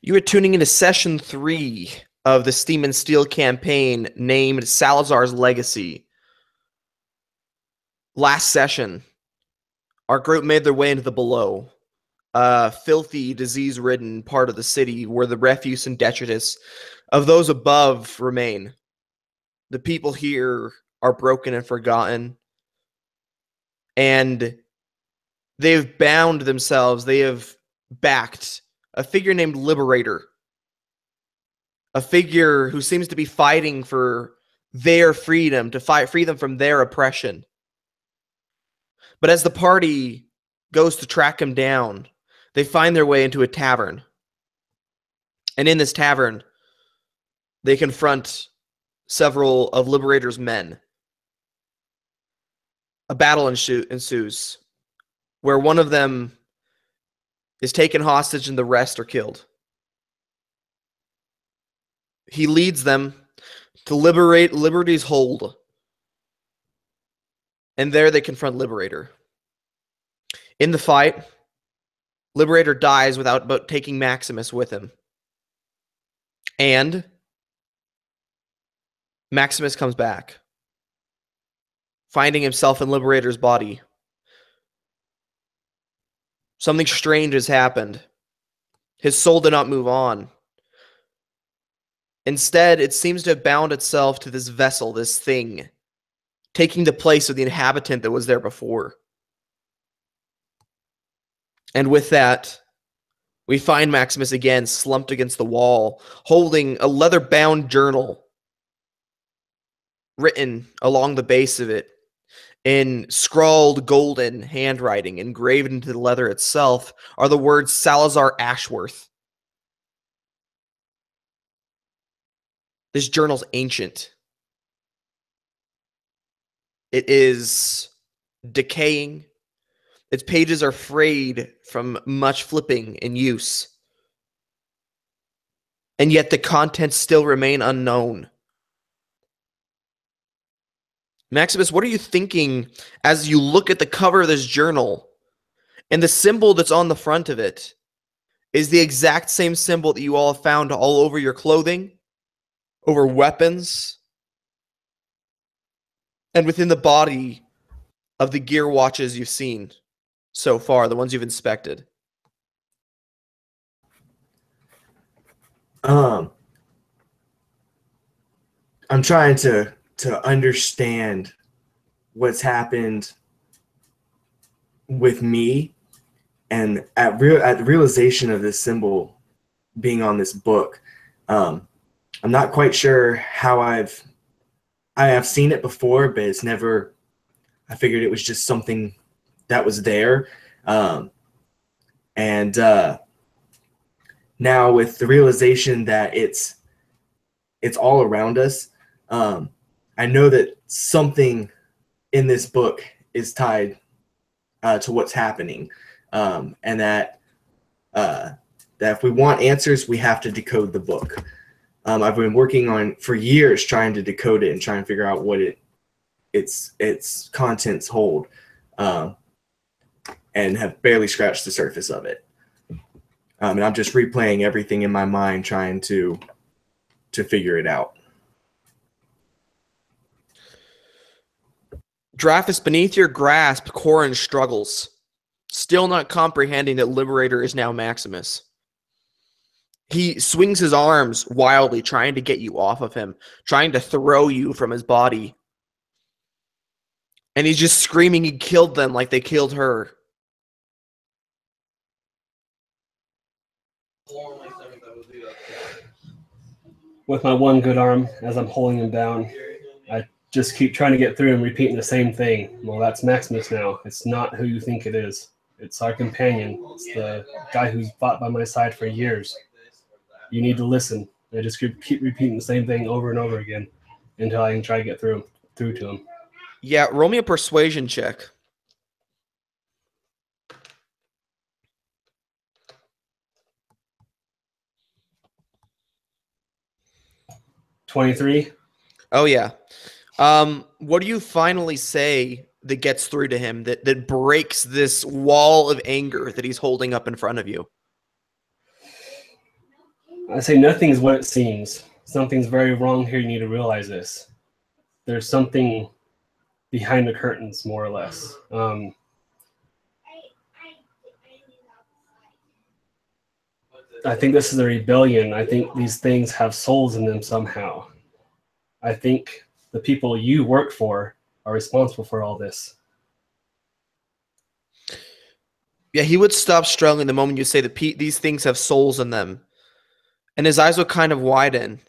You are tuning into Session 3 of the Steam and Steel campaign named Salazar's Legacy. Last session, our group made their way into the Below, a filthy, disease-ridden part of the city where the refuse and detritus of those above remain. The people here are broken and forgotten, and they've bound themselves, they have backed a figure named Liberator, a figure who seems to be fighting for their freedom, to free them from their oppression. But as the party goes to track him down, they find their way into a tavern. And in this tavern, they confront several of Liberator's men. A battle ensues, where one of them is taken hostage and the rest are killed. He leads them to liberate Liberty's hold. And there they confront Liberator. In the fight, Liberator dies without taking Maximus with him. And Maximus comes back, finding himself in Liberator's body. Something strange has happened. His soul did not move on. Instead, it seems to have bound itself to this vessel, this thing, taking the place of the inhabitant that was there before. And with that, we find Maximus again slumped against the wall, holding a leather-bound journal. Written along the base of it in scrawled golden handwriting, engraved into the leather itself, are the words Salazar Ashworth. This journal's ancient. It is decaying. Its pages are frayed from much flipping and use. And yet the contents still remain unknown. Maximus, what are you thinking as you look at the cover of this journal? And the symbol that's on the front of it is the exact same symbol that you all have found all over your clothing, over weapons, and within the body of the GearWatches you've seen so far, the ones you've inspected. I'm trying to understand what's happened with me, and at the realization of this symbol being on this book, I'm not quite sure how I have seen it before, but it's never. I figured it was just something that was there, and now with the realization that it's all around us. I know that something in this book is tied to what's happening, and that if we want answers, we have to decode the book. I've been working on for years trying to decode it and trying to figure out what its contents hold, and have barely scratched the surface of it. And I'm just replaying everything in my mind, trying to figure it out. Draphus, beneath your grasp, Corin struggles, still not comprehending that Liberator is now Maximus. He swings his arms wildly, trying to get you off of him, trying to throw you from his body. And he's just screaming he killed them like they killed her. With my one good arm, as I'm holding him down, I just keep trying to get through and repeating the same thing. Well, that's Maximus now. It's not who you think it is. It's our companion. It's the guy who's fought by my side for years. You need to listen. I just keep repeating the same thing over and over again until I can try to get through to him. Yeah, roll me a persuasion check. $23. Oh, yeah. What do you finally say that gets through to him, that breaks this wall of anger that he's holding up in front of you? I say nothing is what it seems. Something's very wrong here. You need to realize this. There's something behind the curtains, more or less. I think this is a rebellion. I think these things have souls in them somehow. I think the people you work for are responsible for all this. Yeah, he would stop struggling the moment you say that these things have souls in them. And his eyes would kind of widen.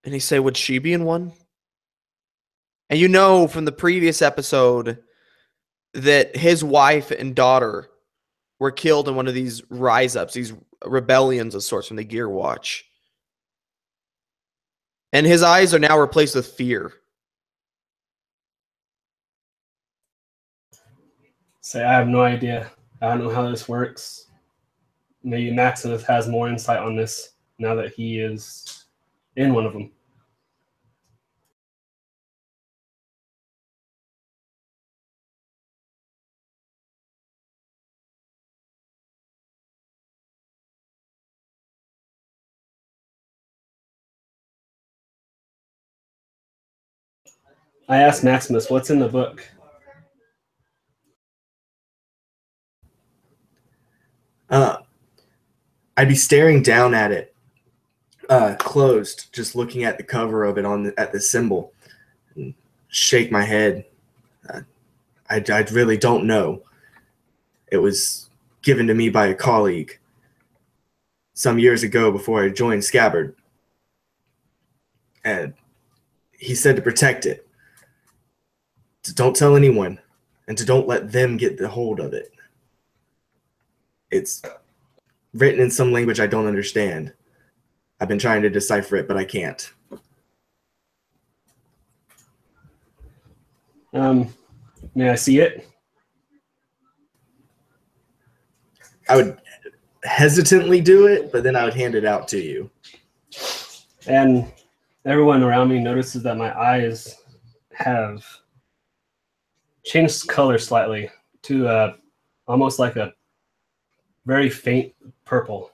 And he'd say, would she be in one? And you know from the previous episode that his wife and daughter were killed in one of these rise-ups, these rebellions of sorts from the GearWatch. And his eyes are now replaced with fear. Say, I have no idea. I don't know how this works. Maybe Maximus has more insight on this now that he is in one of them. I asked Maximus, what's in the book? I'd be staring down at it, closed, just looking at the cover of it at the symbol, and shake my head. I really don't know. It was given to me by a colleague some years ago before I joined Scabbard, and he said to protect it, to don't tell anyone, and to don't let them get the hold of it. It's written in some language I don't understand. I've been trying to decipher it, but I can't. May I see it? I would hesitantly do it, but then I would hand it out to you. And everyone around me notices that my eyes have changed color slightly to almost like a very faint purple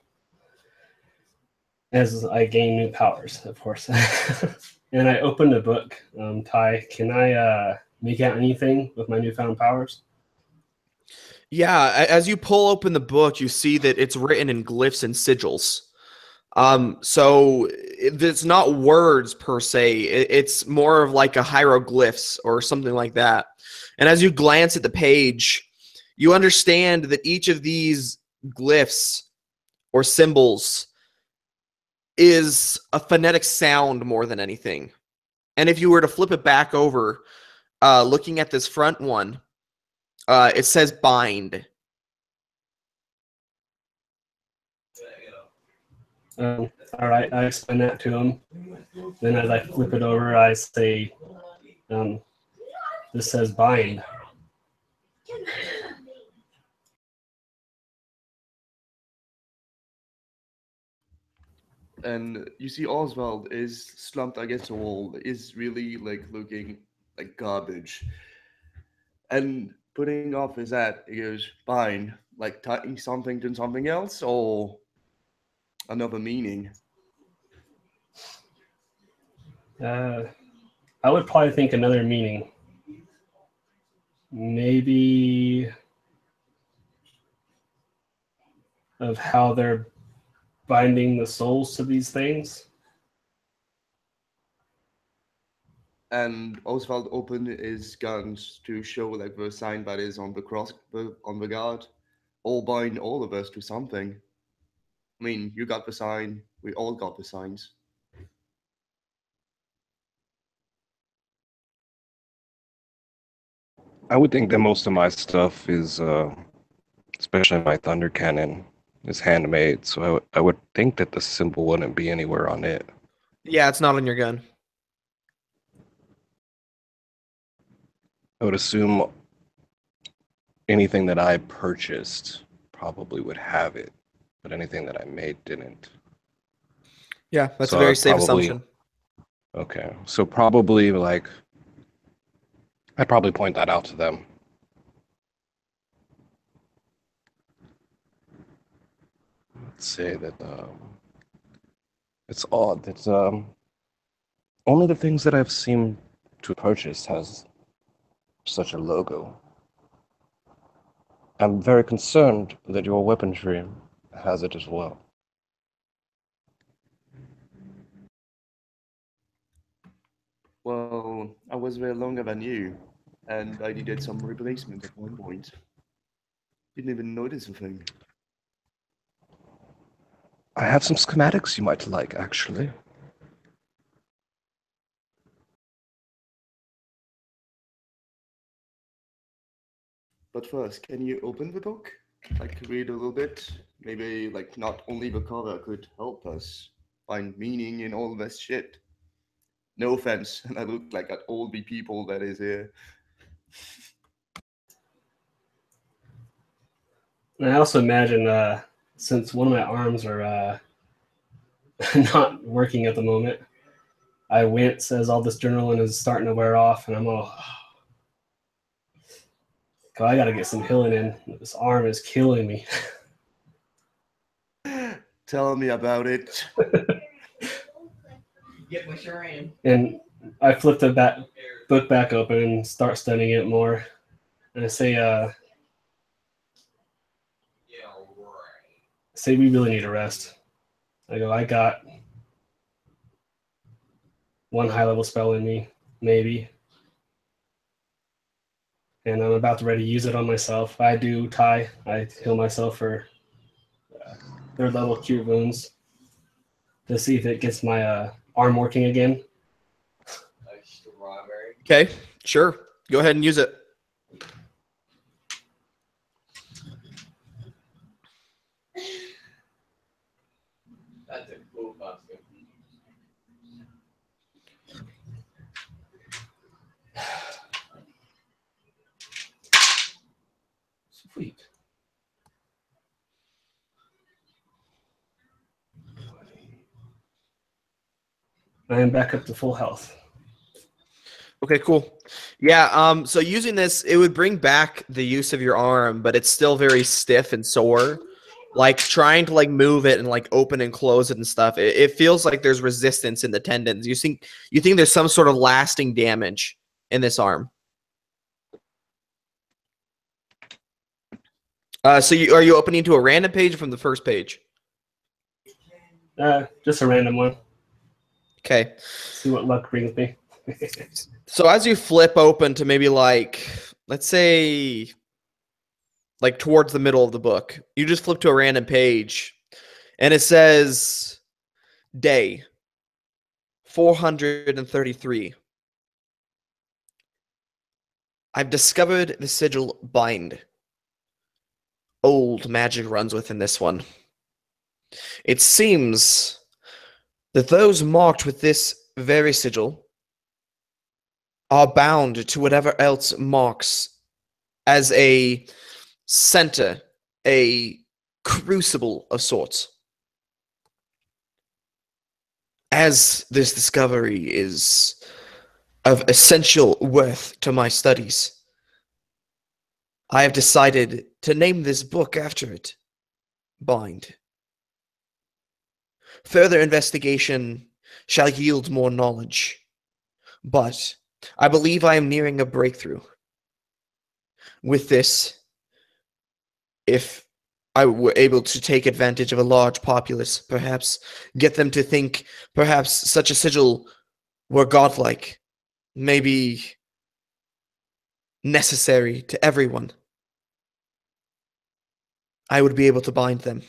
as I gain new powers, of course. And I open the book. Ty, can I make out anything with my newfound powers? Yeah, as you pull open the book, you see that it's written in glyphs and sigils. So it's not words per se. It's more of like a hieroglyphs or something like that. And as you glance at the page, you understand that each of these glyphs or symbols is a phonetic sound more than anything. And if you were to flip it back over, looking at this front one, it says bind. All right, I explain that to him. Then as I flip it over, I say, this says bind. And you see Oswald is slumped against a wall, is really like looking like garbage. And putting off his hat, he goes, fine, like tying something to something else or another meaning. I would probably think another meaning. Maybe of how they're binding the souls to these things. And Oswald opened his guns to show like the sign that is on the cross on the guard. All bind all of us to something. I mean, you got the sign, we all got the signs. I would think that most of my stuff is, especially my thunder cannon, is handmade. So I would think that the symbol wouldn't be anywhere on it. Yeah, it's not on your gun. I would assume anything that I purchased probably would have it, but anything that I made didn't. Yeah, that's So a very I'd safe probably- assumption. Okay, so probably like, I'd probably point that out to them. say that it's odd that only the things that I've seemed to purchase has such a logo. I'm very concerned that your weaponry has it as well. Well, I was there longer than you, and I needed some replacement at one point. Didn't even notice a thing. I have some schematics you might like, actually. But first, can you open the book? Like, read a little bit? Maybe, like, not only the cover could help us find meaning in all this shit. No offense, and I look like that old people that is here. And I also imagine, since one of my arms are not working at the moment, I wince as all this journaling is starting to wear off, and I'm all, God, I gotta get some healing in. This arm is killing me. Tell me about it. And I flip the book back open and start studying it more. And I say, we really need a rest. I go, I got one high-level spell in me, maybe. And I'm about to ready to use it on myself. I do tie. I heal myself for third-level cure wounds to see if it gets my arm working again. Okay, sure. Go ahead and use it. That's a cool costume. Sweet. I am back up to full health. Okay, cool. Yeah, so using this, it would bring back the use of your arm, but it's still very stiff and sore. Like trying to like move it and like open and close it and stuff. It feels like there's resistance in the tendons. You think there's some sort of lasting damage in this arm. So are you opening to a random page or from the first page? Just a random one. Okay. See what luck brings me. So as you flip open to maybe like, let's say, like towards the middle of the book, you just flip to a random page, and it says day 433. I've discovered the sigil bind. Old magic runs within this one. It seems that those marked with this very sigil are bound to whatever else marks as a center, a crucible of sorts. As this discovery is of essential worth to my studies, I have decided to name this book after it, Bind. Further investigation shall yield more knowledge, but I believe I am nearing a breakthrough. With this, if I were able to take advantage of a large populace, perhaps get them to think perhaps such a sigil were godlike, maybe necessary to everyone, I would be able to bind them.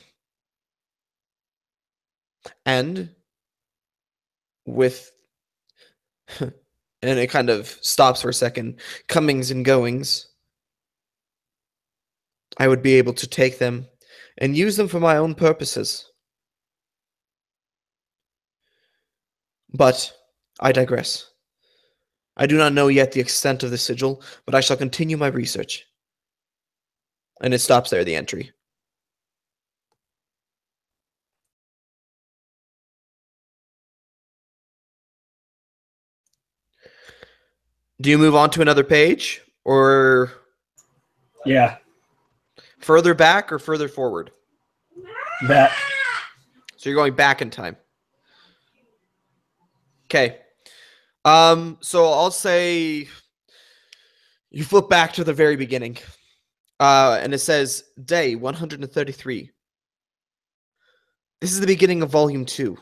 And with, and it kind of stops for a second, comings and goings, I would be able to take them and use them for my own purposes. But I digress. I do not know yet the extent of the sigil, but I shall continue my research. And it stops there, the entry. Do you move on to another page, or Yeah. further back or further forward? Back. So you're going back in time. Okay. So I'll say you flip back to the very beginning. And it says day 133. This is the beginning of volume 2.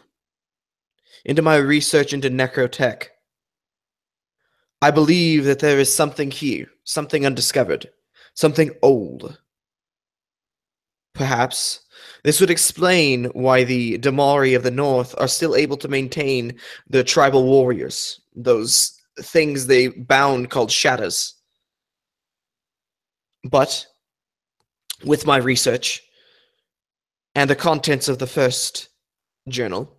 Into my research into necrotech. I believe that there is something here, something undiscovered, something old. Perhaps this would explain why the Damari of the North are still able to maintain the tribal warriors, those things they bound called shadows. But with my research and the contents of the first journal,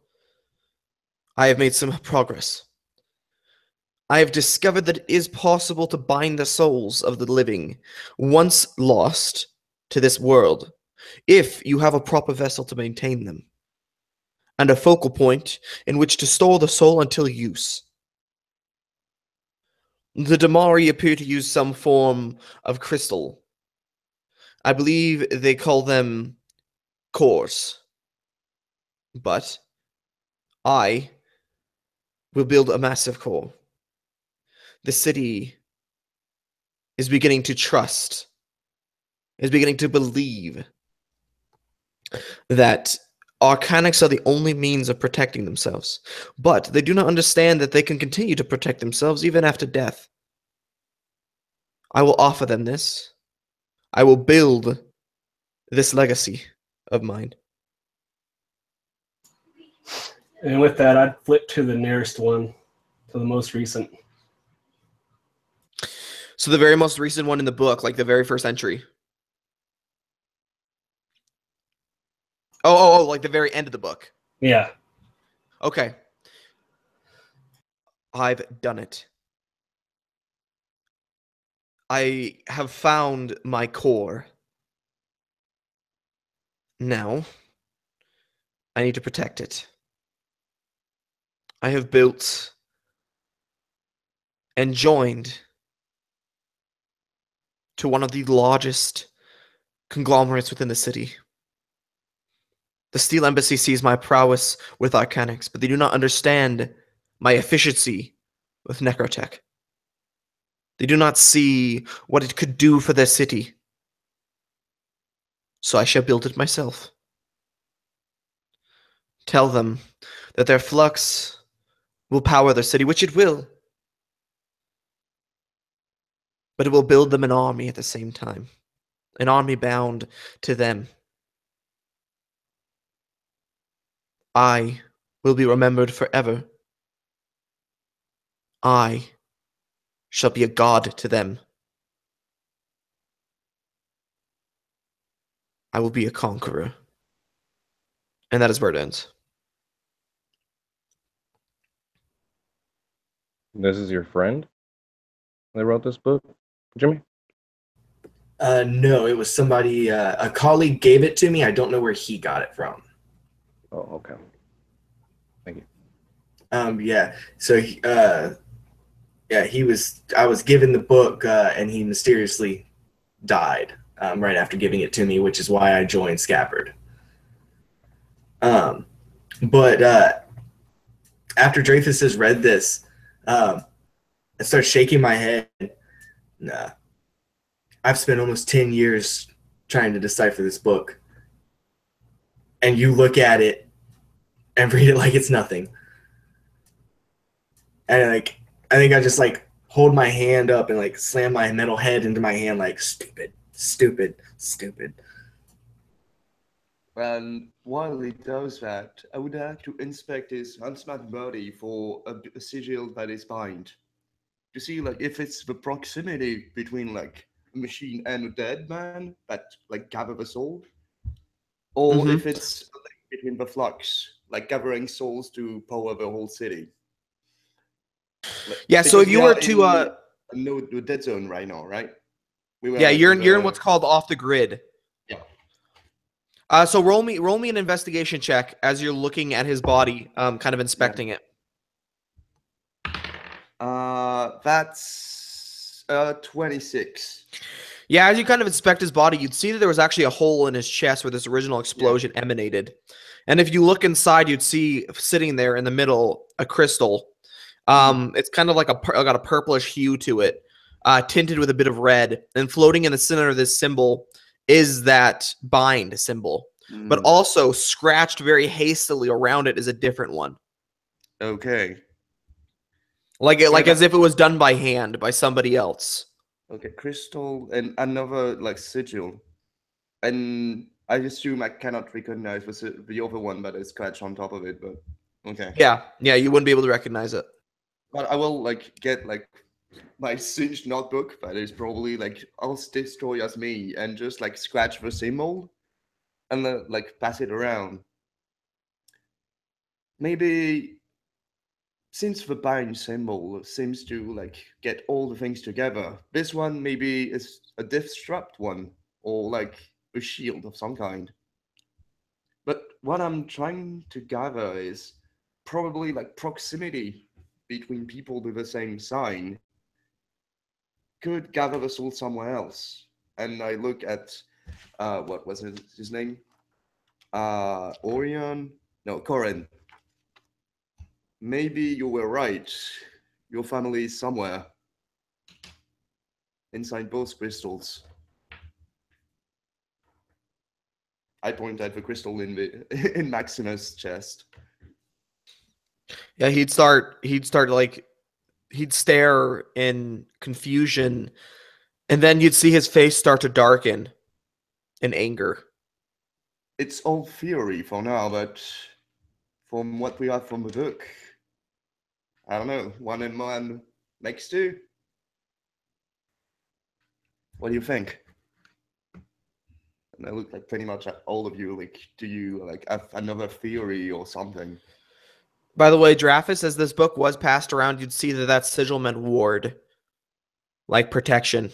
I have made some progress. I have discovered that it is possible to bind the souls of the living, once lost to this world, if you have a proper vessel to maintain them, and a focal point in which to store the soul until use. The Damari appear to use some form of crystal. I believe they call them cores. But I will build a massive core. The city is beginning to trust, is beginning to believe that Archanics are the only means of protecting themselves. But they do not understand that they can continue to protect themselves even after death. I will offer them this. I will build this legacy of mine. And with that, I'd flip to the nearest one, to the most recent. So the very most recent one in the book, like the very first entry. Oh, like the very end of the book. Yeah. Okay. I've done it. I have found my core. Now, I need to protect it. I have built and joined to one of the largest conglomerates within the city. The Steel Embassy sees my prowess with Archanics, but they do not understand my efficiency with necrotech. They do not see what it could do for their city. So I shall build it myself. Tell them that their flux will power their city, which it will. But it will build them an army at the same time. An army bound to them. I will be remembered forever. I shall be a god to them. I will be a conqueror. And that is where it ends. This is your friend that wrote this book, Jimmy? No, it was somebody, a colleague gave it to me. I don't know where he got it from. Oh, okay. Thank you. Yeah. So, I was given the book, and he mysteriously died right after giving it to me, which is why I joined Scabbard. But after Dreyfus has read this, I start shaking my head. Nah. I've spent almost 10 years trying to decipher this book. And you look at it and read it like it's nothing. And I think I just hold my hand up and slam my metal head into my hand like stupid, stupid, stupid. And while he does that, I would like to inspect his unsmart body for a sigil that is bind. To see if it's the proximity between a machine and a dead man that gather the soul, or if it's a link between the flux, gathering souls to power the whole city. Yeah, so if you were to no dead zone right now, right? You're in what's called off the grid. Yeah. So roll me an investigation check as you're looking at his body, kind of inspecting it. That's 26. Yeah, as you kind of inspect his body, you'd see that there was actually a hole in his chest where this original explosion emanated. And if you look inside, you'd see sitting there in the middle a crystal. It's kind of like got a purplish hue to it, tinted with a bit of red. And floating in the center of this symbol is that bind symbol. But also scratched very hastily around it is a different one. Okay. Like as if it was done by hand by somebody else. Okay, crystal and another like sigil, and I assume I cannot recognize the other one that is scratched on top of it, but okay. Yeah, you wouldn't be able to recognize it. But I will like get like my singed notebook that is probably like as destroy as me, and just like scratch the symbol, and then like pass it around. Maybe since the bind symbol seems to like get all the things together, this one maybe is a disrupt one, or like a shield of some kind. But what I'm trying to gather is probably like proximity between people with the same sign could gather the soul somewhere else. And I look at what was his name? Orion? No, Corin. Maybe you were right. Your family is somewhere inside both crystals. I point at the crystal in the in Maximus' chest. Yeah, he'd stare in confusion, and then you'd see his face start to darken in anger. It's all theory for now, but from what we have from the book, I don't know, 1 and 1 makes 2. What do you think? And I look like pretty much at all of you, like, do you like have another theory or something? By the way, Draphus, as this book was passed around, you'd see that sigil meant ward, like protection.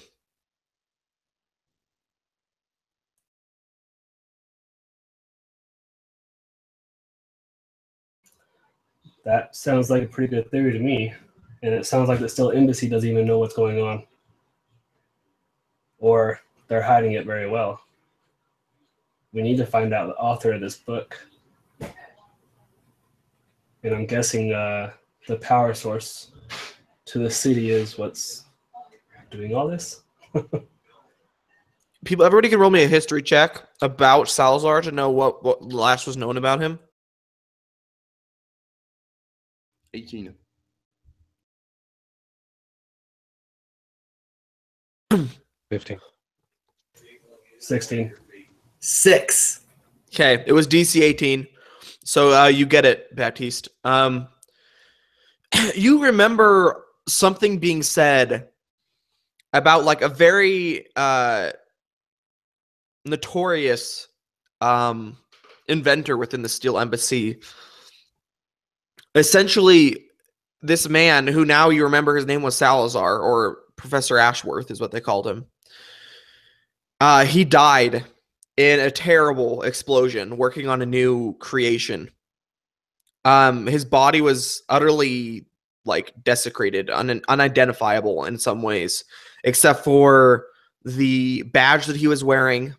That sounds like a pretty good theory to me. And it sounds like the still embassy doesn't even know what's going on. Or they're hiding it very well. We need to find out the author of this book. And I'm guessing the power source to the city is what's doing all this. Everybody can roll me a history check about Salazar to know what last was known about him. 18. 15. 16. 6. Okay, it was DC 18. So you get it, Baptiste. You remember something being said about like a very notorious inventor within the Steel Embassy. Essentially, this man who now you remember his name was Salazar, or Professor Ashworth is what they called him. He died in a terrible explosion working on a new creation. His body was utterly like desecrated, unidentifiable in some ways, except for the badge that he was wearing,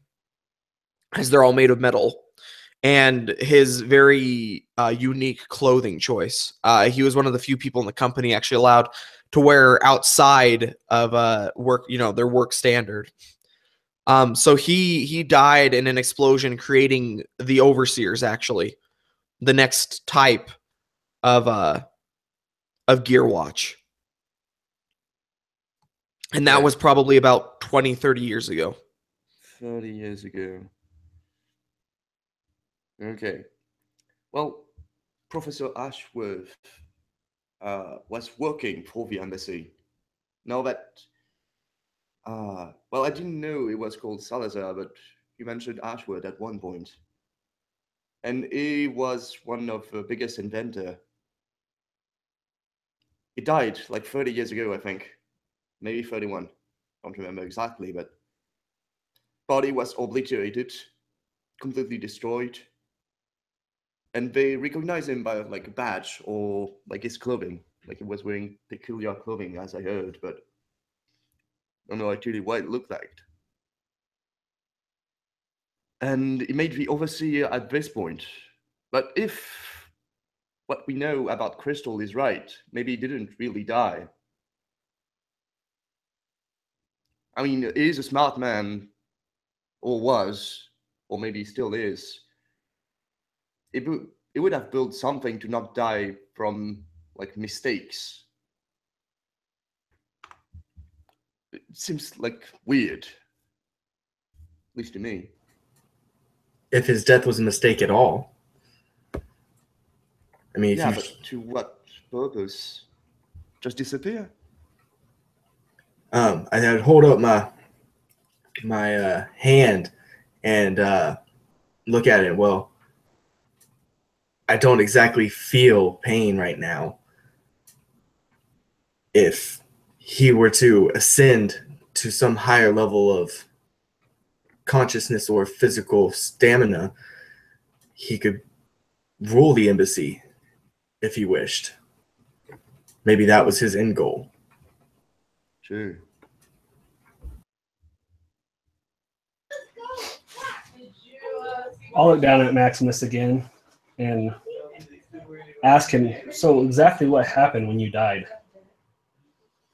as they're all made of metal, and his very unique clothing choice. He was one of the few people in the company actually allowed to wear outside of work, their work standard. So he died in an explosion, creating the Overseers, actually, the next type of GearWatch. And that was probably about 20, 30 years ago. 30 years ago. Okay. Well, Professor Ashworth was working for the embassy. Now that, well, I didn't know it was called Salazar, but you mentioned Ashworth at one point. And he was one of the biggest inventor. He died like 30 years ago, I think. Maybe 31. Don't remember exactly, but body was obliterated, completely destroyed. And they recognize him by like a badge or like his clothing. Like he was wearing peculiar clothing, as I heard, but I don't know actually what it looked like. and he made the overseer at this point. But if what we know about Crystal is right, maybe he didn't really die. I mean, he is a smart man, or was, or maybe still is. It would have built something to not die from like mistakes. It seems like weird, at least to me. If his death was a mistake at all. I mean, if Yeah, you, but to what purpose? Just disappear? I'd hold up my hand and look at it. Well, I don't exactly feel pain right now. If he were to ascend to some higher level of consciousness or physical stamina, he could rule the embassy if he wished. Maybe that was his end goal. True. I'll look down at Maximus again and ask him, so exactly what happened when you died?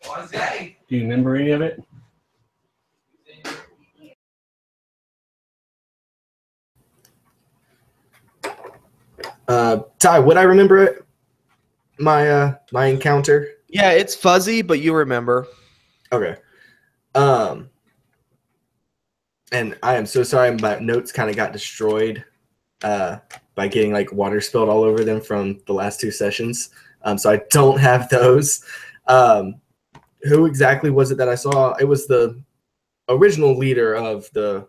Do you remember any of it? Ty, would I remember it? My encounter? Yeah, it's fuzzy, but you remember. Okay. And I am so sorry, my notes kind of got destroyed by getting like water spilled all over them from the last two sessions. So I don't have those. Who exactly was it that I saw? It was the original leader of the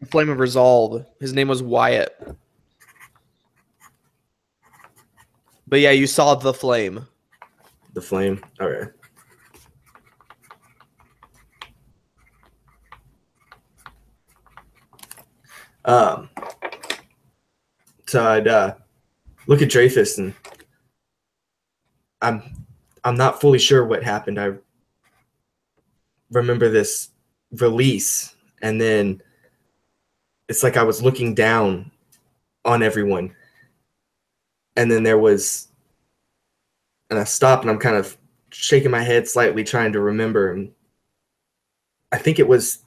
Flame of Resolve. His name was Wyatt. But yeah, you saw the flame. the flame. Okay. So I'd look at Dreyfus, and I'm not fully sure what happened. I remember this release, and then it's like I was looking down on everyone, and then there was, and I stopped, and I'm kind of shaking my head slightly, trying to remember. And I think it was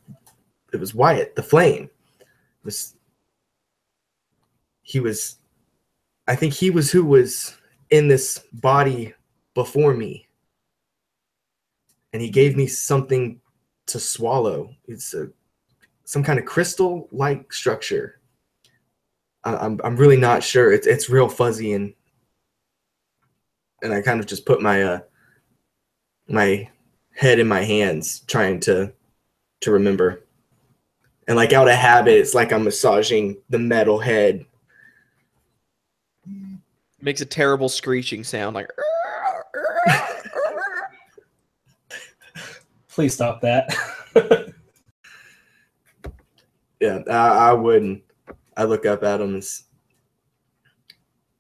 Wyatt, the flame. I think he was who was in this body before me, and he gave me something to swallow. It's some kind of crystal-like structure. I'm really not sure. It's real fuzzy, and I kind of just put my my head in my hands, trying to remember. And like out of habit, it's like I'm massaging the metal head. Makes a terrible screeching sound, like. Please stop that. Yeah, I wouldn't. I look up at him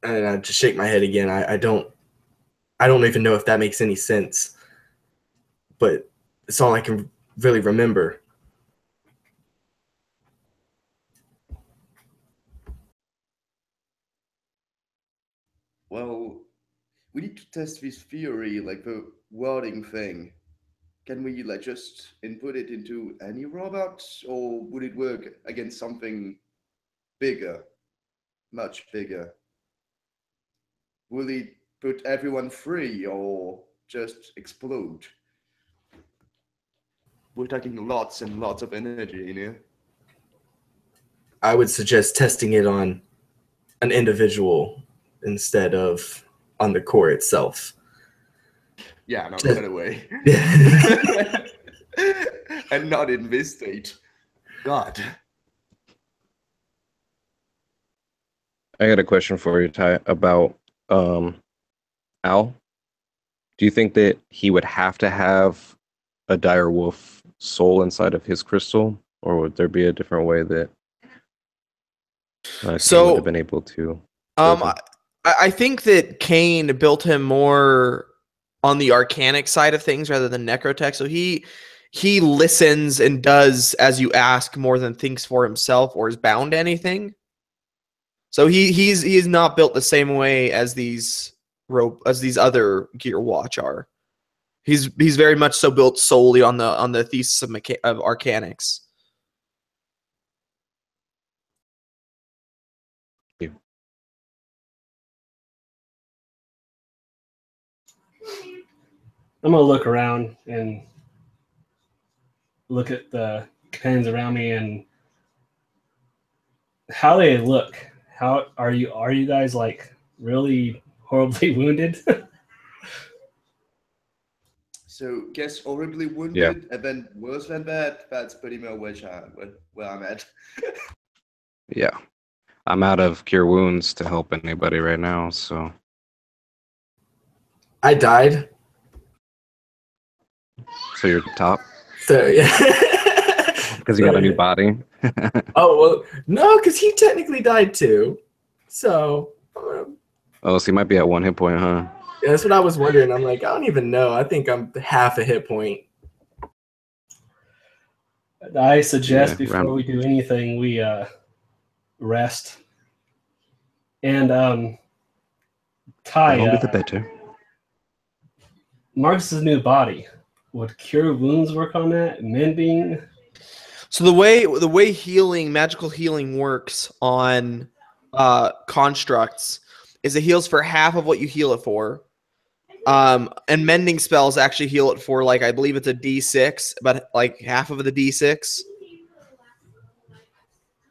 and I just shake my head again. I don't even know if that makes any sense, but it's all I can really remember. Well, we need to test this theory, like the wording thing. Can we like just input it into any robot, or would it work against something bigger, much bigger? Will it put everyone free or just explode? We're talking lots and lots of energy in here. I would suggest testing it on an individual instead of on the core itself. Yeah, no, right away. And not in this state. God. I got a question for you, Ty, about Al. Do you think that he would have to have a dire wolf soul inside of his crystal, or would there be a different way that Cain would have been able to? I think that Cain built him more on the Archanic side of things rather than Necrotech. So he he listens and does as you ask more than thinks for himself or is bound to anything. So he's not built the same way as these other GearWatch are. He's very much so built solely on the thesis of Archanics. I'm gonna look around and look at the companions around me and how they look. How are you? Are you guys like really horribly wounded? So guess horribly wounded and then worse than that. That's pretty much where I'm at. Yeah. I'm out of cure wounds to help anybody right now, so. I died. So you're top? So yeah. Because you got a new body? Oh, well, no, because he technically died too. So. Oh, so you might be at 1 hit point, huh? Yeah, that's what I was wondering. I'm like, I don't even know. I think I'm half a hit point. I suggest before we do anything, we rest. And Ty, the better. Marcus's new body. Would cure wounds work on that? Mending? So the way magical healing works on constructs is it heals for half of what you heal it for. And mending spells actually heal it for, like, I believe it's a D6, but like half of the D6.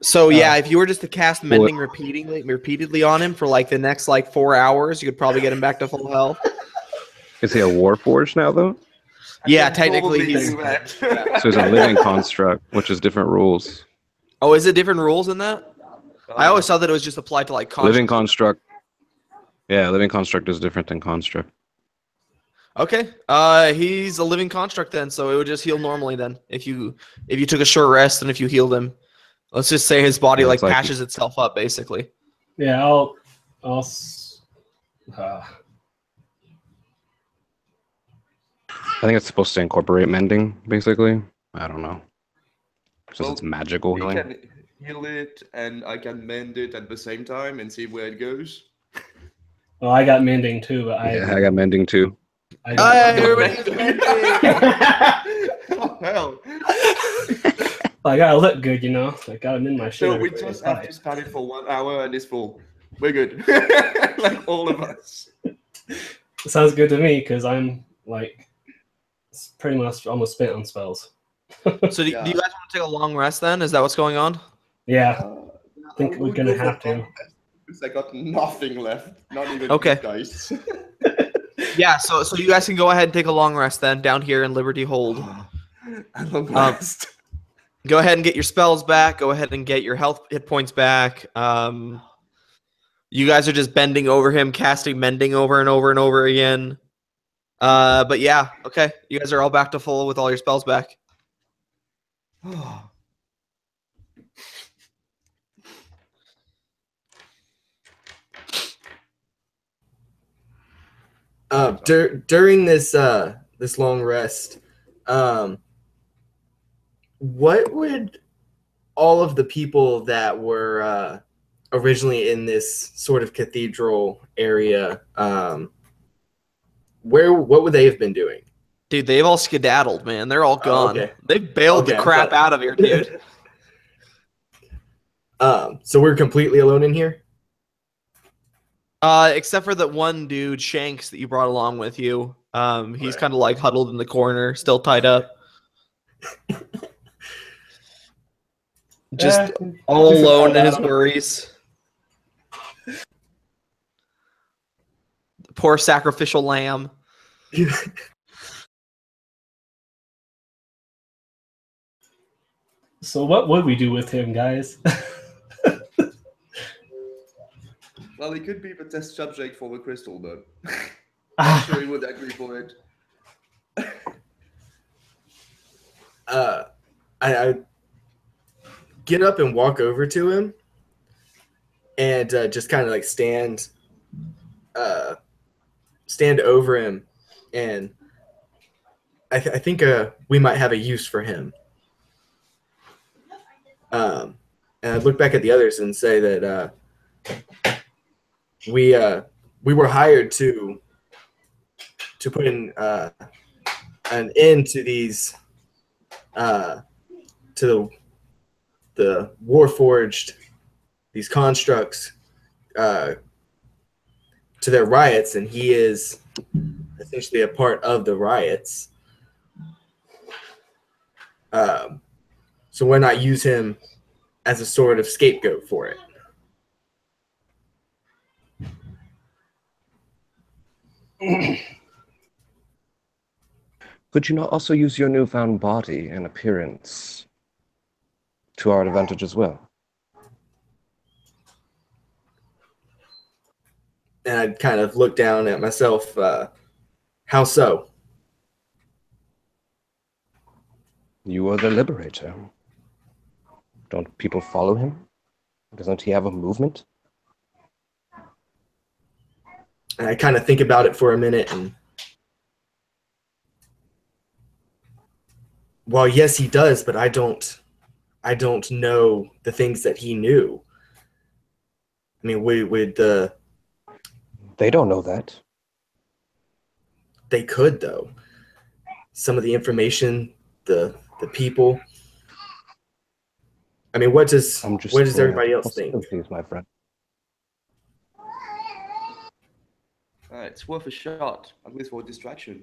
So yeah, if you were just to cast mending repeatedly on him for like the next like 4 hours, you could probably get him back to full health. Is he a Warforged now, though? Yeah, technically he's. So he's a living construct, which is different rules. Oh, is it different rules in that? I always thought that it was just applied to like living construct. Yeah, living construct is different than construct. Okay, he's a living construct then, so it would just heal normally then. If you took a short rest and if you healed him, let's just say his body like patches itself up basically. Yeah, I think it's supposed to incorporate mending, basically. I don't know. Since it's magical healing. He can heal it, and I can mend it at the same time and see where it goes. Well, I got mending too, but I got mending too. Oh, hell. I gotta look good, you know. I gotta mend my shit. So we just have to start it for 1 hour and it's full. We're good. Like all of us. Sounds good to me because I'm like pretty much almost spent on spells. So do you guys want to take a long rest then? Is that what's going on? Yeah, I think we're gonna have to. Because I got nothing left. Not even dice. Yeah, so you guys can go ahead and take a long rest then down here in Liberty Hold. Go ahead and get your spells back. Go ahead and get your hit points back. You guys are just bending over him, casting mending over and over and over again. But yeah, okay. You guys are all back to full with all your spells back. During this this long rest, what would all of the people that were originally in this sort of cathedral area, what would they have been doing? Dude, they've all skedaddled, man. They're all gone. Okay. They've bailed the crap out of here, dude. So we're completely alone in here? Except for that one dude, Shanks, that you brought along with you. He's kind of like huddled in the corner, still tied up. Just all alone in his worries. The poor sacrificial lamb. So what would we do with him, guys? Well, he could be the test subject for the crystal, though. I'm sure he would agree for it. I get up and walk over to him and just kind of like stand over him and I think we might have a use for him. And I'd look back at the others and say that we were hired to put in an end to these to the Warforged, these constructs, to their riots, and he is essentially a part of the riots. So why not use him as a sort of scapegoat for it? Could you not also use your newfound body and appearance to our advantage as well? And I'd kind of look down at myself. How so? You are the Liberator. Don't people follow him? Doesn't he have a movement? And I kind of think about it for a minute, and well, yes, he does, but I don't know the things that he knew. I mean, They don't know that. they could, though. Some of the information, the people. I mean, what does everybody else think? My friend. It's worth a shot, at least for distraction.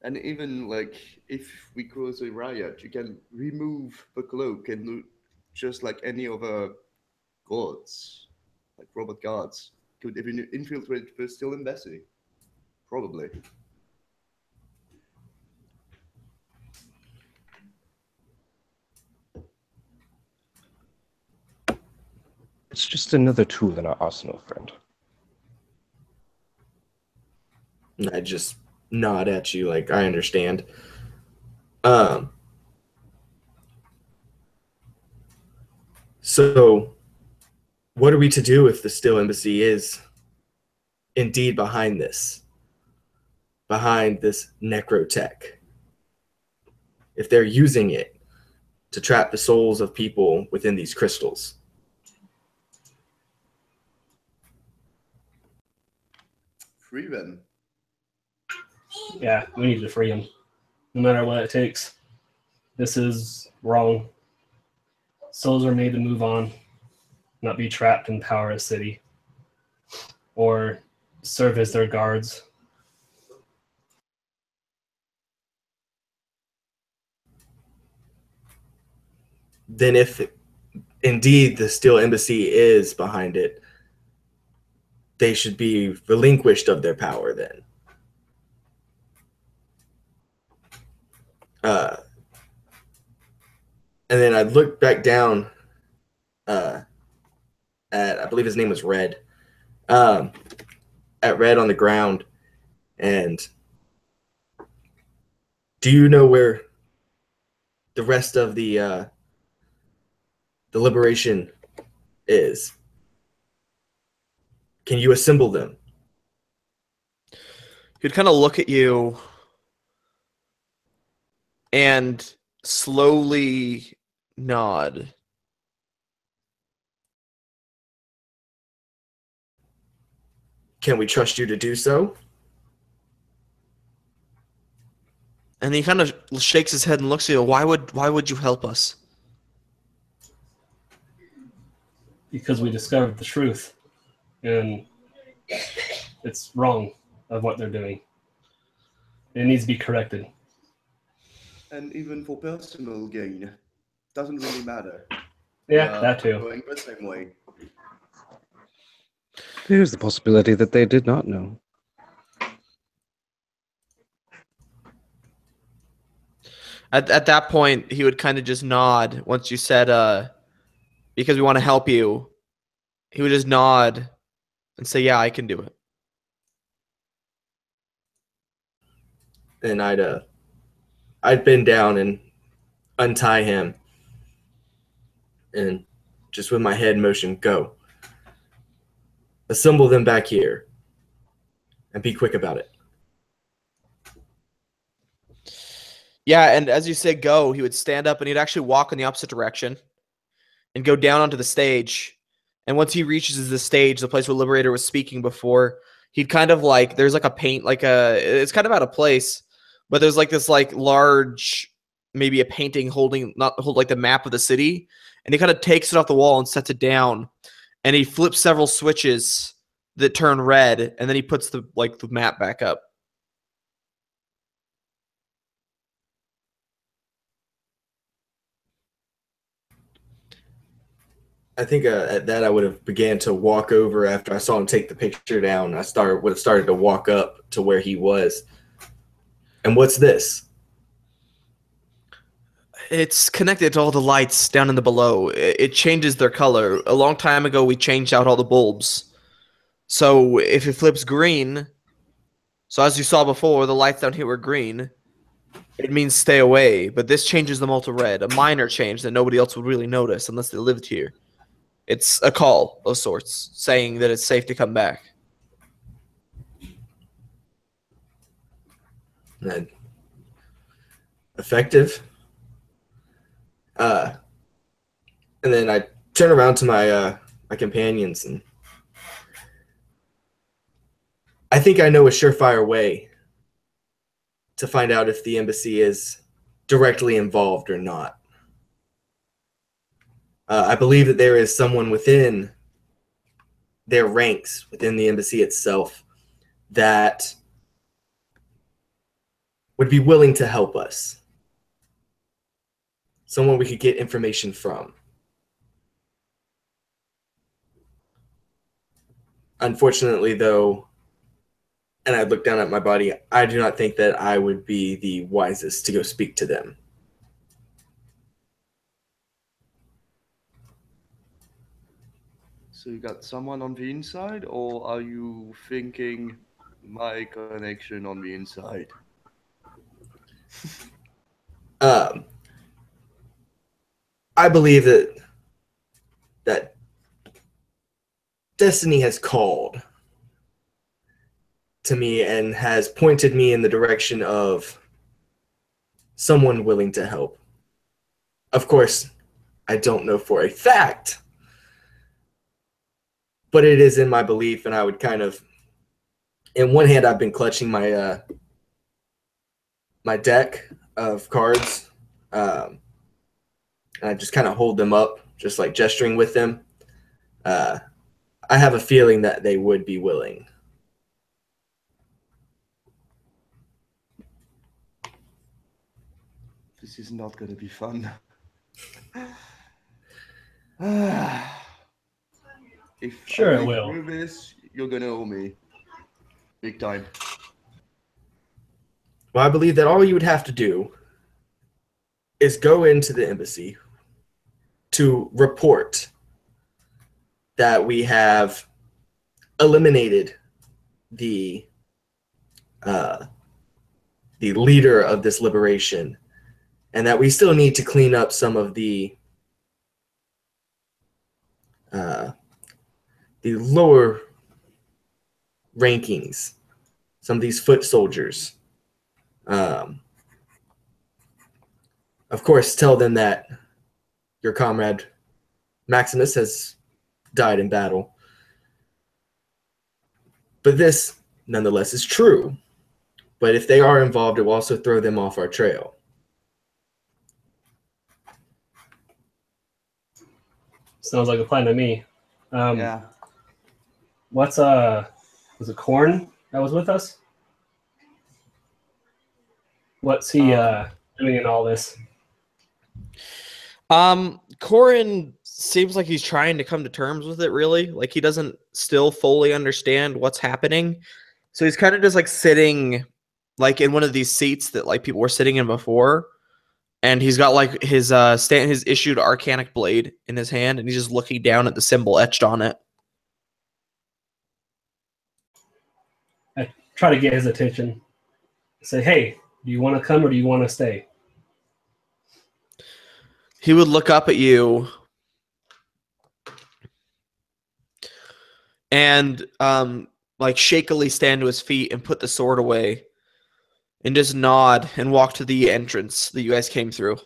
And even like if we cause a riot, you can remove the cloak and look just like any other guards, like robot guards, could even infiltrate the still embassy. Probably. It's just another tool in our arsenal, friend. And I just nod at you like I understand. So what are we to do if the Still Embassy is indeed behind this necrotech? If they're using it to trap the souls of people within these crystals? Free them. Yeah, we need to free him, no matter what it takes. This is wrong. Souls are made to move on, not be trapped in Power City, or serve as their guards. Then if indeed the Still Embassy is behind it, they should be relinquished of their power then. And then I'd look back down at, I believe his name was Red, at Red on the ground. And do you know where the rest of the Liberation is? Can you assemble them? He'd kind of look at you and slowly nod. Can we trust you to do so? And he kind of shakes his head and looks at you. Why would you help us? Because we discovered the truth, and it's wrong of what they're doing. It needs to be corrected. And even for personal gain, doesn't really matter. Yeah, that too. Going the same way. There's the possibility that they did not know. At that point, he would kind of just nod once you said, because we want to help you. He would just nod and say, yeah, I can do it. And I'd bend down and untie him. And just with my head motion, go. Assemble them back here. And be quick about it. Yeah, and as you said go, he would stand up and he'd actually walk in the opposite direction and go down onto the stage. And once he reaches the stage, the place where Liberator was speaking before, he'd kind of like, there's like a paint, like it's kind of out of place, but there's like this like large, maybe a painting holding, not hold like the map of the city. And he kind of takes it off the wall and sets it down. And he flips several switches that turn red. And then he puts the map back up. I think at that I would have began to walk over after I saw him take the picture down. I would have started to walk up to where he was. And what's this? It's connected to all the lights down in the below. It changes their color. A long time ago, we changed out all the bulbs. So if it flips green, so as you saw before, the lights down here were green. It means stay away. But this changes them all to red. A minor change that nobody else would really notice unless they lived here. It's a call of sorts, saying that it's safe to come back. And effective. And then I turn around to my companions, and I think I know a surefire way to find out if the embassy is directly involved or not. I believe that there is someone within their ranks, within the embassy itself, that would be willing to help us. Someone we could get information from. Unfortunately, though, and I look down at my body, I do not think that I would be the wisest to go speak to them. So you got someone on the inside, or are you thinking my connection on the inside? I believe that destiny has called to me and has pointed me in the direction of someone willing to help. Of course, I don't know for a fact, but it is in my belief, and I would kind of, in one hand, I've been clutching my my deck of cards, and I just kind of hold them up, just like gesturing with them. I have a feeling that they would be willing. This is not going to be fun. If Sure I it make will. through this, you're going to owe me. Big time. Well, I believe that all you would have to do is go into the embassy to report that we have eliminated the leader of this liberation, and that we still need to clean up some of the lower rankings, some of these foot soldiers. Of course, tell them that your comrade Maximus has died in battle. But this, nonetheless, is true. But if they are involved, it will also throw them off our trail. Sounds like a plan to me. Yeah. What's was it Corn that was with us? What's he doing in all this? Corin seems like he's trying to come to terms with it, really. Like, he doesn't still fully understand what's happening. So he's kind of just like sitting like in one of these seats that like people were sitting in before. And he's got like his his issued Arcanic blade in his hand, and he's just looking down at the symbol etched on it. I try to get his attention. Say, hey, do you want to come or do you want to stay? He would look up at you and like shakily stand to his feet and put the sword away and just nod and walk to the entrance that you guys came through.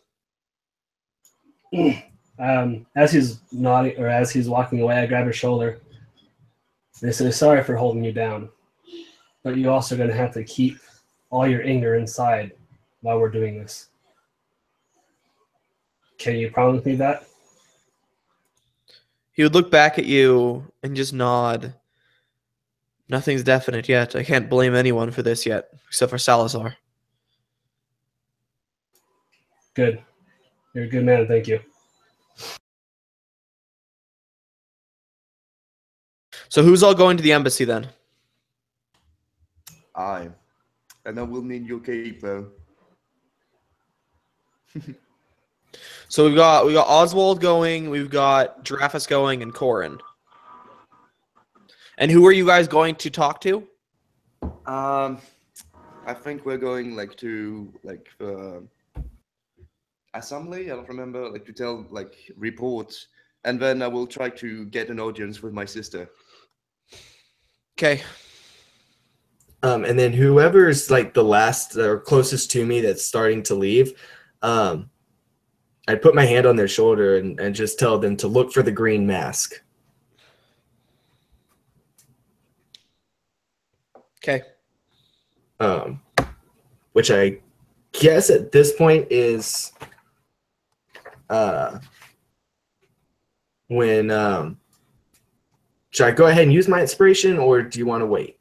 As he's nodding, or as he's walking away, I grab his shoulder. And I say, "Sorry for holding you down, but you're also going to have to keep all your anger inside while we're doing this. Can you promise me that?" He would look back at you and just nod. Nothing's definite yet. I can't blame anyone for this yet, except for Salazar. Good. You're a good man, thank you. So who's all going to the embassy then? And I will need your cape though. So we got Oswald going, we've got Giraffus going, and Corin. And who are you guys going to talk to? I think we're going to assembly. I don't remember, to tell reports, and then I will try to get an audience with my sister. Okay. And then whoever's the last or closest to me that's starting to leave, I put my hand on their shoulder and just tell them to look for the green mask. Okay. Which I guess at this point is when should I go ahead and use my inspiration, or do you want to wait?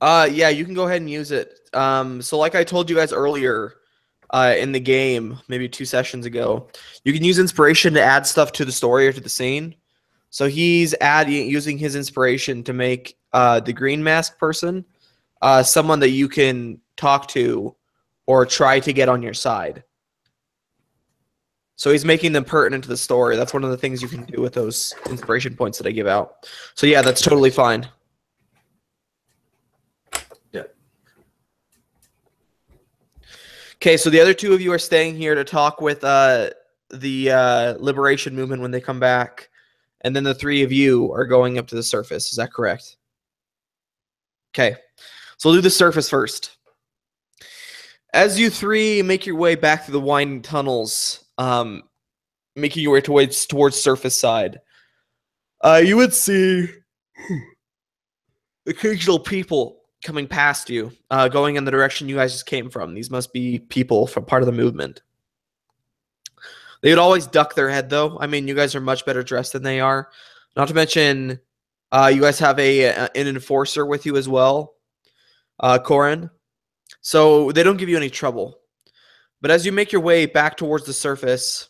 Yeah, you can go ahead and use it. So like I told you guys earlier in the game, maybe 2 sessions ago, you can use inspiration to add stuff to the story or to the scene. So he's using his inspiration to make the green mask person someone that you can talk to or try to get on your side. So he's making them pertinent to the story. That's one of the things you can do with those inspiration points that I give out. So yeah, that's totally fine. Yeah. Okay, so the other 2 of you are staying here to talk with the liberation movement when they come back. And then the 3 of you are going up to the surface. Is that correct? Okay. So we'll do the surface first. As you 3 make your way back through the winding tunnels, making your way towards surface side, you would see occasional people coming past you, going in the direction you guys just came from. These must be people from part of the movement. They would always duck their head, though. I mean, you guys are much better dressed than they are. Not to mention, you guys have an enforcer with you as well, Corin. So they don't give you any trouble. But as you make your way back towards the surface,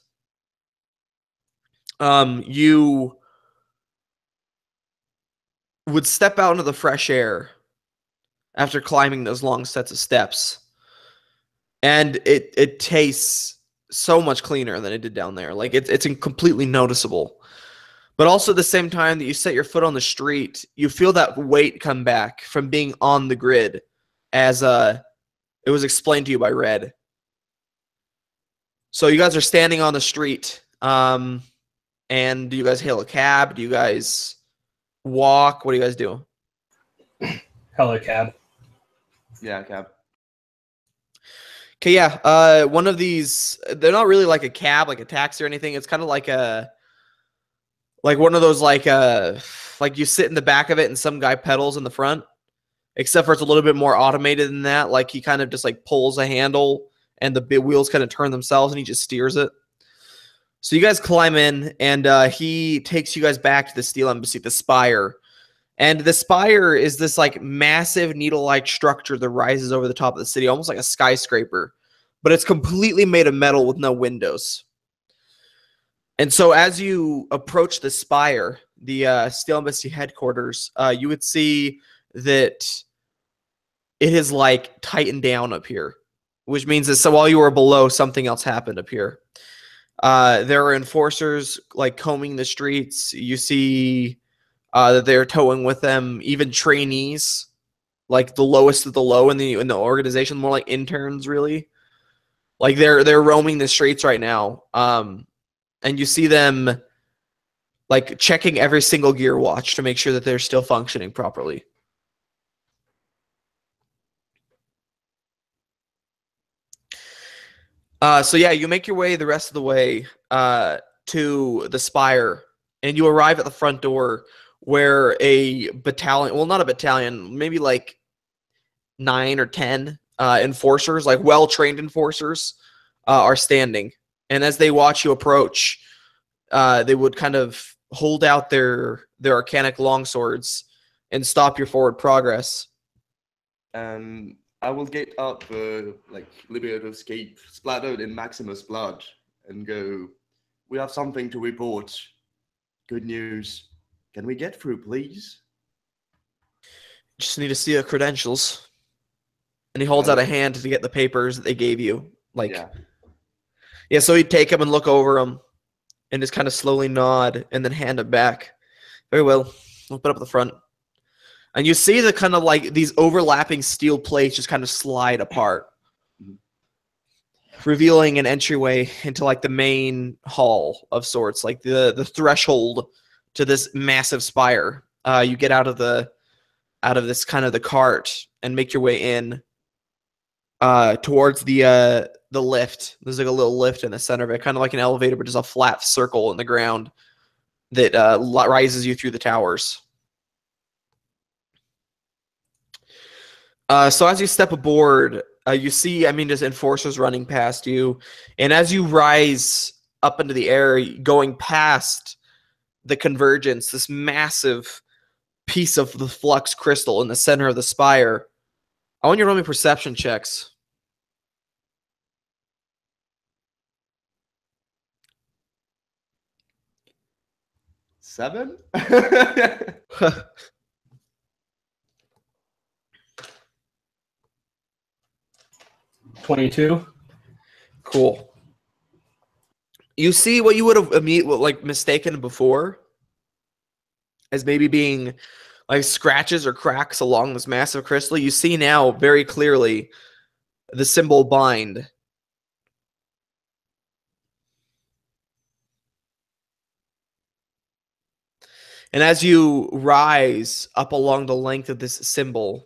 you would step out into the fresh air after climbing those long sets of steps. And it tastes so much cleaner than it did down there. It's completely noticeable. But also at the same time that you set your foot on the street, you feel that weight come back from being on the grid, as it was explained to you by Red. So you guys are standing on the street, and do you guys hail a cab? Do you guys walk? What do you guys do? Hail a cab. Yeah, cab. Okay, yeah. One of these, they're not really like a cab, like a taxi or anything. It's kind of like one of those like you sit in the back of it and some guy pedals in the front. Except for it's a little bit more automated than that. Like he kind of just pulls a handle and the wheels kind of turn themselves and he just steers it. So you guys climb in and he takes you guys back to the Steel Embassy, the Spire. And the Spire is this massive needle-like structure that rises over the top of the city, almost like a skyscraper. But it's completely made of metal with no windows. And so as you approach the Spire, the Steel Embassy headquarters, you would see that it is tightened down up here, which means that while you were below, something else happened up here. There are enforcers combing the streets. You see that they're towing with them even trainees, the lowest of the low in the organization, more like interns really. They're roaming the streets right now. And you see them checking every single GearWatch to make sure that they're still functioning properly. So yeah, you make your way the rest of the way to the spire, and you arrive at the front door where a battalion, well, not a battalion, maybe like 9 or 10 enforcers, like well-trained enforcers, are standing. And as they watch you approach, they would kind of hold out their arcanic longswords and stop your forward progress. And I will get up like Liberator's cape splattered in Maximus' blood and go, "We have something to report. Good news. Can we get through, please?" Just need to see your credentials. And he holds out a hand to get the papers that they gave you. Like, yeah, so he'd take them and look over them and just kind of slowly nod and then hand it back. Very well. We'll put up at the front. And you see the kind of like these overlapping steel plates just kind of slide apart, revealing an entryway into like the main hall of sorts, like the threshold to this massive spire. You get out of this kind of the cart and make your way in towards the lift. There's like a little lift in the center of it, kind of like an elevator, but just a flat circle in the ground that rises you through the towers. So as you step aboard, you see, just enforcers running past you. And as you rise up into the air, going past the convergence, this massive piece of the flux crystal in the center of the spire, I want you to roll me perception checks. 7? 22. Cool. You see what you would have mistaken before as maybe being like scratches or cracks along this massive crystal. You see now very clearly the symbol bind. And as you rise up along the length of this symbol,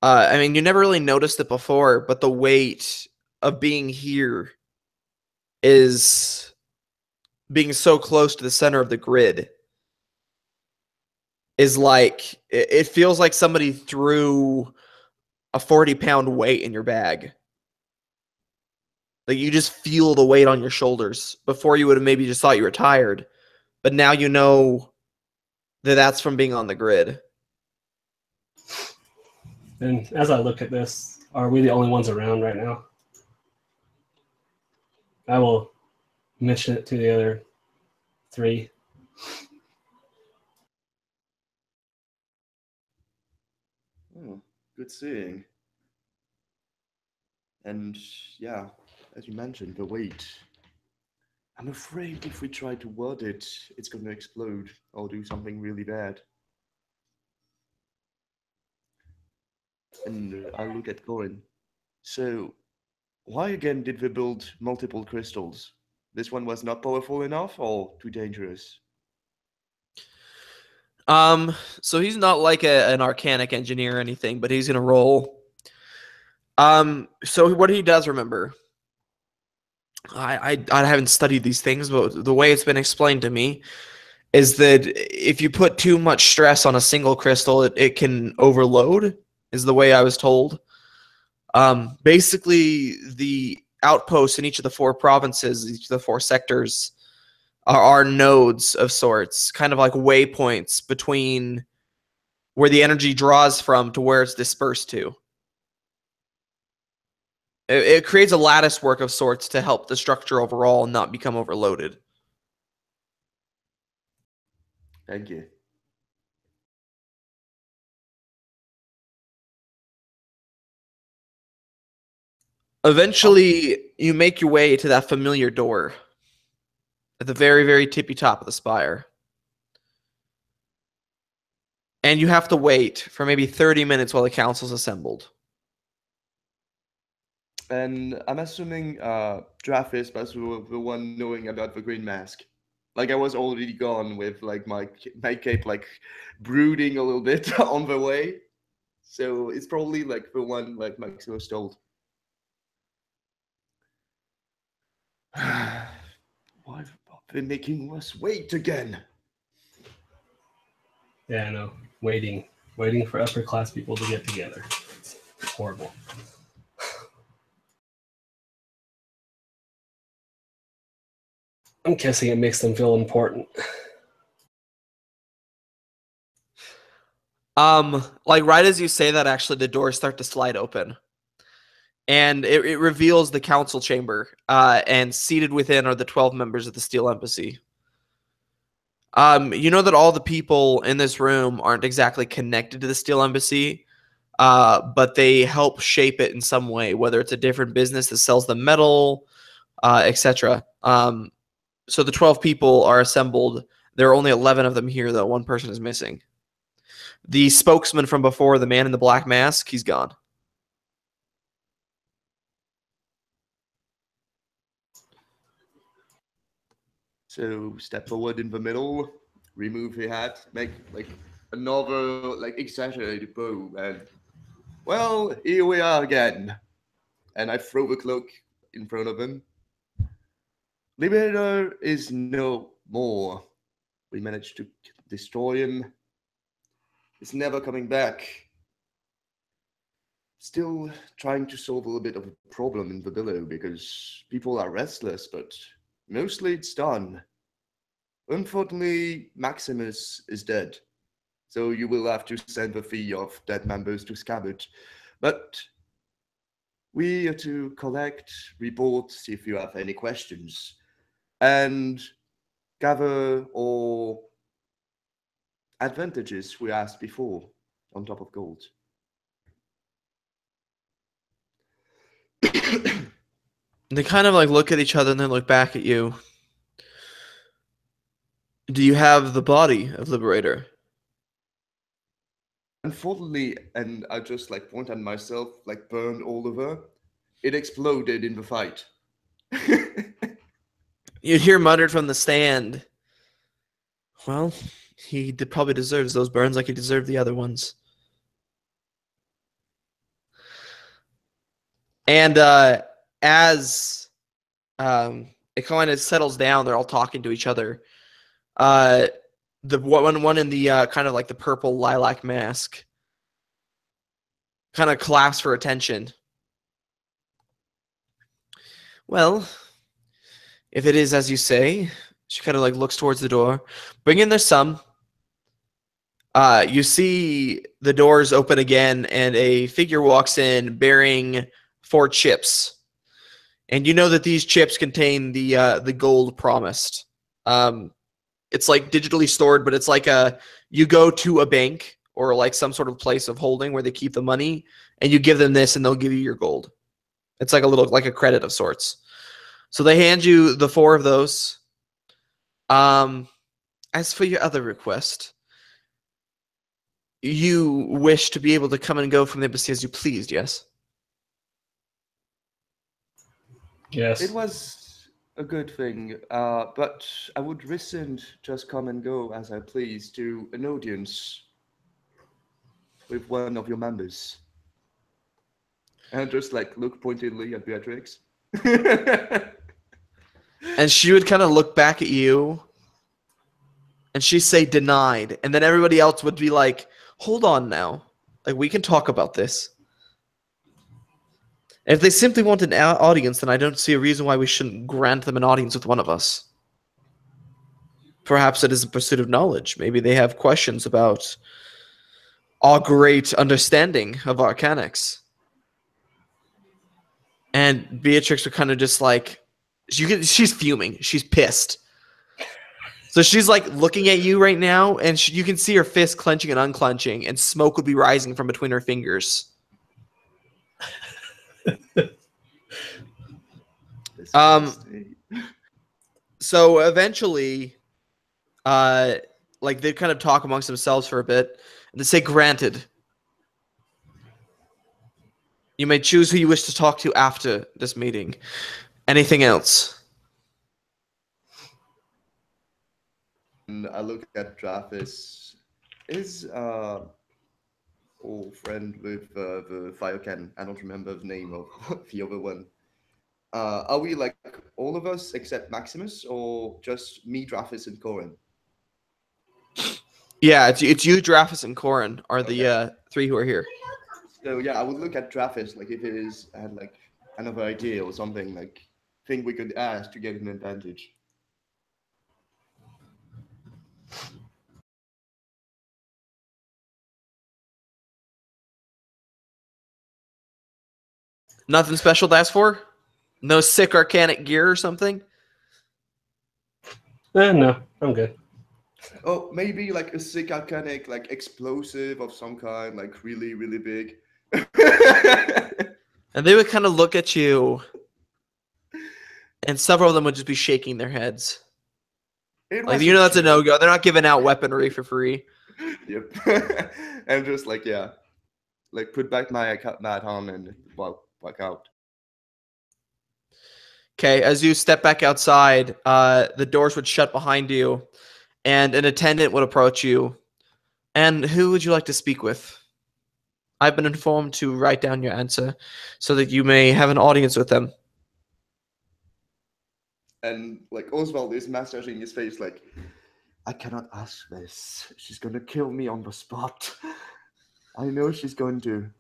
you never really noticed it before, but the weight of being here is being so close to the center of the grid is like, it feels like somebody threw a 40-pound weight in your bag. Like you just feel the weight on your shoulders. Before you would have maybe just thought you were tired, but now you know that that's from being on the grid. And as I look at this, are we the only ones around right now? I will mention it to the other 3. Oh, good seeing. And yeah, as you mentioned, the weight. I'm afraid if we try to word it, it's going to explode or do something really bad. And I look at Corin. So, why again did we build multiple crystals? This one was not powerful enough or too dangerous? So he's not like an arcanic engineer or anything, but he's gonna roll. So what he does remember, I haven't studied these things, but the way it's been explained to me is that if you put too much stress on a single crystal, it can overload, is the way I was told. Basically, the outposts in each of the 4 provinces, each of the 4 sectors, are nodes of sorts, kind of like waypoints between where the energy draws from to where it's dispersed to. It creates a lattice work of sorts to help the structure overall not become overloaded. Thank you. Eventually, you make your way to that familiar door at the very, very tippy top of the spire. And you have to wait for maybe 30 minutes while the council's assembled. And I'm assuming Travis was the one knowing about the green mask. Like I was already gone with like my cape like brooding a little bit on the way. So it's probably like the one like Maximus told. Why have they making us wait again? Yeah, I know. Waiting for upper class people to get together. It's horrible. I'm guessing it makes them feel important. Like right as you say that, actually, the doors start to slide open. And it reveals the council chamber. And seated within are the 12 members of the Steel Embassy. You know that all the people in this room aren't exactly connected to the Steel Embassy, but they help shape it in some way, whether it's a different business that sells the metal, etc. So the 12 people are assembled. There are only 11 of them here, though. One person is missing. The spokesman from before, the man in the black mask, he's gone. So step forward in the middle, remove your hat, make like another like exaggerated bow, and well, here we are again. And I throw the cloak in front of him. Liberator is no more. We managed to destroy him. He's never coming back. Still trying to solve a little bit of a problem in the below because people are restless, but mostly it's done. Unfortunately, Maximus is dead, so you will have to send the fee of dead members to Scabbard. But we are to collect, report, see if you have any questions, and gather all advantages we asked before on top of gold. They kind of like look at each other and then look back at you. Do you have the body of Liberator? Unfortunately, and I just like point at myself, like burned all over, it exploded in the fight. You'd hear muttered from the stand. Well, he probably deserves those burns like he deserved the other ones. And as it kind of settles down, they're all talking to each other. The one in the kind of like the purple lilac mask kind of claps for attention. Well, if it is as you say, she kind of like looks towards the door. Bring in their sum. You see the doors open again, and a figure walks in bearing 4 chips. And you know that these chips contain the gold promised. It's like digitally stored, but it's like you go to a bank or like some sort of place of holding where they keep the money, and you give them this, and they'll give you your gold. It's like a credit of sorts. So they hand you the 4 of those. As for your other request, you wish to be able to come and go from the embassy as you pleased, yes? Yes. It was a good thing, but I would rescind just come and go as I please to an audience with one of your members. And just like look pointedly at Beatrix. And she would kind of look back at you, and she'd say denied. And then everybody else would be like, hold on now. Like, we can talk about this. If they simply want an audience, then I don't see a reason why we shouldn't grant them an audience with one of us. Perhaps it is a pursuit of knowledge. Maybe they have questions about our great understanding of Archanics. And Beatrix would kind of just like, she's fuming. She's pissed. So she's like looking at you right now, and you can see her fist clenching and unclenching, and smoke would be rising from between her fingers. So eventually, like they kind of talk amongst themselves for a bit, and they say, "Granted. You may choose who you wish to talk to after this meeting. Anything else?" And I look at Travis. Is old friend with the fire cannon. I don't remember the name of the other one. Are we like all of us except Maximus, or just me, Drafis, and Corin? Yeah, it's you, Drafis, and Corin are the three who are here. So yeah, I would look at Drafis, like if it is had like another idea or something, like thing we could ask to get an advantage. Nothing special to ask for? No sick arcanic gear or something? No, I'm good. Oh, maybe like a sick arcanic, like explosive of some kind, like really, really big. And they would kind of look at you, and several of them would just be shaking their heads. It Like, was you know, that's a joke. no-go. They're not giving out weaponry for free. Yep. And just like, yeah, like put back my hat on and walk out. Okay, as you step back outside, the doors would shut behind you, and an attendant would approach you. And who would you like to speak with? I've been informed to write down your answer so that you may have an audience with them. And like Oswald is massaging his face, like, I cannot ask this. She's gonna kill me on the spot. I know she's going to.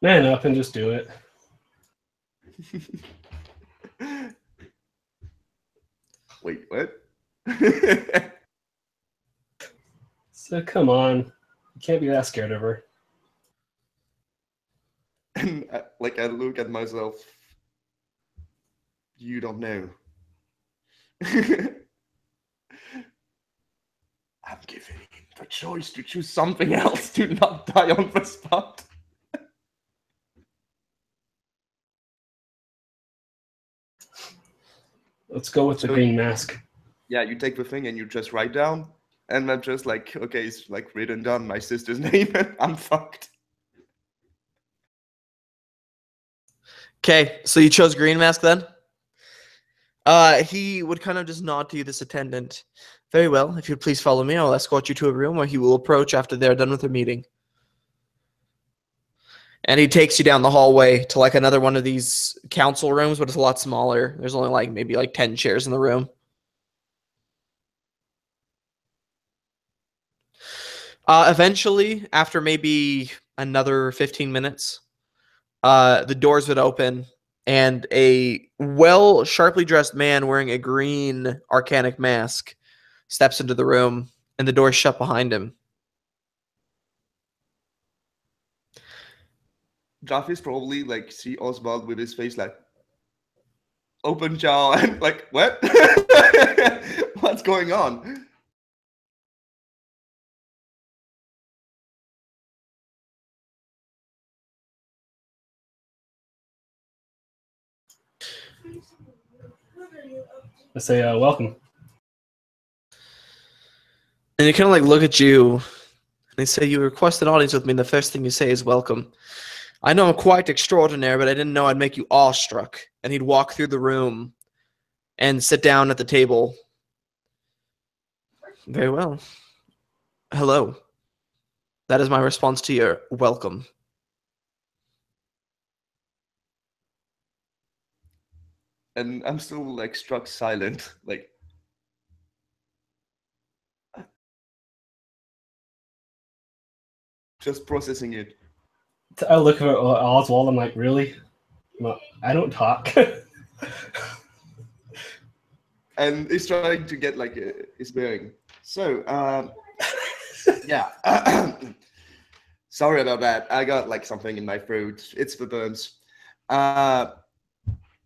Man up and just do it. Wait, what? So come on. You can't be that scared of her. And like I look at myself. You don't know. I'm giving him the choice to choose something else to not die on the spot. Let's go with the green mask. Yeah, you take the thing and you just write down, and I'm just like, okay, it's like written down my sister's name, and I'm fucked. Okay, so you chose Green Mask then? He would kind of just nod to you, this attendant. Very well, if you'd please follow me, I'll escort you to a room where he will approach after they're done with their meeting. And he takes you down the hallway to like another one of these council rooms, but it's a lot smaller. There's only like maybe like 10 chairs in the room. Eventually, after maybe another 15 minutes, the doors would open and a sharply dressed man wearing a green arcanic mask steps into the room, and the doors shut behind him. Jaffy's probably like see Oswald with his face like open jaw and like what? What's going on? I say, welcome. And they kind of like look at you, and they say, you request an audience with me, and the first thing you say is welcome. I know I'm quite extraordinary, but I didn't know I'd make you awestruck. And he'd walk through the room and sit down at the table. Very well. Hello. That is my response to your welcome. And I'm still like struck silent, like just processing it. I look at Oswald, I'm like, really? Well, I don't talk. And he's trying to get like his bearing. So, yeah. Sorry about that. I got like something in my throat. It's the burns.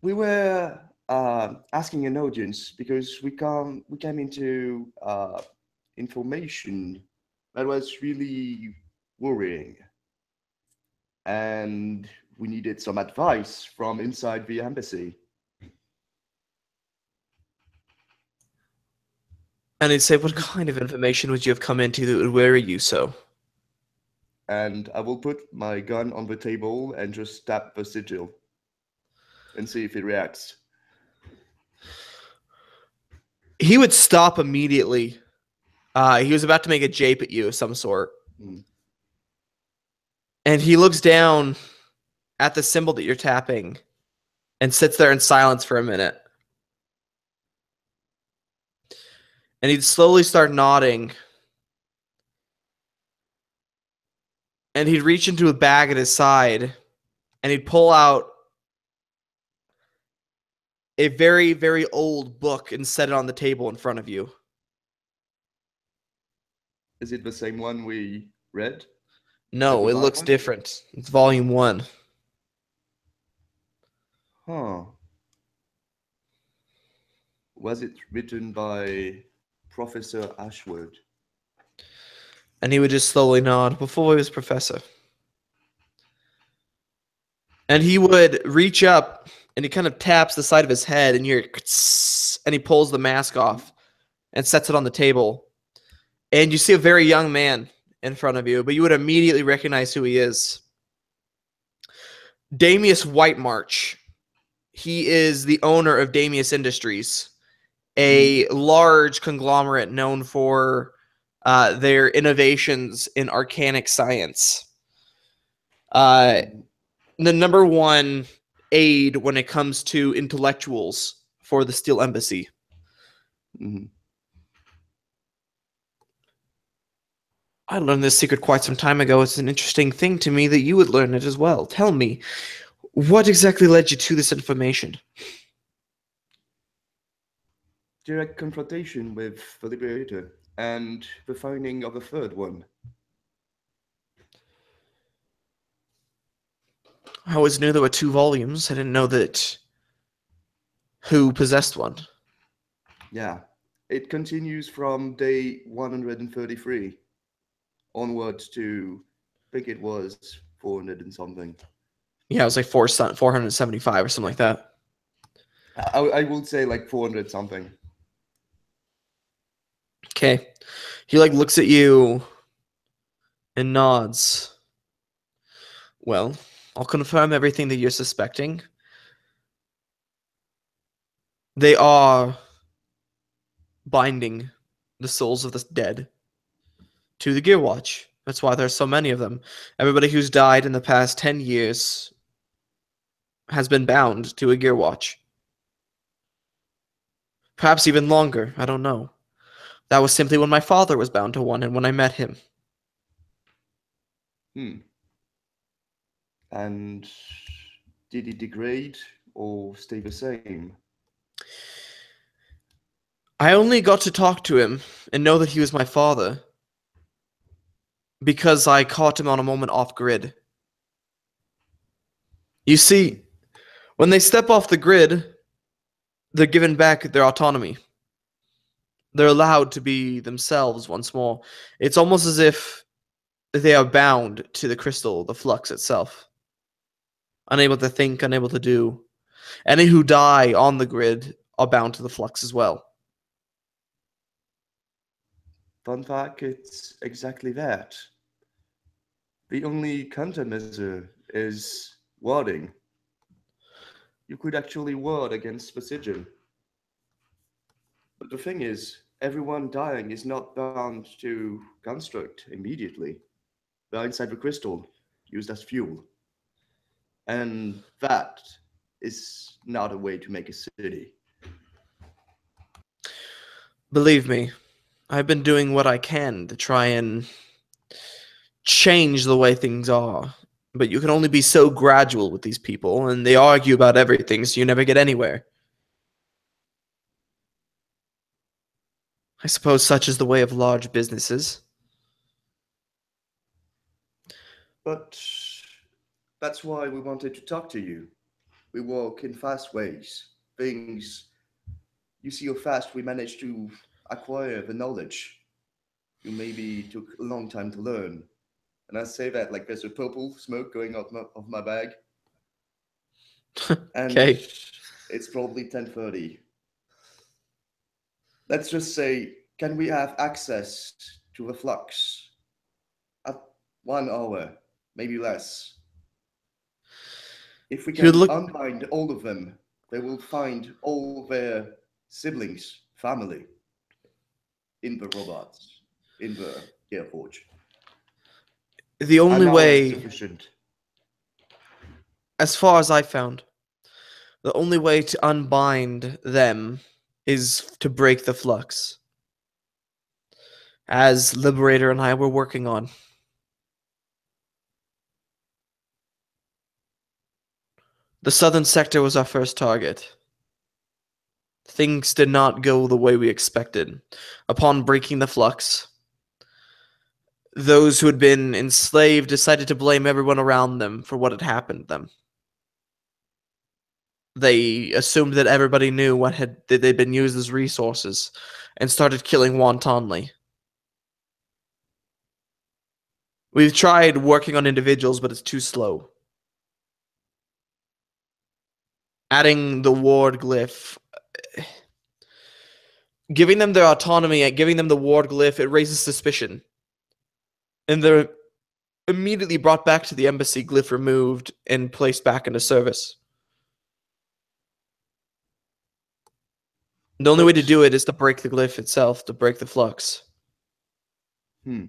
We were asking an audience because we came into information that was really worrying, and we needed some advice from inside the embassy. And he'd say, what kind of information would you have come into that would worry you so? And I will put my gun on the table and just tap the sigil and see if it reacts. He would stop immediately. He was about to make a jape at you of some sort. Mm. And he looks down at the symbol that you're tapping and sits there in silence for a minute. And he'd slowly start nodding. And he'd reach into a bag at his side, and he'd pull out a very, very old book and set it on the table in front of you. Is it the same one we read? No, it looks different. It's volume 1. Huh. Was it written by Professor Ashworth? And he would just slowly nod before he was professor. And he would reach up and he kind of taps the side of his head and and he pulls the mask off and sets it on the table. And you see a very young man in front of you, but you would immediately recognize who he is. Damius Whitemarch. He is the owner of Damius Industries, a large conglomerate known for their innovations in arcanic science. The number one aid when it comes to intellectuals for the Steel Embassy. Mm-hmm. I learned this secret quite some time ago. It's an interesting thing to me that you would learn it as well. Tell me, what exactly led you to this information? Direct confrontation with the Liberator and the finding of a third one. I always knew there were 2 volumes. I didn't know that who possessed one. Yeah. It continues from day 133 onwards to, I think it was 400 and something. Yeah, it was like 475 or something like that. I would say like 400 something. Okay. He like looks at you and nods. Well, I'll confirm everything that you're suspecting. They are binding the souls of the dead to the GearWatch. That's why there's so many of them. Everybody who's died in the past 10 years has been bound to a GearWatch. Perhaps even longer. I don't know. That was simply when my father was bound to one and when I met him. And did he degrade or stay the same? I only got to talk to him and know that he was my father because I caught him on a moment off grid. You see, when they step off the grid, they're given back their autonomy. They're allowed to be themselves once more. It's almost as if they are bound to the crystal, the flux itself. Unable to think, unable to do. Any who die on the grid are bound to the flux as well. Fun fact, it's exactly that. The only countermeasure is warding. You could actually ward against precision. But the thing is, everyone dying is not bound to construct immediately. They're inside the crystal, used as fuel. And that is not a way to make a city. Believe me, I've been doing what I can to try and change the way things are. But you can only be so gradual with these people, and they argue about everything, so you never get anywhere. I suppose such is the way of large businesses. But that's why we wanted to talk to you. We walk in fast ways. You see how fast we managed to acquire the knowledge. You maybe took a long time to learn. And I say that like there's a purple smoke going out of my bag. And Okay. it's probably 10:30. Let's just say, can we have access to the flux at 1 hour, maybe less? If we can unbind all of them, they will find all their siblings, family, in the robots, in the GearWatch. The only way, sufficient. as far as I found, the only way to unbind them is to break the flux. as Liberator and I were working on. The southern sector was our first target. Things did not go the way we expected. Upon breaking the flux, those who had been enslaved decided to blame everyone around them for what had happened to them. They assumed that everybody knew that they'd been used as resources and started killing wantonly. We've tried working on individuals, but it's too slow. Adding the ward glyph, giving them their autonomy, giving them the ward glyph, it raises suspicion. And they're immediately brought back to the embassy, glyph removed, and placed back into service. The only way to do it is to break the glyph itself, to break the flux.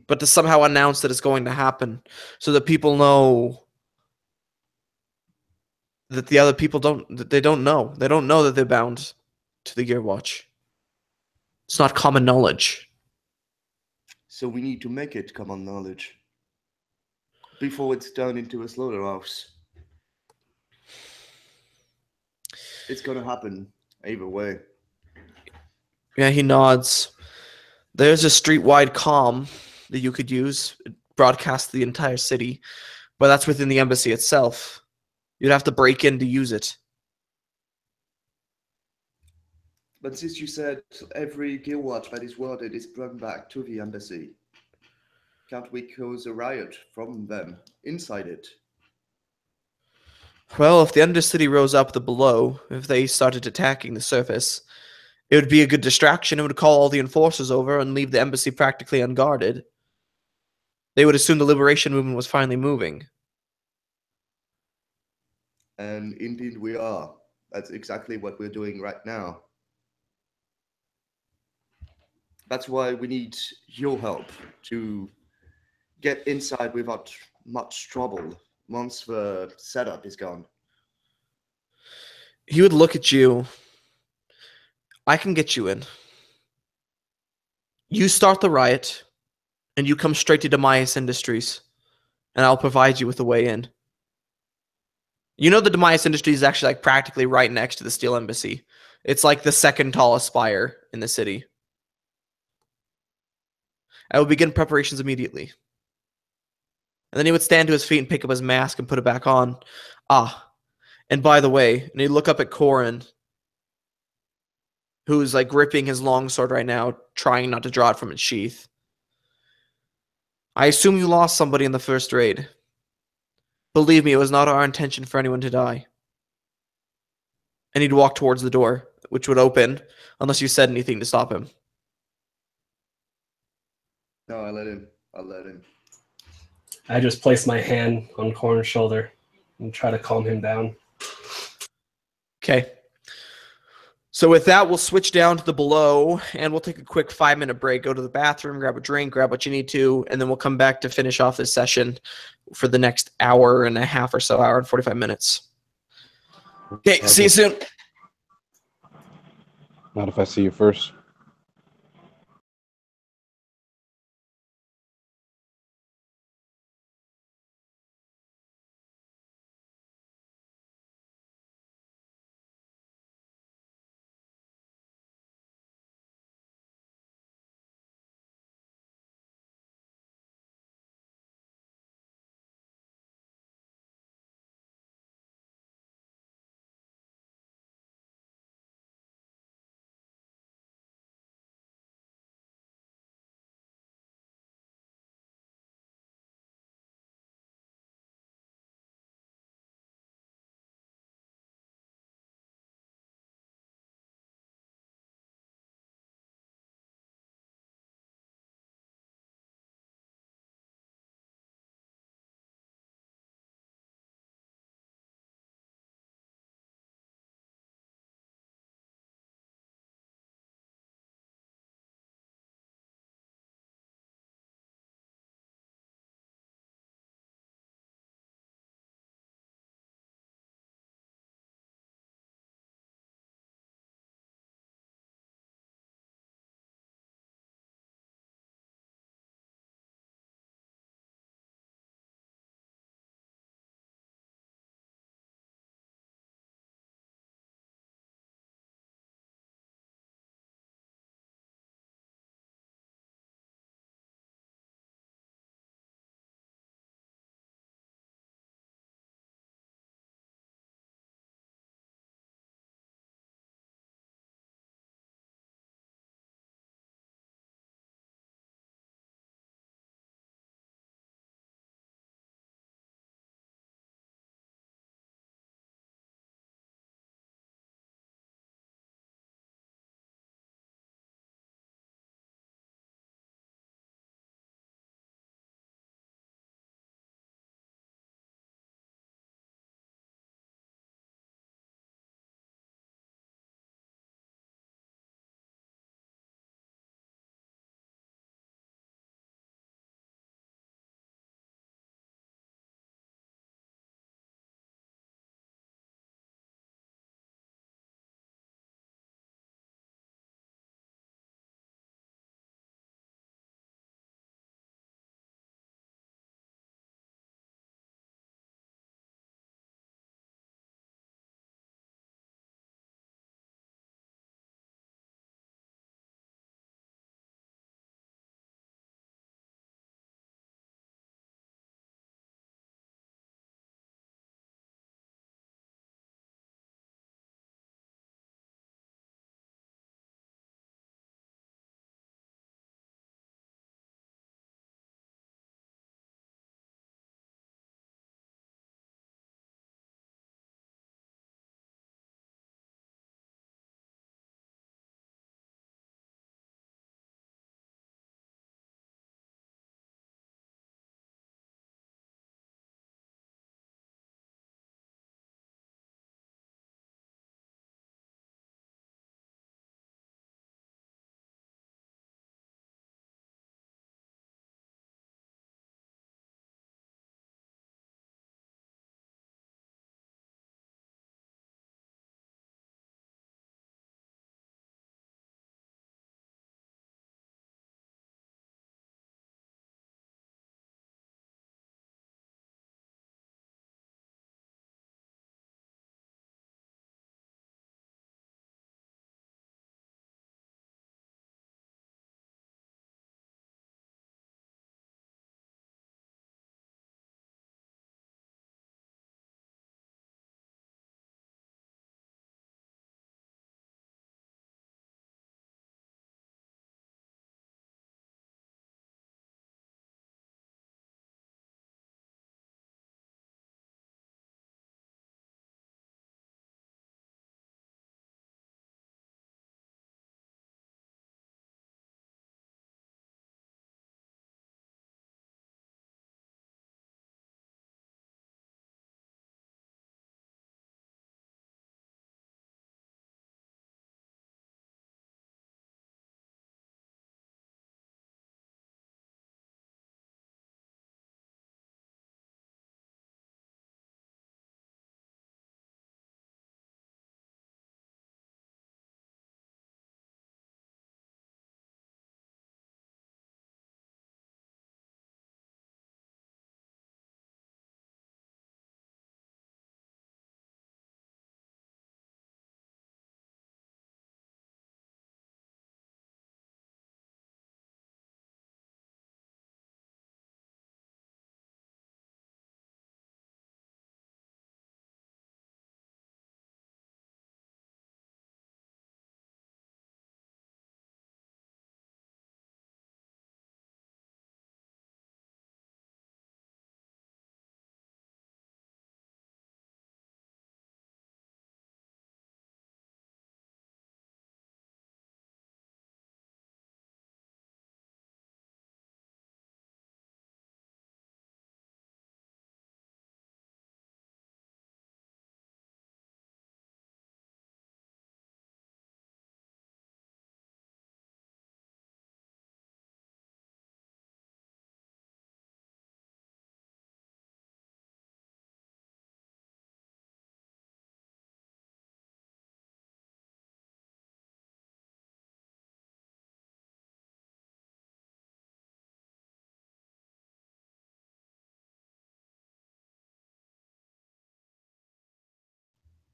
But to somehow announce that it's going to happen so that people know that the other people don't know. They don't know that they're bound to the GearWatch. It's not common knowledge. So we need to make it common knowledge before it's turned into a slaughterhouse. It's gonna happen either way. Yeah, he nods. There's a street-wide comm that you could use, broadcast the entire city, but that's within the embassy itself. You'd have to break in to use it. But since you said every GearWatch that is worded is brought back to the embassy, can't we cause a riot from them inside it? Well, if the Undercity rose up the below, if they started attacking the surface, it would be a good distraction. It would call all the enforcers over and leave the embassy practically unguarded. They would assume the liberation movement was finally moving. And indeed we are. That's exactly what we're doing right now. That's why we need your help to get inside without much trouble once the setup is gone. He would look at you. I can get you in. You start the riot, and you come straight to Demise Industries, and I'll provide you with a way in. You know the Demise Industries is actually like practically right next to the Steel Embassy. It's like the second tallest spire in the city. I will begin preparations immediately. And then he would stand to his feet and pick up his mask and put it back on. And by the way, and he'd look up at Corin, who's like gripping his longsword right now, trying not to draw it from its sheath. I assume you lost somebody in the first raid. Believe me, it was not our intention for anyone to die. And he'd walk towards the door, which would open, unless you said anything to stop him. No, I'll let him. I just place my hand on Corn's shoulder and try to calm him down. Okay. So with that, we'll switch down to the below, and we'll take a quick 5-minute break, go to the bathroom, grab a drink, grab what you need to, and then we'll come back to finish off this session for the next hour and a half or so, hour and 45 minutes. Okay, see you soon. Not if I see you first.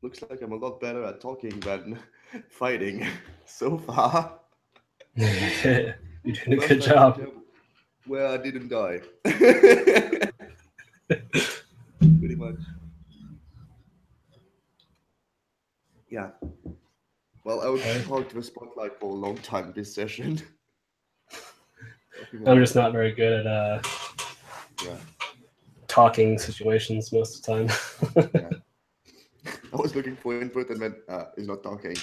looks like I'm a lot better at talking than fighting so far. You're doing a First good time job. where I didn't die. Pretty much. Yeah. Well, I would Okay. hog the spotlight for a long time this session. I'm just not very good at Yeah. talking situations most of the time. Yeah. I was looking for input and then he's not talking.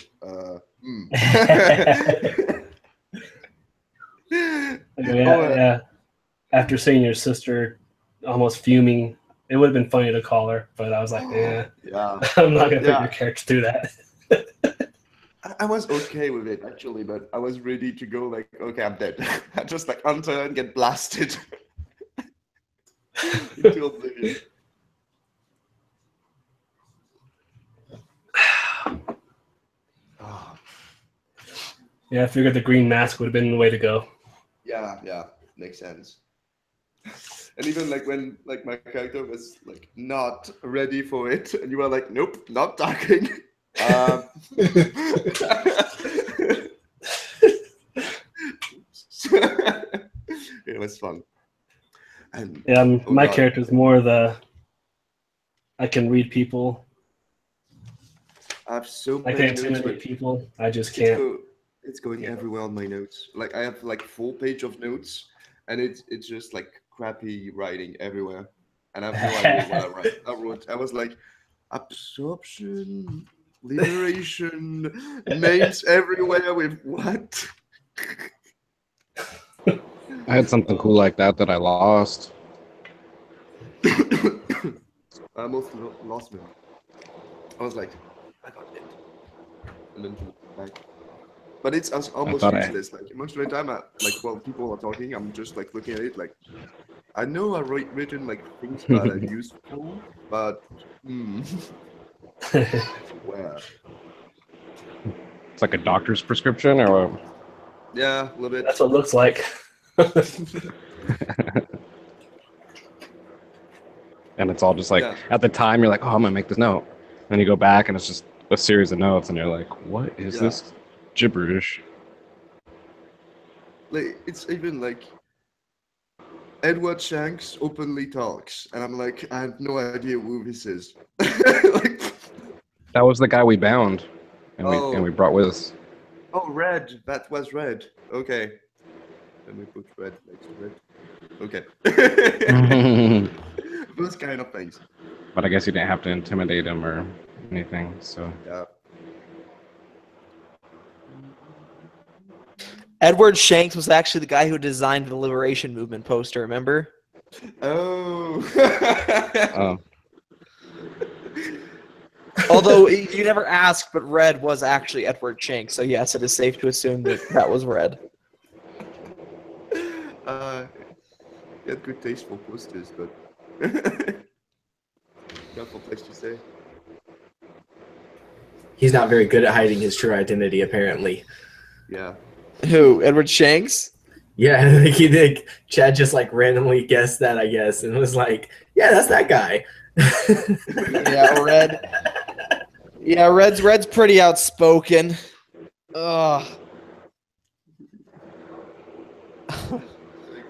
Yeah. After seeing your sister almost fuming, it would have been funny to call her, but I was like, Yeah. I'm not gonna put Yeah. your character through that. I was okay with it actually, but I was ready to go like, okay, I'm dead. I just like unturn and get blasted into oblivion. Oh, Yeah, I figured the green mask would have been the way to go. yeah, makes sense. And even like when like my character was like not ready for it, and you were like, nope, not talking. It was fun. And Yeah, oh my God. character is more the I can read people. I have so I many can notes. intimidate people. I just can't. It's going everywhere on my notes. Like I have like full page of notes, and it's just like crappy writing everywhere, and I have no idea what I wrote. I was like, absorption, liberation, names everywhere with what? I had something cool like that I lost. I almost lost me. I was like, I got it, and then back. But it's almost useless. Like most of the time, like while people are talking, I'm just like looking at it. Like I know I've written like things that are useful, but where? It's like a doctor's prescription, or what? Yeah, a little bit. That's what it looks like. And it's all just like at the time you're like, oh, I'm gonna make this note. Then you go back and it's just a series of notes, and you're like, what is this gibberish? Like it's even like Edward Shanks openly talks, and I'm like, I have no idea who this is. Like, that was the guy we bound, and we brought with us. Oh, Red. That was Red. Okay. Let me put Red next to Red. Okay. Those kind of things. But I guess you didn't have to intimidate him or anything, so. Yeah. Edward Shanks was actually the guy who designed the Liberation Movement poster, remember? Oh. Although you never asked, but Red was actually Edward Shanks, so yes, it is safe to assume that was Red. He had good taste for posters, but careful place to say. He's not very good at hiding his true identity, apparently. Yeah. Who? Edward Shanks? Yeah, I think he did. Chad just like randomly guessed that, I guess, and was like, "Yeah, that's that guy." Yeah, Red. Yeah, Red's pretty outspoken. Ugh.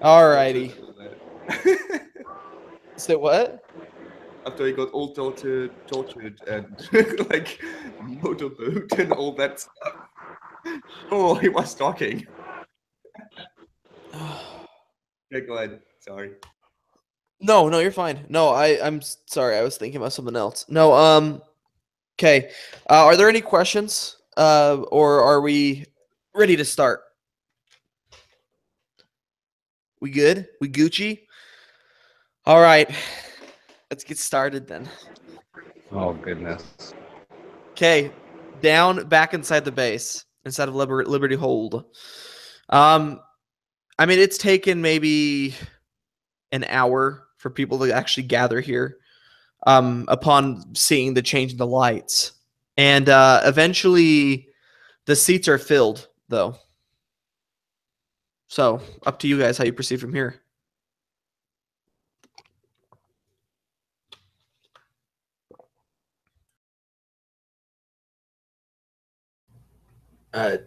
Alrighty. So what? After he got all tortured and like motorboat and all that stuff. Oh, he was talking. Yeah, go ahead. Sorry. No, you're fine. No, I'm sorry. I was thinking about something else. No, okay. Are there any questions? Or are we ready to start? We good? We Gucci? All right. Let's get started then. Oh, goodness. Okay. Down back inside the base, inside of Liberty Hold. I mean, it's taken maybe an hour for people to actually gather here upon seeing the change in the lights. And eventually the seats are filled, though. So up to you guys how you proceed from here.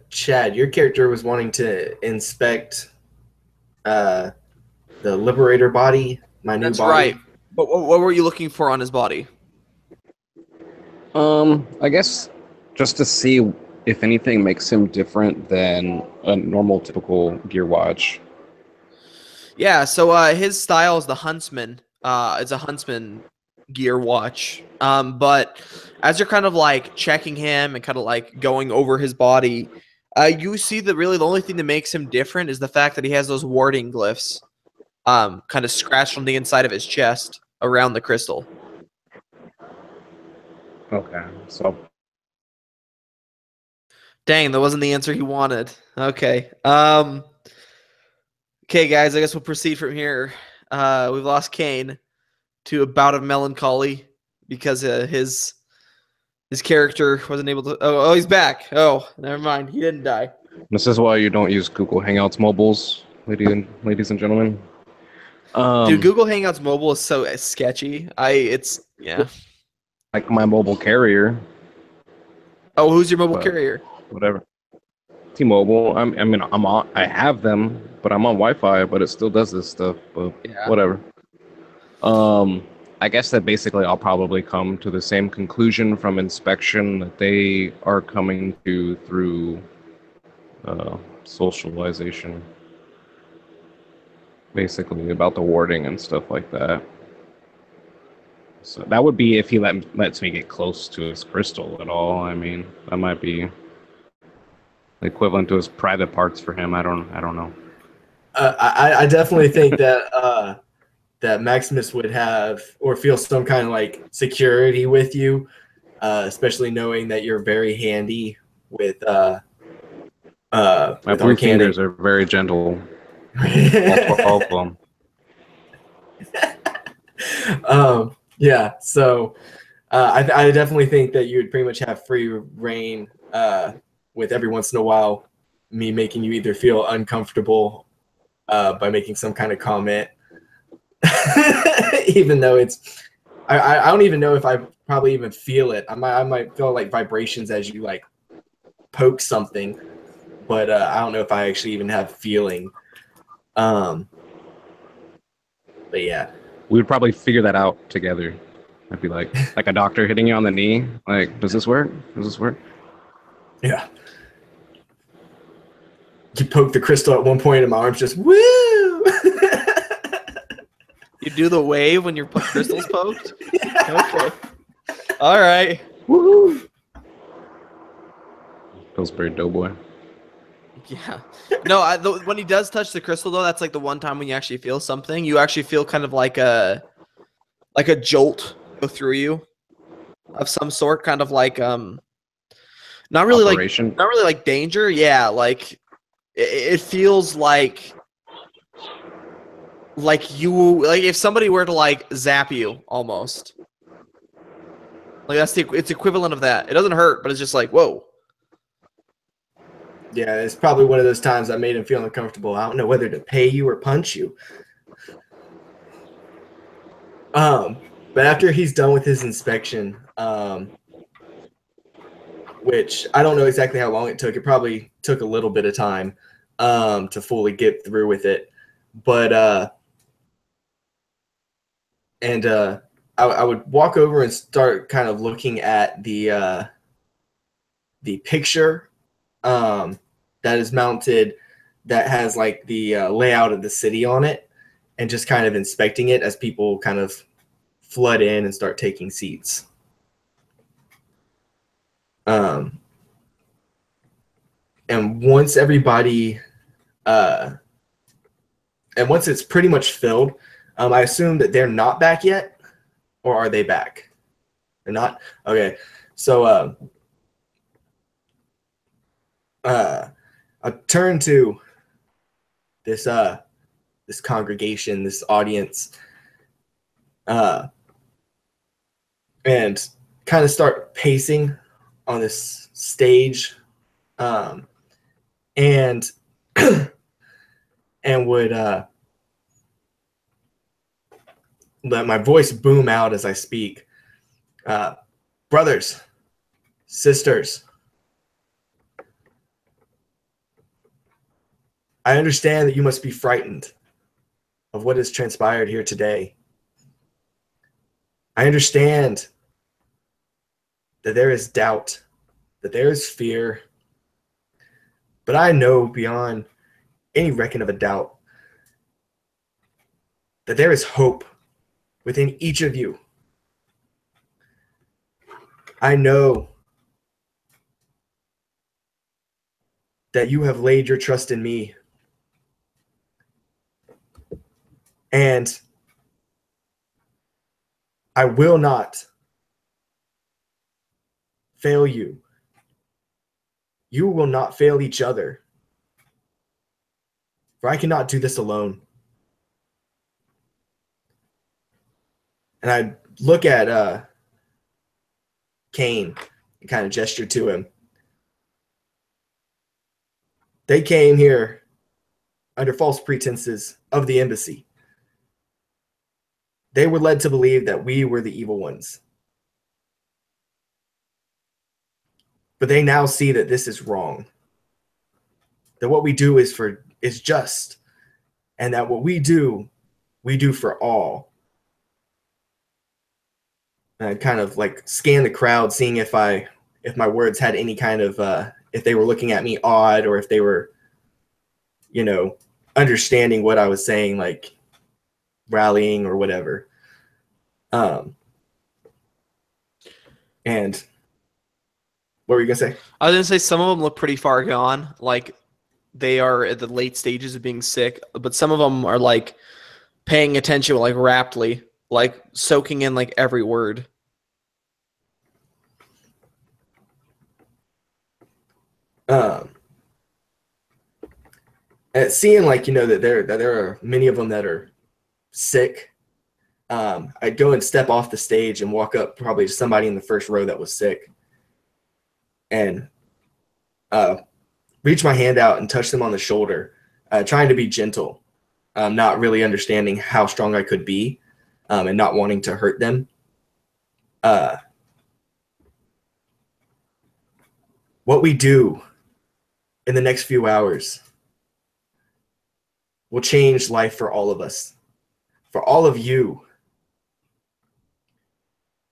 Chad, your character was wanting to inspect the Liberator body, my new That's body. right. But what were you looking for on his body? I guess just to see if anything makes him different than a normal, typical GearWatch. Yeah, so his style is the huntsman. It's a huntsman gear watch. But as you're kind of like checking him and kind of like going over his body, you see that really the only thing that makes him different is the fact that he has those warding glyphs, kind of scratched on the inside of his chest around the crystal. Okay, so Dang, that wasn't the answer he wanted. Okay. Okay, guys, I guess we'll proceed from here. We've lost Kane to a bout of melancholy because his character wasn't able to. Oh, he's back. Oh, never mind. He didn't die. this is why you don't use Google Hangouts mobiles, ladies and gentlemen. Dude, Google Hangouts mobile is so sketchy. It's yeah. Like my mobile carrier, Oh, who's your mobile But- carrier? whatever. T-Mobile. I have them, but I'm on Wi-Fi, but it still does this stuff. But Yeah. whatever. I guess that basically I'll probably come to the same conclusion from inspection that they are coming to through socialization. Basically about the warding and stuff like that. So that would be if he lets me get close to his crystal at all. I mean, that might be the equivalent to his private parts for him. I don't know. I definitely think that that Maximus would have or feel some kind of like security with you, especially knowing that you're very handy with My with blue Arcanic. fingers are very gentle. All of them. Yeah, so I definitely think that you would pretty much have free reign with every once in a while me making you either feel uncomfortable by making some kind of comment, even though I don't even know if I probably even feel it. I might feel like vibrations as you like poke something, but I don't know if I actually even have feeling. But yeah. We would probably figure that out together. I'd be like a doctor hitting you on the knee. Like, does this work? Does this work? Yeah. You poke the crystal at one point and my arm's just woo. You do the wave when your crystal's poked? Yeah. Okay. All right. Woohoo. Pillsbury Doughboy. Yeah. No, when he does touch the crystal, though, that's like the one time when you actually feel something. You actually feel kind of like a jolt go through you of some sort, kind of like not really Operation. like danger. Yeah, like it feels like if somebody were to like zap you almost. Like it's equivalent of that. It doesn't hurt, but it's just like, whoa. Yeah, it's probably one of those times that made him feel uncomfortable. I don't know whether to pay you or punch you. But after he's done with his inspection, which I don't know exactly how long it took. It probably took a little bit of time to fully get through with it. But I would walk over and start kind of looking at the picture that is mounted that has like the layout of the city on it, and just kind of inspecting it as people kind of flood in and start taking seats. And once everybody, and once it's pretty much filled, I assume that they're not back yet, or are they back? They're not? Okay. So I turn to this this congregation, this audience, and kind of start pacing on this stage, and and would let my voice boom out as I speak. Brothers, sisters, I understand that you must be frightened of what has transpired here today. I understand that there is doubt, that there is fear, but I know beyond any reckon of a doubt that there is hope within each of you. I know that you have laid your trust in me. And I will not fail you. You will not fail each other. For I cannot do this alone. And I look at Cain and kind of gesture to him. They came here under false pretenses of the embassy. They were led to believe that we were the evil ones. But they now see that this is wrong. That what we do is just. And that what we do for all. And I'd kind of like scan the crowd, seeing if my words had any kind of if they were looking at me odd, or if they were, understanding what I was saying, like rallying or whatever. And what were you gonna say? I was gonna say some of them look pretty far gone, like they are at the late stages of being sick, but some of them are like paying attention, like raptly, like soaking in like every word. And seeing like that there are many of them that are sick. I'd go and step off the stage and walk up probably to somebody in the first row that was sick, and reach my hand out and touch them on the shoulder, trying to be gentle, not really understanding how strong I could be, and not wanting to hurt them. What we do in the next few hours will change life for all of us, for all of you.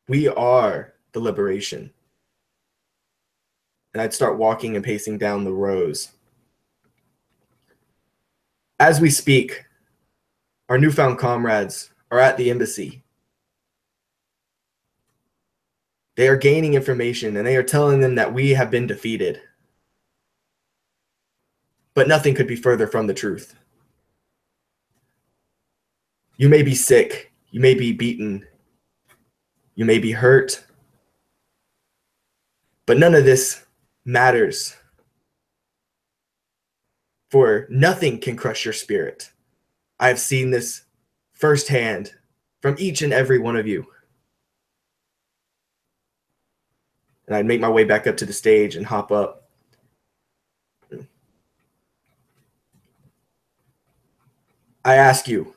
We are the liberation. And I'd start walking and pacing down the rows. As we speak, our newfound comrades are at the embassy. They are gaining information, and they are telling them that we have been defeated. But nothing could be further from the truth. You may be sick, you may be beaten, you may be hurt, but none of this matters. For nothing can crush your spirit. I have seen this firsthand from each and every one of you. And I'd make my way back up to the stage and hop up. I ask you,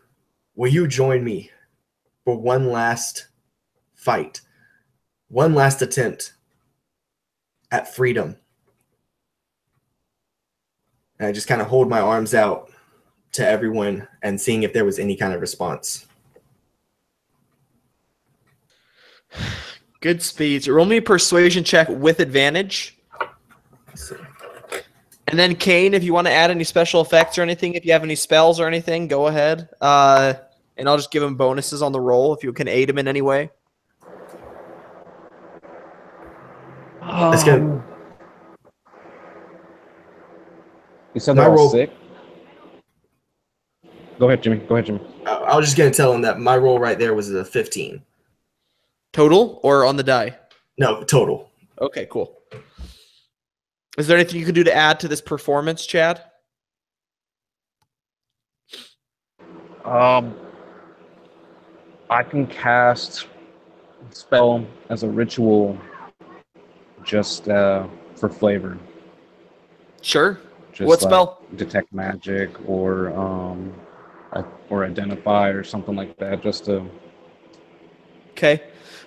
will you join me for one last fight, one last attempt at freedom? And I just kind of hold my arms out to everyone and seeing if there was any kind of response. Good speech. Roll me a persuasion check with advantage. And then, Kane, if you want to add any special effects or anything, if you have any spells or anything, go ahead. And I'll just give him bonuses on the roll if you can aid him in any way. Let's go. You said My they're all roll- sick? Go ahead, Jimmy. I was just going to tell him that my roll right there was a 15. Total or on the die? No, total. Okay, cool. Is there anything you can do to add to this performance, Chad? I can cast spell as a ritual just for flavor. Sure. Just What like spell? Detect magic or identify or something like that, just to Okay.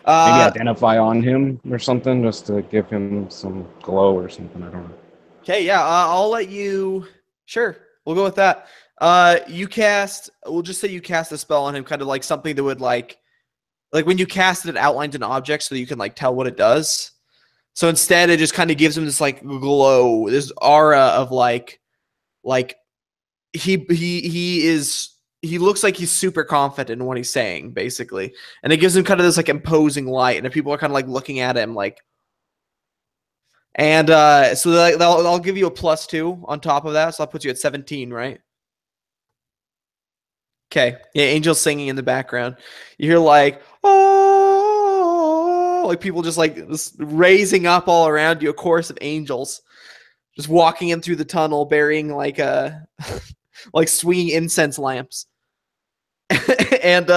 maybe identify on him or something, just to give him some glow or something. I don't know. Okay, yeah, I'll let you. Sure. We'll go with that. You cast. We'll just say you cast a spell on him, kind of like something that would like when you cast it, it outlines an object so that you can like tell what it does. So instead, it just kind of gives him this like glow, this aura of like he looks like he's super confident in what he's saying, basically, and it gives him kind of this like imposing light, and if people are kind of like looking at him like. And so I'll give you a +2 on top of that, so I'll put you at 17, right? Okay. Yeah, angels singing in the background. You hear like, oh, like people just like raising up all around you, a chorus of angels just walking in through the tunnel, bearing like like swinging incense lamps. And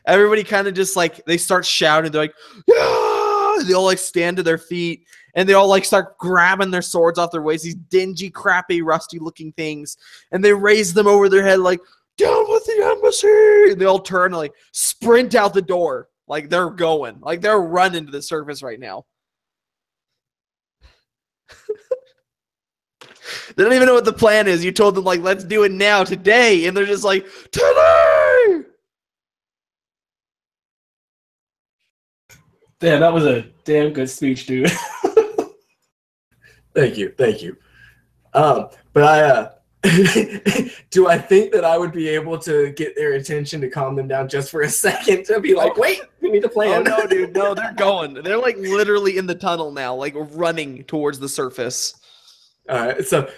everybody kind of just like they start shouting. They're like, yeah! They all like stand to their feet. And they all like start grabbing their swords off their waists, these dingy, crappy, rusty-looking things, and they raise them over their head like, "Down with the embassy!" And they all turn and like sprint out the door, like they're going, like they're running to the surface right now. They don't even know what the plan is. You told them like, "Let's do it now, today," and they're just like, "Today!" Damn, that was a damn good speech, dude. Thank you. But I do I think that I would be able to get their attention to calm them down just for a second to be like, wait, we need a plan. Oh no, dude, no, they're going. They're like literally in the tunnel now, like running towards the surface. All right, so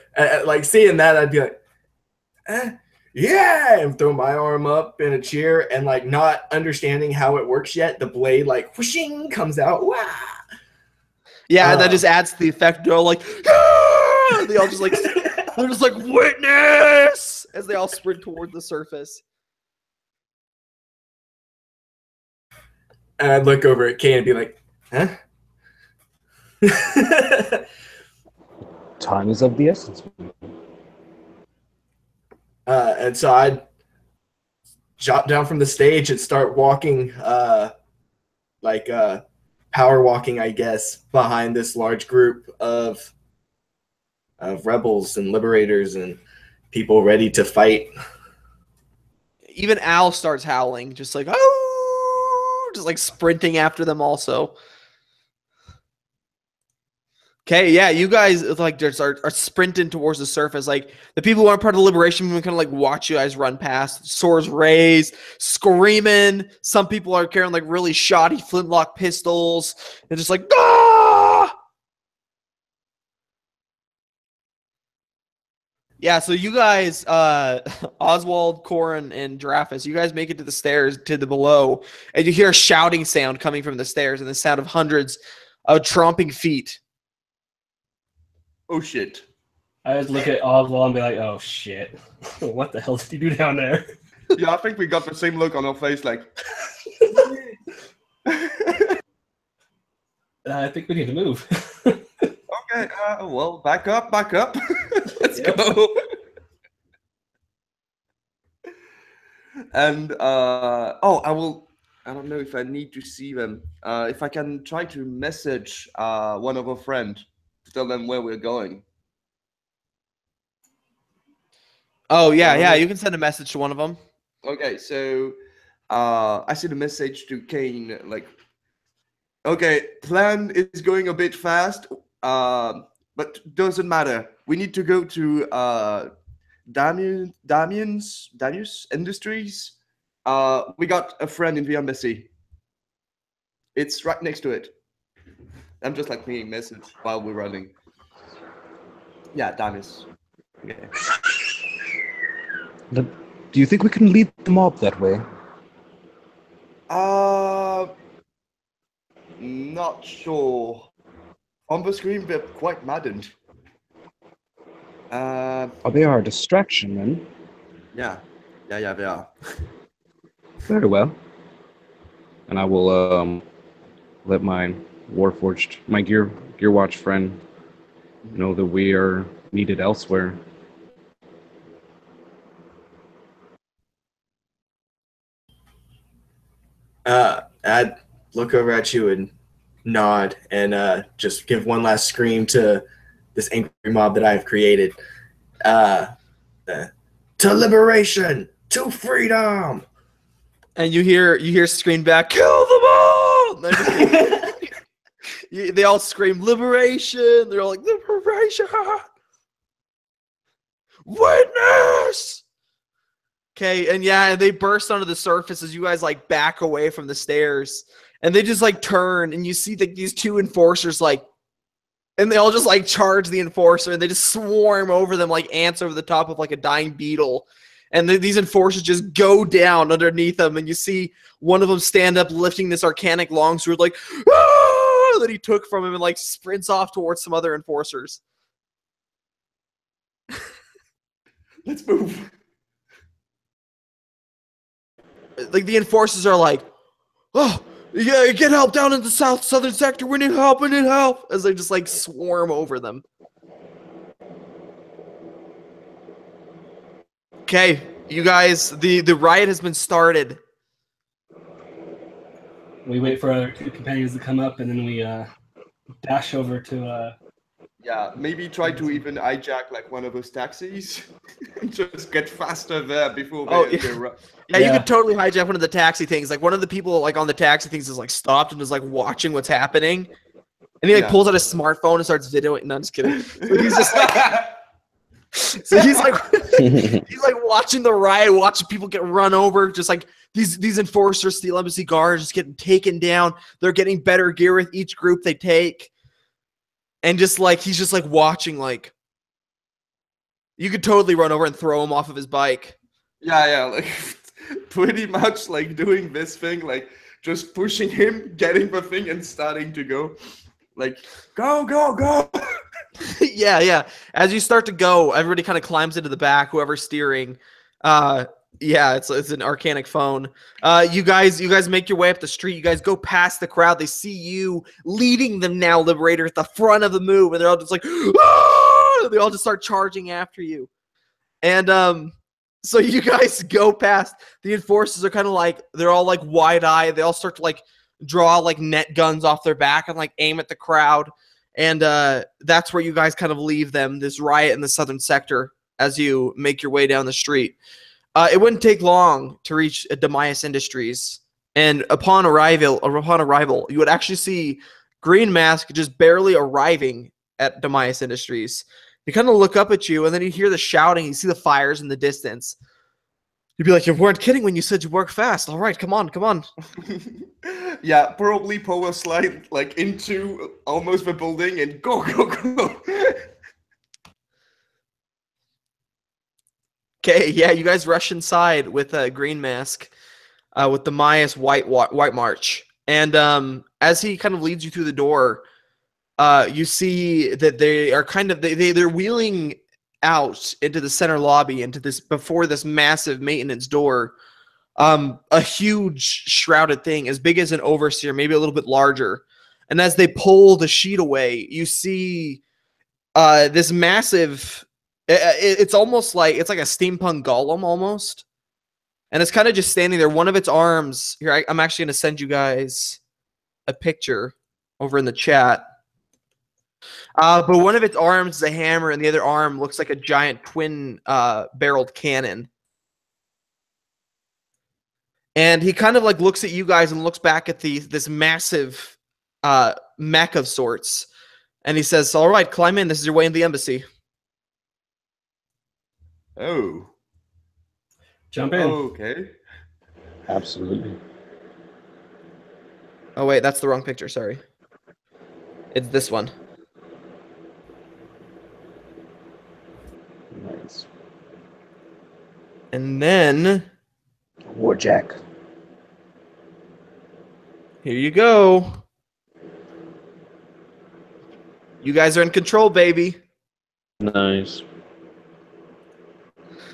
like seeing that, I'd be like, yeah, and throw my arm up in a cheer, and like not understanding how it works yet, the blade like whooshing comes out. Wah! Yeah, that just adds to the effect. They're all like, ah! They all just like, they're just like, witness, as they all sprint toward the surface. And I'd look over at Kay and be like, huh? Time is of the essence. And so I'd jump down from the stage and start walking, power walking, I guess, behind this large group of rebels and liberators and people ready to fight. Even Al starts howling, just like, oh, just like sprinting after them also. Okay, yeah, you guys like just are sprinting towards the surface. Like the people who aren't part of the liberation movement kind of like watch you guys run past, swords raised, screaming. Some people are carrying like really shoddy flintlock pistols and just like, ah! Yeah, so you guys, Oswald, Corin, and Drafus, you guys make it to the stairs, to the below, and you hear a shouting sound coming from the stairs and the sound of hundreds of tromping feet. Oh shit. I just look at Oswald and be like, oh shit. What the hell did he do down there? Yeah, I think we got the same look on our face, like. I think we need to move. Okay, well, back up. Let's go. And I don't know if I need to see them. If I can try to message one of our friends to tell them where we're going. Oh, yeah, you can send a message to one of them. Okay, so I sent a message to Kane, like, okay, plan is going a bit fast, but doesn't matter. We need to go to Danius Industries. We got a friend in the embassy. It's right next to it. I'm just like pinging message while we're running. Yeah, Danius. Okay. Do you think we can lead the mob that way? Not sure. On the screen, they're quite maddened. Oh, they are a distraction, then. Yeah, they are. Very well. And I will let my Warforged, my GearWatch friend, know that we are needed elsewhere. I'd look over at you and nod and just give one last scream to this angry mob that I have created. To liberation, to freedom. And you hear scream back, kill them all! They all scream, liberation! They're all like, liberation! Witness! Okay, and yeah, they burst onto the surface as you guys like back away from the stairs. And they just like turn, and you see that these two enforcers like, and they all just like charge the enforcer, and they just swarm over them like ants over the top of like a dying beetle. And these enforcers just go down underneath them, and you see one of them stand up, lifting this arcanic longsword, like, ah! That he took from him, and like sprints off towards some other enforcers. Let's move. Like the enforcers are like, oh, yeah, get help down in the southern sector. We need help. We need help. As they just like swarm over them. Okay, you guys, the riot has been started. We wait for our two companions to come up, and then we dash over to. Yeah, maybe try to even hijack like one of those taxis and just get faster there before they Yeah, you could totally hijack one of the taxi things. Like one of the people like on the taxi things is like stopped and is like watching what's happening. And he like pulls out his smartphone and starts videoing. No, I'm just kidding. So he's just like so he's like he's like watching the riot, watching people get run over, just like these enforcers, Steel Embassy guards just getting taken down. They're getting better gear with each group they take. And just like he's just like watching, like you could totally run over and throw him off of his bike. Yeah, like pretty much like doing this thing, like just pushing him, getting the thing, and starting to go. Like, go. Yeah. As you start to go, everybody kind of climbs into the back, whoever's steering. Yeah, it's an Arcanic phone. You guys make your way up the street. You guys go past the crowd. They see you leading them now, Liberator, at the front of the move, and they're all just like, ah! They all just start charging after you. And so you guys go past. The enforcers are kind of like, they're all like wide-eyed. They all start to like draw like net guns off their back and like aim at the crowd. And that's where you guys kind of leave them, this riot in the southern sector, as you make your way down the street. It wouldn't take long to reach Demise Industries, and upon arrival, you would actually see Green Mask just barely arriving at Demise Industries. He kind of look up at you, and then you hear the shouting. You see the fires in the distance. You'd be like, "You weren't kidding when you said you work fast." All right, come on. Yeah, probably power slide like into almost the building and go. Okay, yeah, you guys rush inside with Green Mask, with the Maya's White March, and as he kind of leads you through the door, you see that they are kind of they're wheeling out into the center lobby, into this before this massive maintenance door, a huge shrouded thing as big as an overseer, maybe a little bit larger, and as they pull the sheet away, you see this massive. It's almost like it's like a steampunk golem almost, and it's kind of just standing there. One of its arms here. I'm actually going to send you guys a picture over in the chat. But one of its arms is a hammer, and the other arm looks like a giant twin barreled cannon. And he kind of like looks at you guys and looks back at this massive mech of sorts, and he says, "All right, climb in. This is your way into the embassy." Oh. Jump in. Okay. Absolutely. Oh, wait, that's the wrong picture. Sorry. It's this one. Nice. And then Warjack. here you go. You guys are in control, baby. Nice.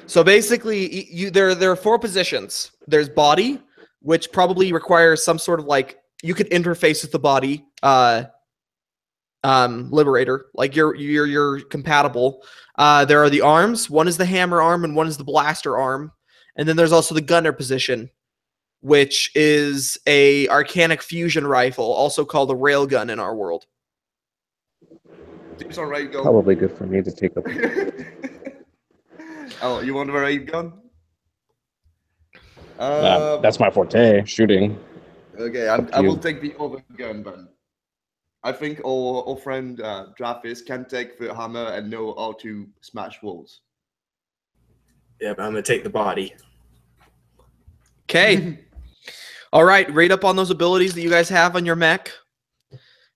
So basically, there are 4 positions. There's body, which probably requires some sort of like you could interface with the body. Liberator, like you're compatible. There are the arms. One is the hammer arm, and one is the blaster arm. And then there's also the gunner position, which is a Arcanic fusion rifle, also called a railgun in our world. Seems alright, go. Probably good for me to take up. Oh, you want a ray gun? That's my forte, shooting. Okay, Up to I will you. take the other gun then. I think our friend Travis can take the hammer and know how to smash walls. Yeah, but I'm gonna take the body. Okay. All right. Rate up on those abilities that you guys have on your mech,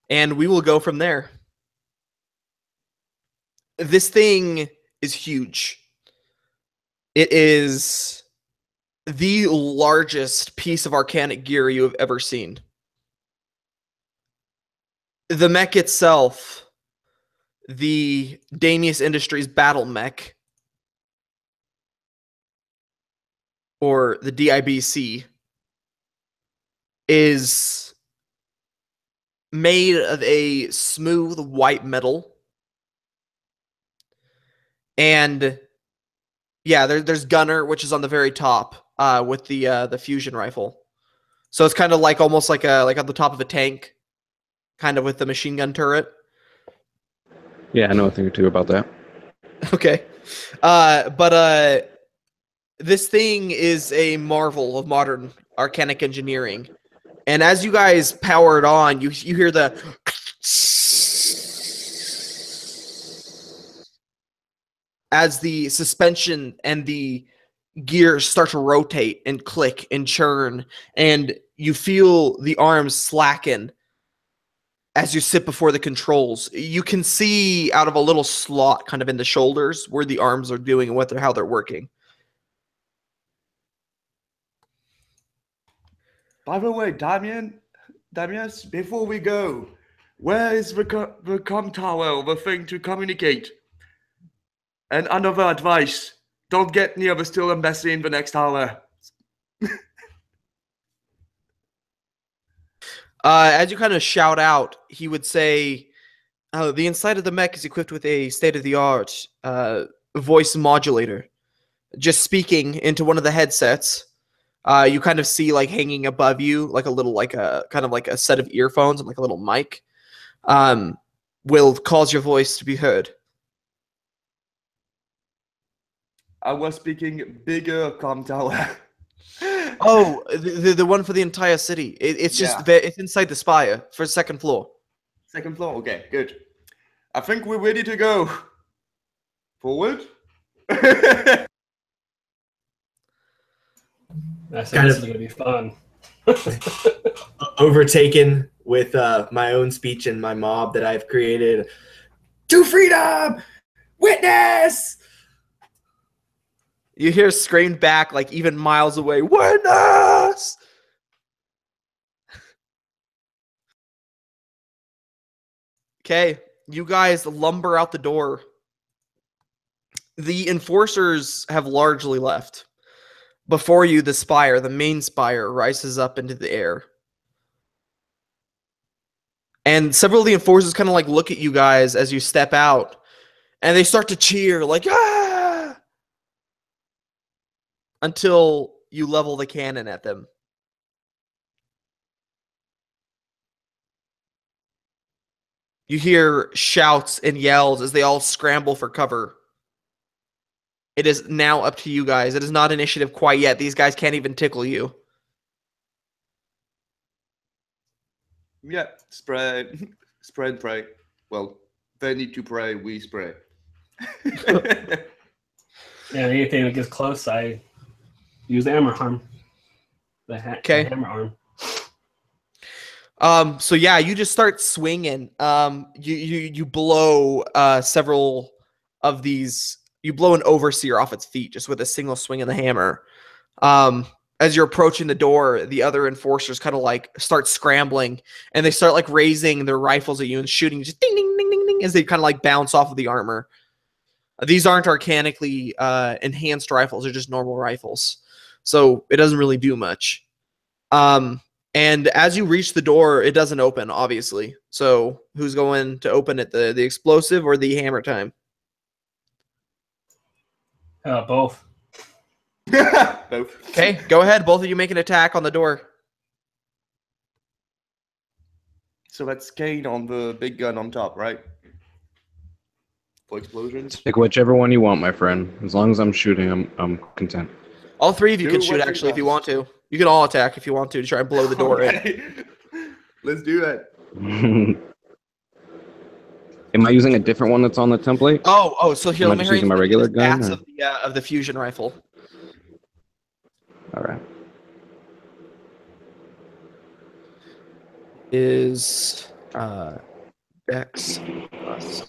and we will go from there. This thing is huge. It is the largest piece of arcanic gear you have ever seen. The mech itself, the Damius Industries battle mech, or the DIBC, is made of a smooth white metal. And yeah, there's Gunner, which is on the very top, with the fusion rifle. So it's kind of like almost like on the top of a tank, kind of with the machine gun turret. Yeah, I know a thing or two about that. Okay. This thing is a marvel of modern arcanic engineering. And as you guys power it on, you hear the as the suspension and the gears start to rotate and click and churn, and you feel the arms slacken as you sit before the controls. You can see out of a little slot kind of in the shoulders where the arms are doing and how they're working. By the way, Damius, before we go, where is the com tower, the thing to communicate? And another advice, don't get near the still embassy in the next hour. As you kind of shout out, he would say, the inside of the mech is equipped with a state-of-the-art voice modulator. Just speaking into one of the headsets, you kind of see like hanging above you, like a little, like a kind of like a set of earphones and like a little mic, will cause your voice to be heard. I was speaking bigger com tower. Oh, the one for the entire city. It's just it's inside the spire for second floor. Second floor. Okay, good. I think we're ready to go. Forward. That's Kind of- going to be fun. Overtaken with my own speech and my mob that I've created. To freedom! Witness! You hear screamed back like even miles away, "Witness!" Okay, you guys lumber out the door. The enforcers have largely left. Before you, the spire, the main spire, rises up into the air. And several of the enforcers kind of like look at you guys as you step out, and they start to cheer like, "Ah!" until you level the cannon at them. You hear shouts and yells as they all scramble for cover. It is now up to you guys. It is not initiative quite yet. These guys can't even tickle you. Yeah, spray and pray. Well, they need to pray, we spray. Yeah, anything that gets close, I use the hammer arm. The hammer arm. So yeah, you just start swinging. You blow several of these. You blow an overseer off its feet just with a single swing of the hammer. As you're approaching the door, the other enforcers kind of like start scrambling, and they start like raising their rifles at you and shooting, just ding ding ding ding ding, as they kind of like bounce off of the armor. These aren't arcanically enhanced rifles; they're just normal rifles, so it doesn't really do much. And as you reach the door, it doesn't open, obviously. So who's going to open it, the explosive or the hammer time? Both. Both. Okay, go ahead. Both of you make an attack on the door. So that's Kane on the big gun on top, right? for explosions. Pick whichever one you want, my friend. As long as I'm shooting, I'm content. All three of you Do can what shoot you actually if you must. want to. You can all attack if you want to try and blow the door in. Okay. Let's do that. Am I using a different one that's on the template? Oh, so here, Am I let me just hurry using my and regular the stats gun, of the fusion rifle. All right. Is Dex plus.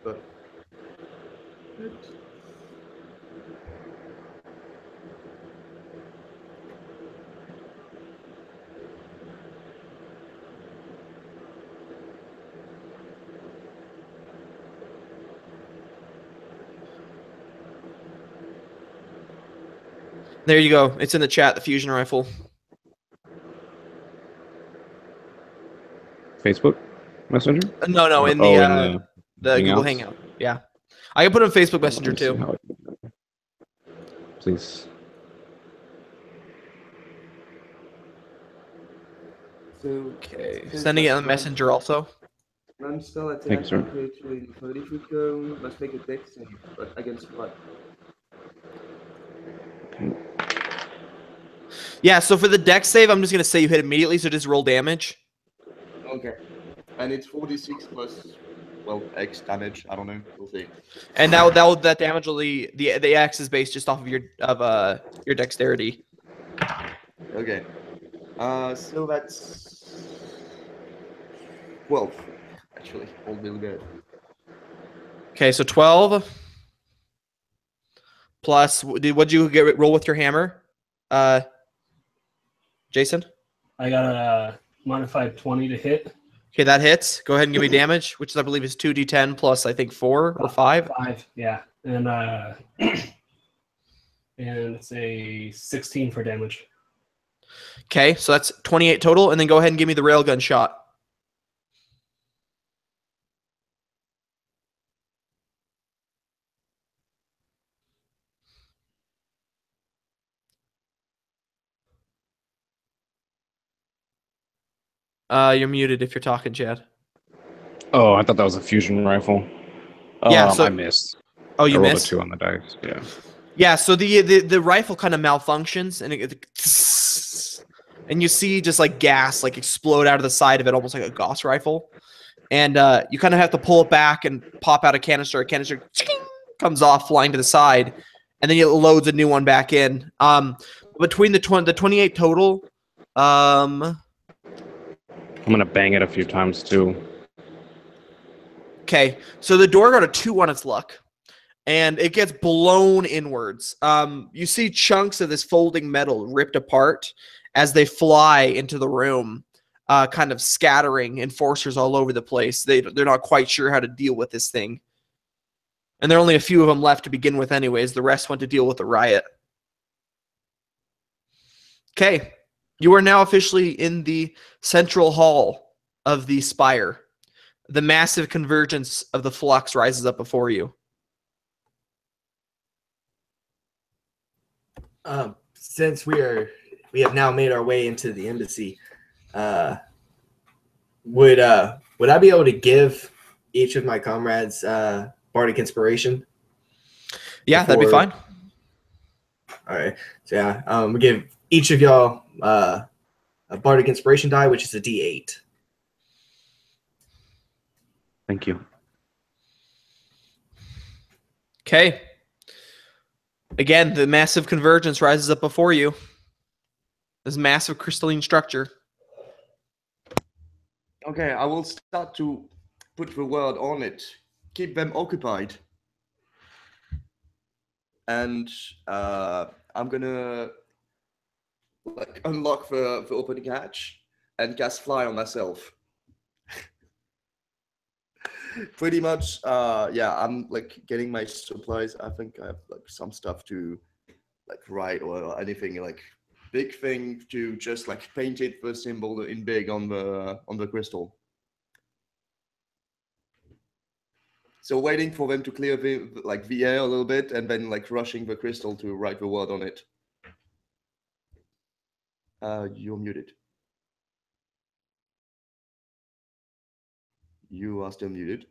But There you go. It's in the chat. The fusion rifle. Facebook Messenger? No, Or- in in the Google Hangouts? Hangout. Yeah, I can put it on Facebook Let Messenger me see too. how I can do that. Please. so Okay, since sending it that's on the Messenger also. run spell attack Thanks, sir. on creature in 30-foot cone. Must make a dex save, but against what? Yeah, so for the Dex save, I'm just gonna say you hit immediately, so just roll damage. Okay. And it's 46 plus, well, X damage. I don't know. We'll see. And that damage will the X is based just off of your dexterity. Okay. So that's 12. Actually, all really good. Okay, so 12 plus what'd you roll with your hammer? Jason? I got a modified 20 to hit. Okay, that hits. Go ahead and give me damage, which I believe is 2d10 plus I think 4 or 5. 5, yeah. And and it's a 16 for damage. Okay, so that's 28 total, and then go ahead and give me the railgun shot. You're muted if you're talking, Chad. Oh, I thought that was a fusion rifle. Yeah, so I missed. Oh, I you rolled missed? a 2 on the dice. Yeah. Yeah, so the rifle kind of malfunctions, and and you see just like gas like explode out of the side of it, almost like a Gauss rifle. And you kind of have to pull it back and pop out a canister. A canister comes off, flying to the side, and then it loads a new one back in. Between the 28 total, I'm gonna bang it a few times too. okay, so the door got a 2 on its luck, and it gets blown inwards. You see chunks of this folding metal ripped apart as they fly into the room, kind of scattering enforcers all over the place. They're not quite sure how to deal with this thing. And there are only a few of them left to begin with anyways. The rest went to deal with the riot. Okay, you are now officially in the central hall of the spire. The massive convergence of the flux rises up before you. Since we have now made our way into the embassy, would I be able to give each of my comrades bardic inspiration? Yeah, that'd be Before- fine. All right. So yeah, we give each of y'all a bardic inspiration die, which is a D8. Thank you. Okay. Again, the massive convergence rises up before you. This massive crystalline structure. Okay, I will start to put the word on it. Keep them occupied. And I'm gonna like unlock the opening hatch and cast fly on myself. Pretty much, yeah, I'm like getting my supplies. I think I have like some stuff to like write or anything like big thing to just like paint it the symbol in big on the crystal. So waiting for them to clear the air a little bit, and then like rushing the crystal to write the word on it. You're muted. You are still muted.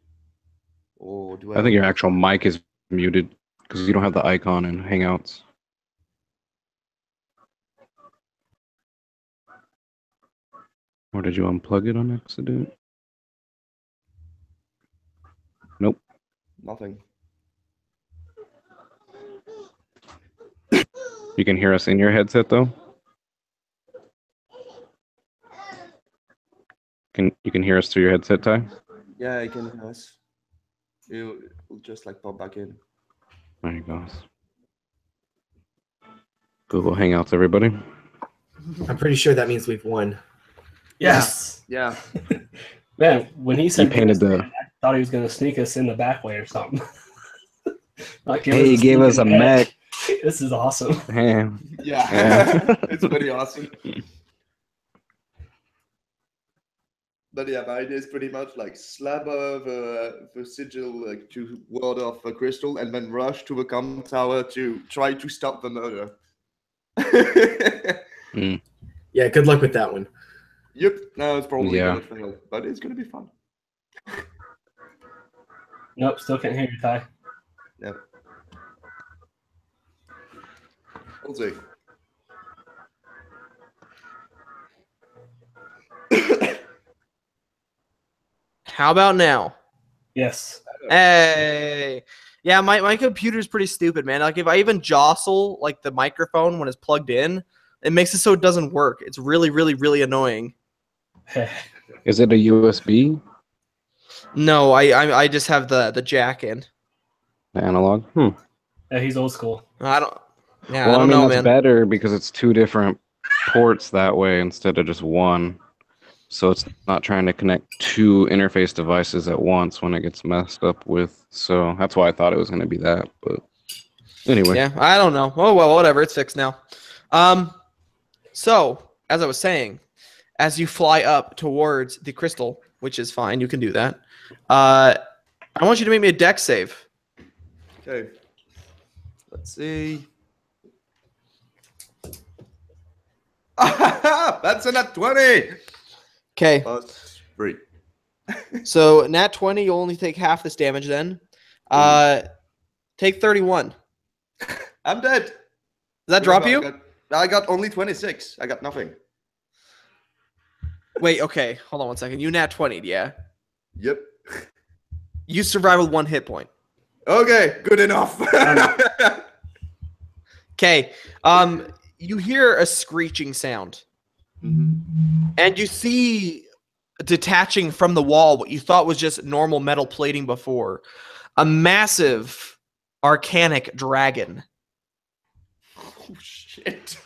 Or do I think your actual mic is muted because you don't have the icon in Hangouts. Or did you unplug it on accident? Nope. Nothing. You can hear us in your headset though? You can hear us through your headset, Ty? Yeah, I can hear us. It'll just like pop back in. There you go. Google Hangouts, everybody. I'm pretty sure that means we've won. Yes. Yeah. Man, when he said You painted the. I thought he was going to sneak us in the back way or something. Like, Hey, he gave us a mech. This is awesome. Damn. Yeah. It's pretty awesome. But yeah, my idea is pretty much like slap the sigil like to ward off a crystal and then rush to the comm tower to try to stop the murder. Yeah, good luck with that one. Yep. No, it's probably Yeah. gonna fail, but it's gonna be fun. Nope, still can't hear you, Ty. Yep. We'll see. How about now? Yes. Hey. Yeah, my computer's pretty stupid, man. Like if I even jostle like the microphone when it's plugged in, it makes it so it doesn't work. It's really, really, really annoying. Is it a USB? No, I just have the jack in. The analog? Yeah, he's old school. I don't. Yeah, Well, I don't mean, know, that's man. better because it's two different ports that way instead of just one. So it's not trying to connect two interface devices at once when it gets messed up with. So that's why I thought it was going to be that. But anyway. Yeah, I don't know. Oh well, whatever. It's fixed now. So as I was saying, as you fly up towards the crystal, which is fine, you can do that. I want you to make me a dex save. Okay. Let's see. That's a nat 20. Okay. Plus 3. So nat 20, you'll only take half this damage then. Take 31. I'm dead. Does that drop you? I got only 26. I got nothing. Wait, okay. Hold on one second. You nat 20'd, yeah? Yep. You survive with 1 hit point. Okay, good enough. Okay. You hear a screeching sound. And you see detaching from the wall what you thought was just normal metal plating before. A massive arcanic dragon. Oh, shit.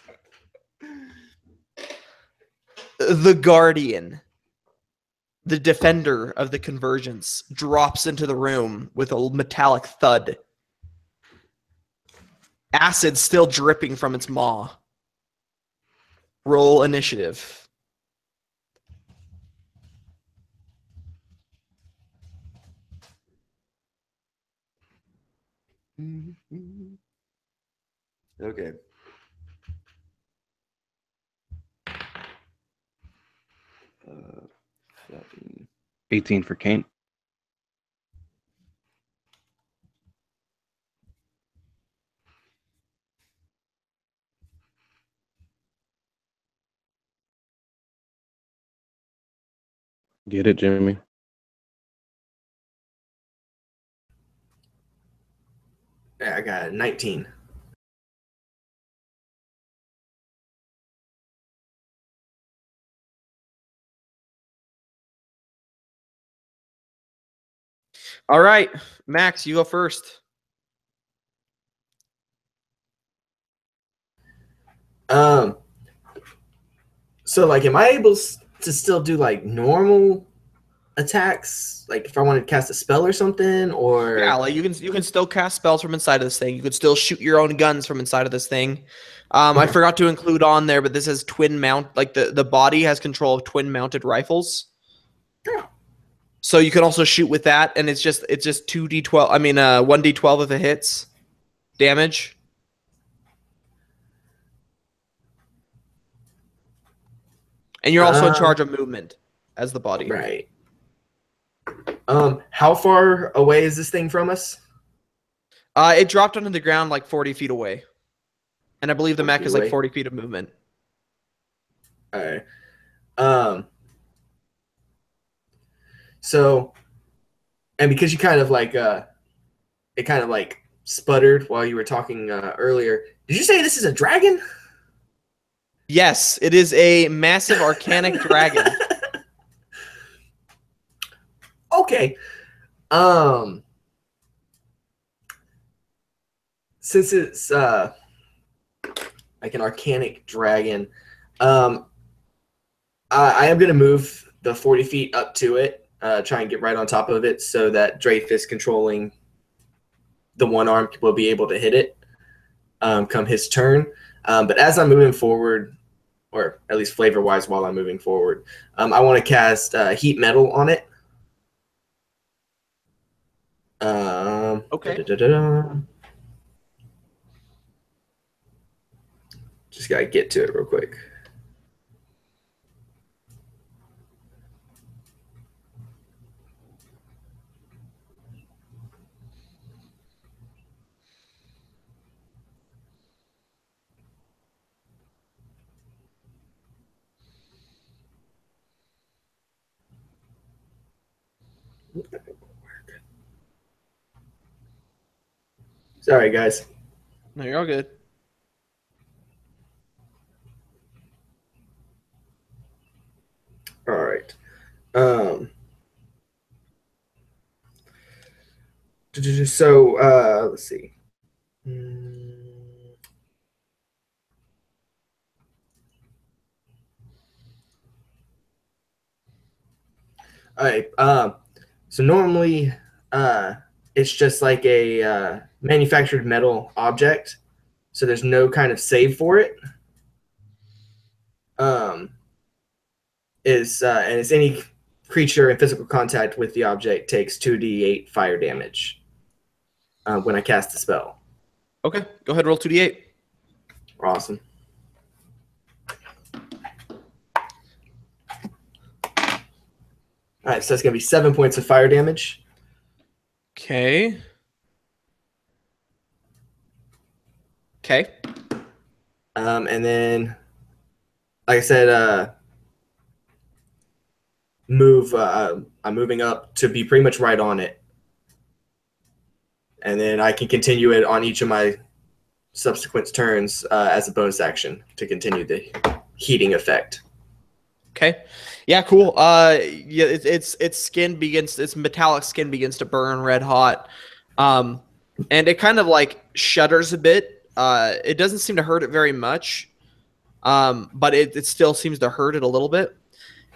The Guardian, the defender of the convergence, drops into the room with a metallic thud. Acid still dripping from its maw. Roll initiative. Okay. Uh, 13. 18 for Kane. Get it, Jimmy? Yeah, I got 19. All right, Max, you go first. So like, am I able to still do like normal attacks? Like if I wanted to cast a spell or something, or Yeah, like you can still cast spells from inside of this thing. You could still shoot your own guns from inside of this thing. I forgot to include on there, but this has twin mount. Like the body has control of twin mounted rifles. So you can also shoot with that, and it's just 2d12. I mean, 1d12 if it hits damage. And you're also in charge of movement as the body. Right. How far away is this thing from us? It dropped onto the ground like 40 feet away. And I believe the mech is like 40 feet of movement. All right. So, and because you kind of like, it kind of like sputtered while you were talking earlier. Did you say this is a dragon? Yes, it is a massive arcanic dragon. Okay. Since it's like an arcanic dragon, I am gonna move the 40 feet up to it, try and get right on top of it so that Dreyfus controlling the one arm will be able to hit it come his turn. But as I'm moving forward, or at least flavor-wise while I'm moving forward, I want to cast Heat Metal on it. Okay. Just gotta get to it real quick. Sorry, guys. No, you're all good. All right. So let's see. All right. So normally, it's just like a manufactured metal object, so there's no kind of save for it. And it's any creature in physical contact with the object takes 2d8 fire damage when I cast the spell. Okay, go ahead, roll 2d8. Awesome. All right, so that's going to be 7 points of fire damage. Okay. Okay. And then, like I said, I'm moving up to be pretty much right on it. And then I can continue it on each of my subsequent turns as a bonus action to continue the heating effect. Okay. Yeah, cool. Yeah, its metallic skin begins to burn red hot. And it kind of like shudders a bit. It doesn't seem to hurt it very much. But it still seems to hurt it a little bit.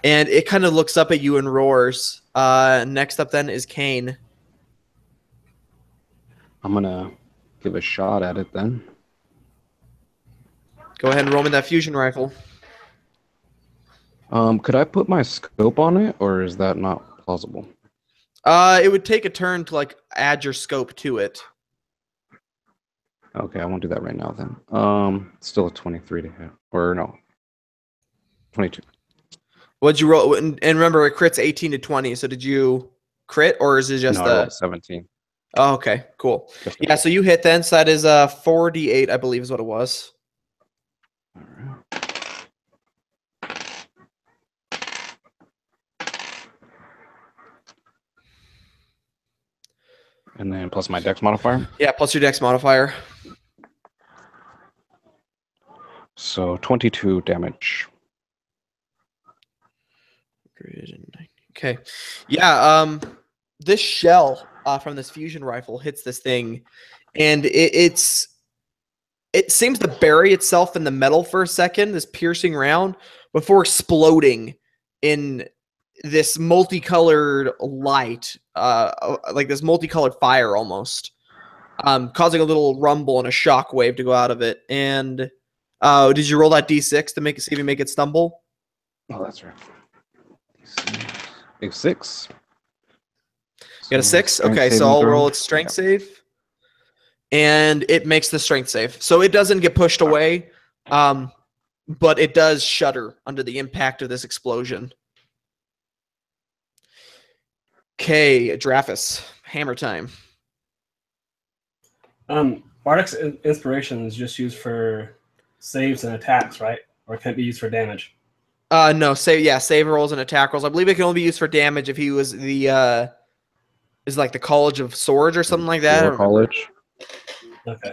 And it kind of looks up at you and roars. Next up then is Kane. I'm gonna give a shot at it then. Go ahead and roll me that fusion rifle. Could I put my scope on it, or is that not plausible? It would take a turn to like add your scope to it. Okay, I won't do that right now then. Still a 23 to hit, or no, 22. What'd you roll? And remember, it crits 18 to 20. So did you crit, or is it just no, I rolled 17? Oh, okay, cool. Yeah, so you hit then. So that is 4d8, I believe, is what it was. All right. And then plus my dex modifier. Yeah, plus your dex modifier. So 22 damage. Okay. Yeah, this shell from this fusion rifle hits this thing, and it seems to bury itself in the metal for a second, this piercing round, before exploding in this multicolored light, like this multicolored fire almost, causing a little rumble and a shock wave to go out of it. And did you roll that d6 to see if you make it stumble? Oh, that's right. A 6. You got a So 6? strength Okay, so saving I'll throw? roll its strength save. And it makes the strength save. So it doesn't get pushed away, but it does shudder under the impact of this explosion. Okay, Draphus. Hammer time. Bardic's Inspiration is just used for saves and attacks, right? Or can it be used for damage? No, save rolls and attack rolls. I believe it can only be used for damage if he was the is like the College of Swords or something like that. I War don't remember. college. Okay.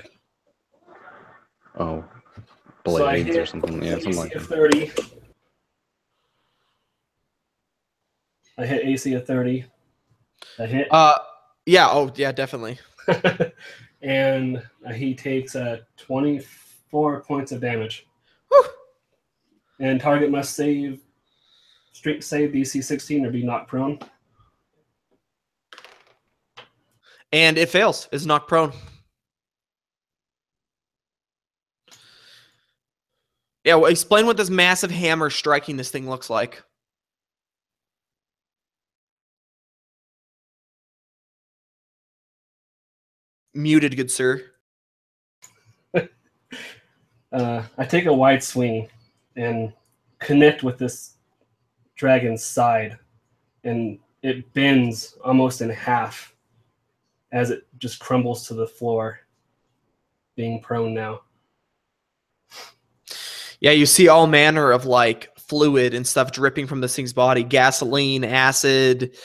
Oh, So I blades hit or something. Yeah, something like AC of that. 30. I hit AC of 30. I hit. Yeah. Oh, yeah, definitely. And he takes 24 points of damage. Whew. And target must save strength save DC 16 or be knocked prone. And it fails. It's knocked prone. Yeah, well, explain what this massive hammer striking this thing looks like. Muted, good sir. I take a wide swing and connect with this dragon's side, and it bends almost in half as it just crumbles to the floor, being prone now. Yeah, you see all manner of like fluid and stuff dripping from this thing's body. Gasoline, acid,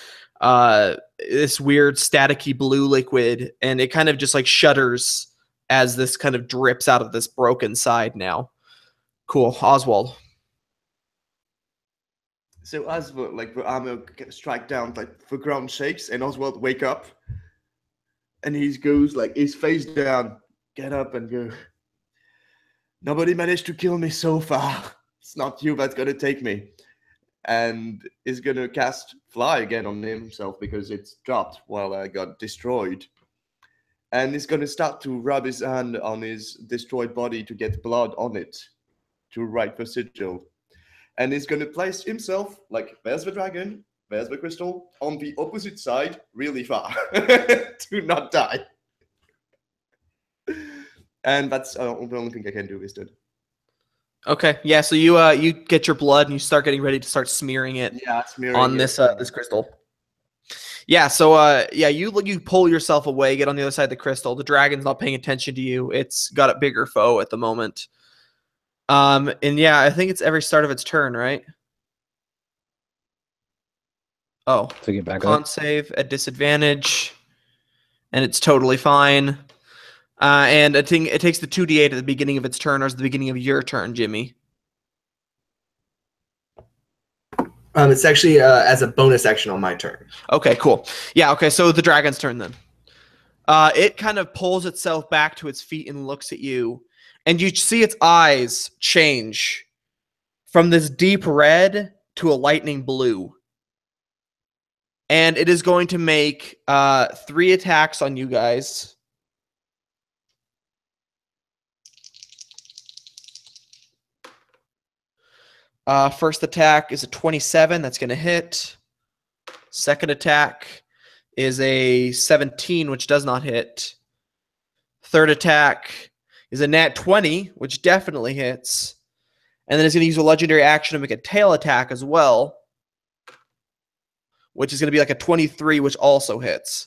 this weird staticky blue liquid, and it kind of just like shudders as this kind of drips out of this broken side now. Cool. Oswald. So as the armor strike down, like the ground shakes, and Oswald wake up, and he goes like his face down, get up and go. Nobody managed to kill me so far. It's not you that's gonna take me, and is gonna cast Fly again on himself because it's dropped while I got destroyed, and he's gonna start to rub his hand on his destroyed body to get blood on it, to write the sigil. And he's going to place himself, like, there's the dragon, there's the crystal, on the opposite side, really far, to not die. And that's the only thing I can do is that. Okay. Yeah. So you get your blood and you start getting ready to start smearing it on this this crystal. Yeah. So you pull yourself away, get on the other side of the crystal. The dragon's not paying attention to you. It's got a bigger foe at the moment. And yeah, I think it's every start of its turn, right? Oh, To get back con up. save at disadvantage, and it's totally fine. And I think it takes the 2d8 at the beginning of its turn, or is the beginning of your turn, Jimmy? It's actually as a bonus action on my turn. Okay, cool. Yeah, okay, so the dragon's turn then. It kind of pulls itself back to its feet and looks at you, and you see its eyes change from this deep red to a lightning blue. And it is going to make 3 attacks on you guys. First attack is a 27. That's going to hit. Second attack is a 17, which does not hit. Third attack is a nat 20, which definitely hits. And then it's going to use a legendary action to make a tail attack as well, which is going to be like a 23, which also hits.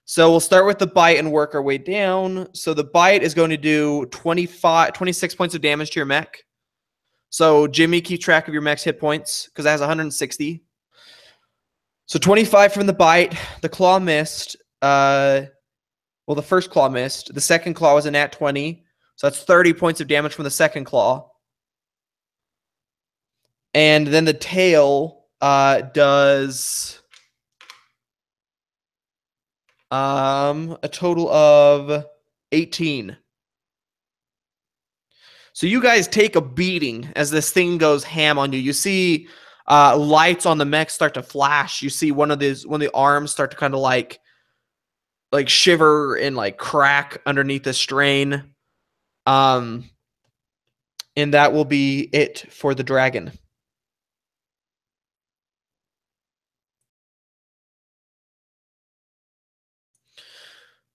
So we'll start with the bite and work our way down. So the bite is going to do 26 points of damage to your mech. So Jimmy, keep track of your mech's hit points because it has 160. So 25 from the bite. The claw missed. Well, the first claw missed. The second claw was a nat 20. So that's 30 points of damage from the second claw. And then the tail does a total of 18. So you guys take a beating as this thing goes ham on you. You see lights on the mech start to flash. You see one of the arms start to kind of like shiver and like crack underneath the strain. And that will be it for the dragon.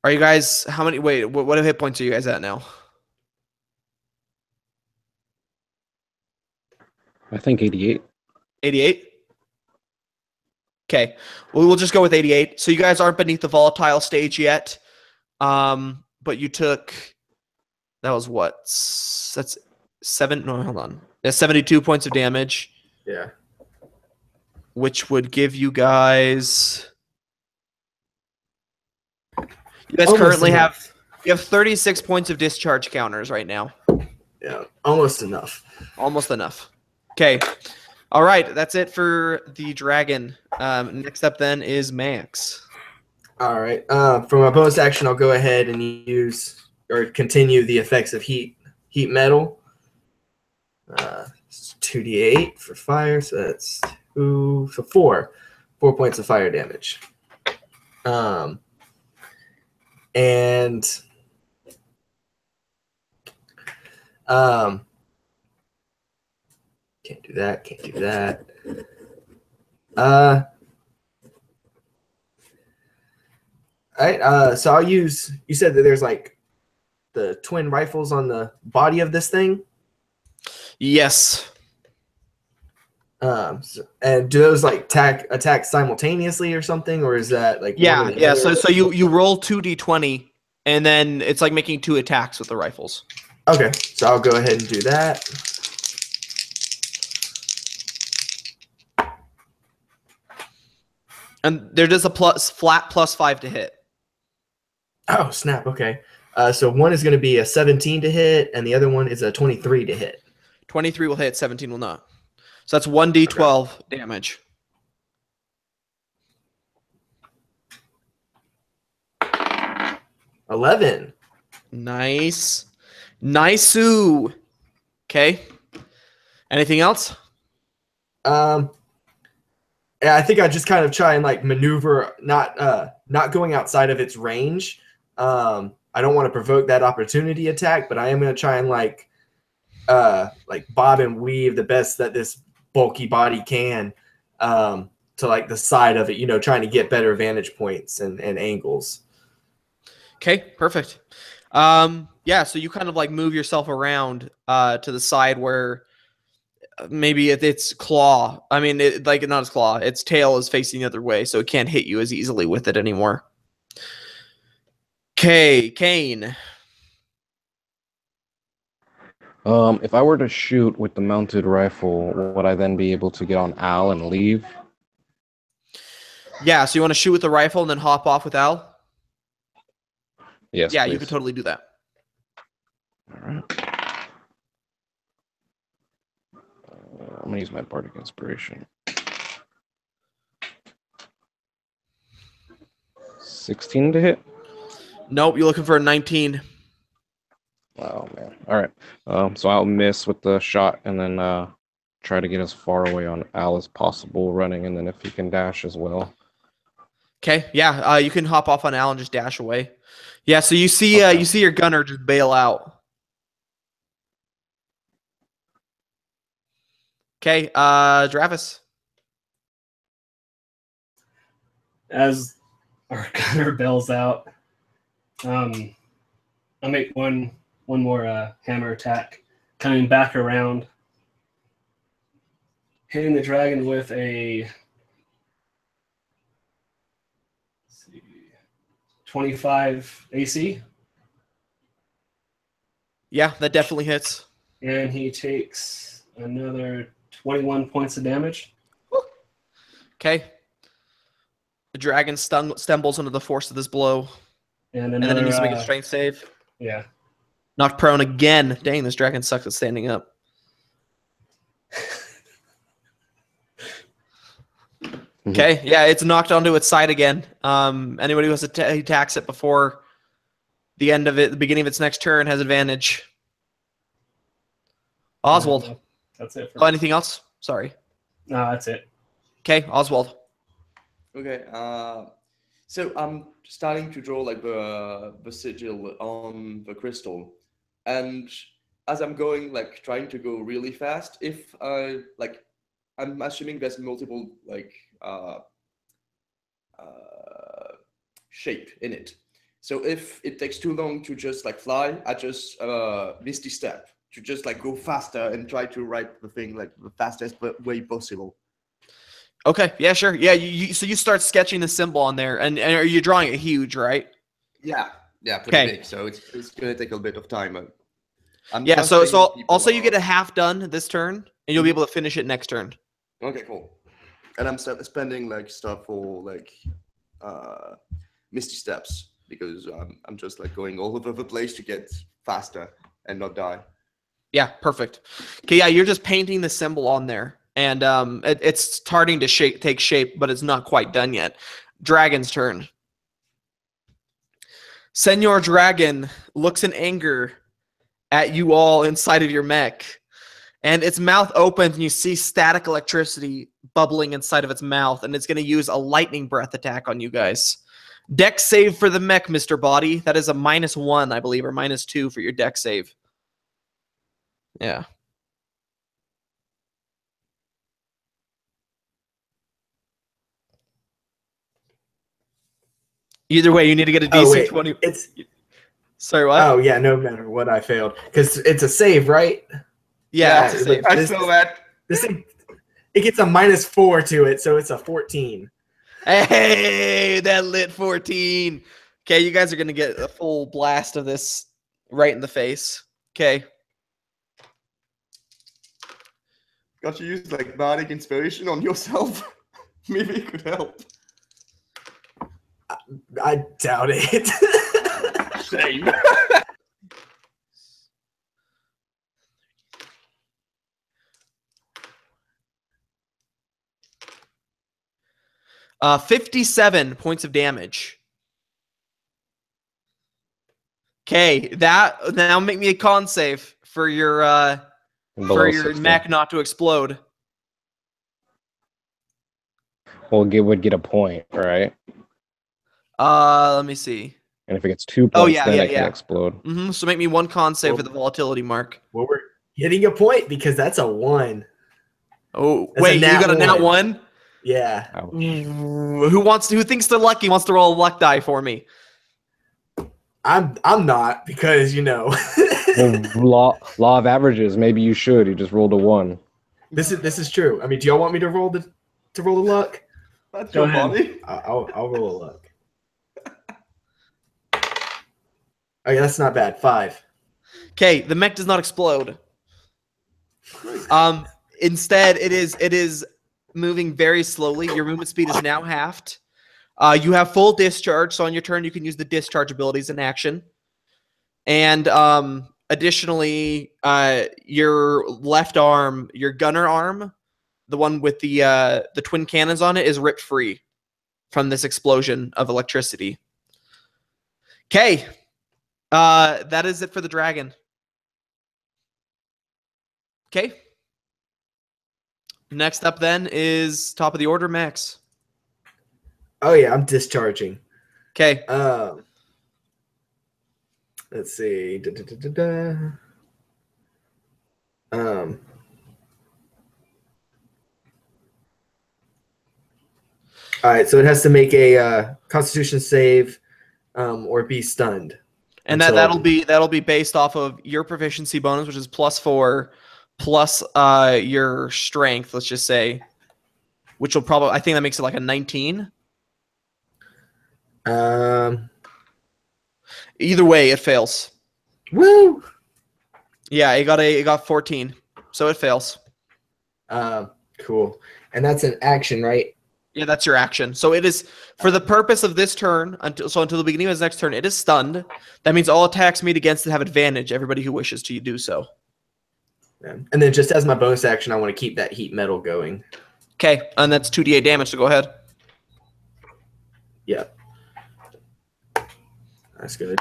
Are you guys, how many, wait, what hit points are you guys at now? I think 88. 88? Okay. Well, we'll just go with 88. So you guys aren't beneath the volatile stage yet. But you took, that was what? That's hold on. That's 72 points of damage, Yeah. which would give you guys, Almost currently enough. you have 36 points of discharge counters right now. Yeah, almost enough. Almost enough. Okay. All right. That's it for the dragon. Next up then is Max. All right. For my bonus action, I'll go ahead and use or continue the effects of heat metal. 2d8 for fire, so that's 2, so 4 points of fire damage. And can't do that. All right, so I'll use, you said that there's like the twin rifles on the body of this thing. Yes. And do those like attack simultaneously or something, or is that like Yeah, yeah. So you roll 2d20, and then it's like making 2 attacks with the rifles. Okay, so I'll go ahead and do that. And there is a flat +5 to hit. Oh snap! Okay, so one is going to be a 17 to hit, and the other one is a 23 to hit. 23 will hit, 17 will not. So that's 1d12 damage. $11. Nice. Nice-oo. Okay. Anything else? Yeah, I think I just kind of try and like maneuver, not going outside of its range. I don't want to provoke that opportunity attack, but I am going to try and like bob and weave the best that this bulky body can to like the side of it, you know, trying to get better vantage points and angles. Okay, perfect. Yeah, so you kind of like move yourself around to the side where maybe its claw, I mean, not its claw, its tail is facing the other way, so it can't hit you as easily with it anymore. Okay, Kane. If I were to shoot with the mounted rifle, would I then be able to get on Al and leave? Yeah, so you want to shoot with the rifle and then hop off with Al? Yes, yeah, please. you could totally do that. All right. I'm gonna use my bardic inspiration. 16 to hit. Nope, you're looking for a 19. Oh man. All right. So I'll miss with the shot and then try to get as far away on Al as possible running, and then if he can dash as well. Okay, yeah, you can hop off on Al and just dash away. Yeah, so you see your gunner just bail out. Okay, Travis. As our gunner bails out, I'll make one more hammer attack, coming back around, hitting the dragon with a 25 AC. Yeah, that definitely hits. And he takes another 21 points of damage. Okay. The dragon stumbles under the force of this blow. And then it needs to make a strength save. Yeah. Knocked prone again. Dang, this dragon sucks at standing up. Okay, yeah, it's knocked onto its side again. Anybody who has attacks it before the end of it, the beginning of its next turn, has advantage. Oswald. That's it. Anything else? Sorry. No, that's it. Okay, Oswald. Okay. So I'm starting to draw like the sigil on the crystal, and as I'm going, like trying to go really fast, if I like, I'm assuming there's multiple like shape in it. So if it takes too long to just like fly, I just misty step to just like go faster and try to ride the thing like the fastest way possible. Okay, yeah, sure. Yeah, so you start sketching the symbol on there, and are you drawing it huge, right? Yeah, pretty Okay. big. So it's gonna take a bit of time. But I'm Yeah, so trusting people also you get are- a half done this turn, and you'll be able to finish it next turn. Okay, cool. And I'm spending like stuff for like misty steps because I'm just like going all over the place to get faster and not die. Yeah, perfect. Okay, yeah, you're just painting the symbol on there, and it's starting to take shape, but it's not quite done yet. Dragon's turn. Senor Dragon looks in anger at you all inside of your mech, and its mouth opens, and you see static electricity bubbling inside of its mouth, and it's going to use a lightning breath attack on you guys. Dex save for the mech, Mr. Body. That is a -1, I believe, or -2 for your dex save. Yeah. Either way, you need to get a DC 20. It's Sorry, what? oh yeah, no matter what, I failed because it's a save, right? Yeah, it's a save. I feel that. This thing, it gets a -4 to it, so it's a 14. Hey, that lit 14. Okay, you guys are going to get a full blast of this right in the face. Okay. Got to use like bardic inspiration on yourself. Maybe it could help. I doubt it. Same. 57 points of damage. Okay, that now make me a con save for your Below 60. mech not to explode. Well, it would get a point, right? Let me see. And if it gets 2 points, Oh, yeah, then yeah, it can yeah. explode. So make me one con save for the volatility mark. Well, we're hitting a point because that's a 1. Oh, That's wait, a you nat got a nat 1. 1? Yeah. Ouch. Who thinks they're lucky wants to roll a luck die for me? I'm not because Well, law of averages. Maybe you should. You just rolled a 1. this is true. I mean, do y'all want me to roll the luck? That's Go your ahead. body. I'll roll a luck. Oh yeah, that's not bad. 5. Okay, the mech does not explode. Instead, it is moving very slowly. Your movement speed is now halved. You have full discharge, so on your turn you can use the discharge abilities in action. And additionally, your left arm, your gunner arm, the one with the twin cannons on it, is ripped free from this explosion of electricity. Okay, that is it for the dragon. Okay. Next up then is top of the order, Max. Oh yeah, I'm discharging. Okay. Let's see. All right, so it has to make a Constitution save, or be stunned. And that'll be based off of your proficiency bonus, which is +4, plus your strength, let's just say, which will probably, I think that makes it like a 19. Either way, it fails. Woo! Yeah, it got 14, so it fails. Cool. And that's an action, right? Yeah, that's your action. So it is, for the purpose of this turn, until the beginning of his next turn, it is stunned. That means all attacks made against it have advantage, everybody who wishes to do so. Yeah. And then just as my bonus action, I want to keep that heat metal going. Okay, and that's 2d8 damage, so go ahead. Yeah. That's good.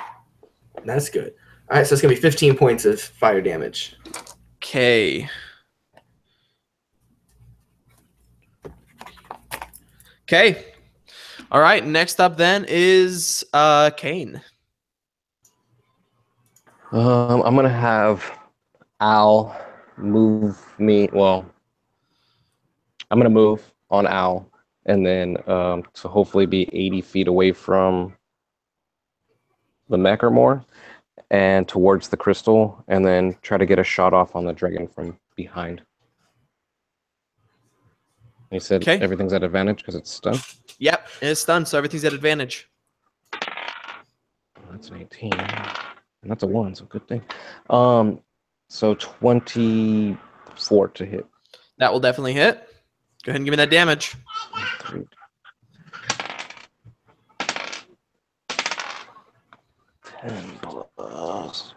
That's good. All right, so it's going to be 15 points of fire damage. Okay. Okay. All right, next up then is Kane. I'm gonna have Al move me. Well, I'm gonna move on Al, and then to hopefully be 80 feet away from the mech or more, and towards the crystal, and then try to get a shot off on the dragon from behind. He said Okay. everything's at advantage because it's stunned. Yep, it's stunned, so everything's at advantage. That's an 18. And that's a 1, so good thing. So 24 to hit. That will definitely hit. Go ahead and give me that damage. 3. 10 plus.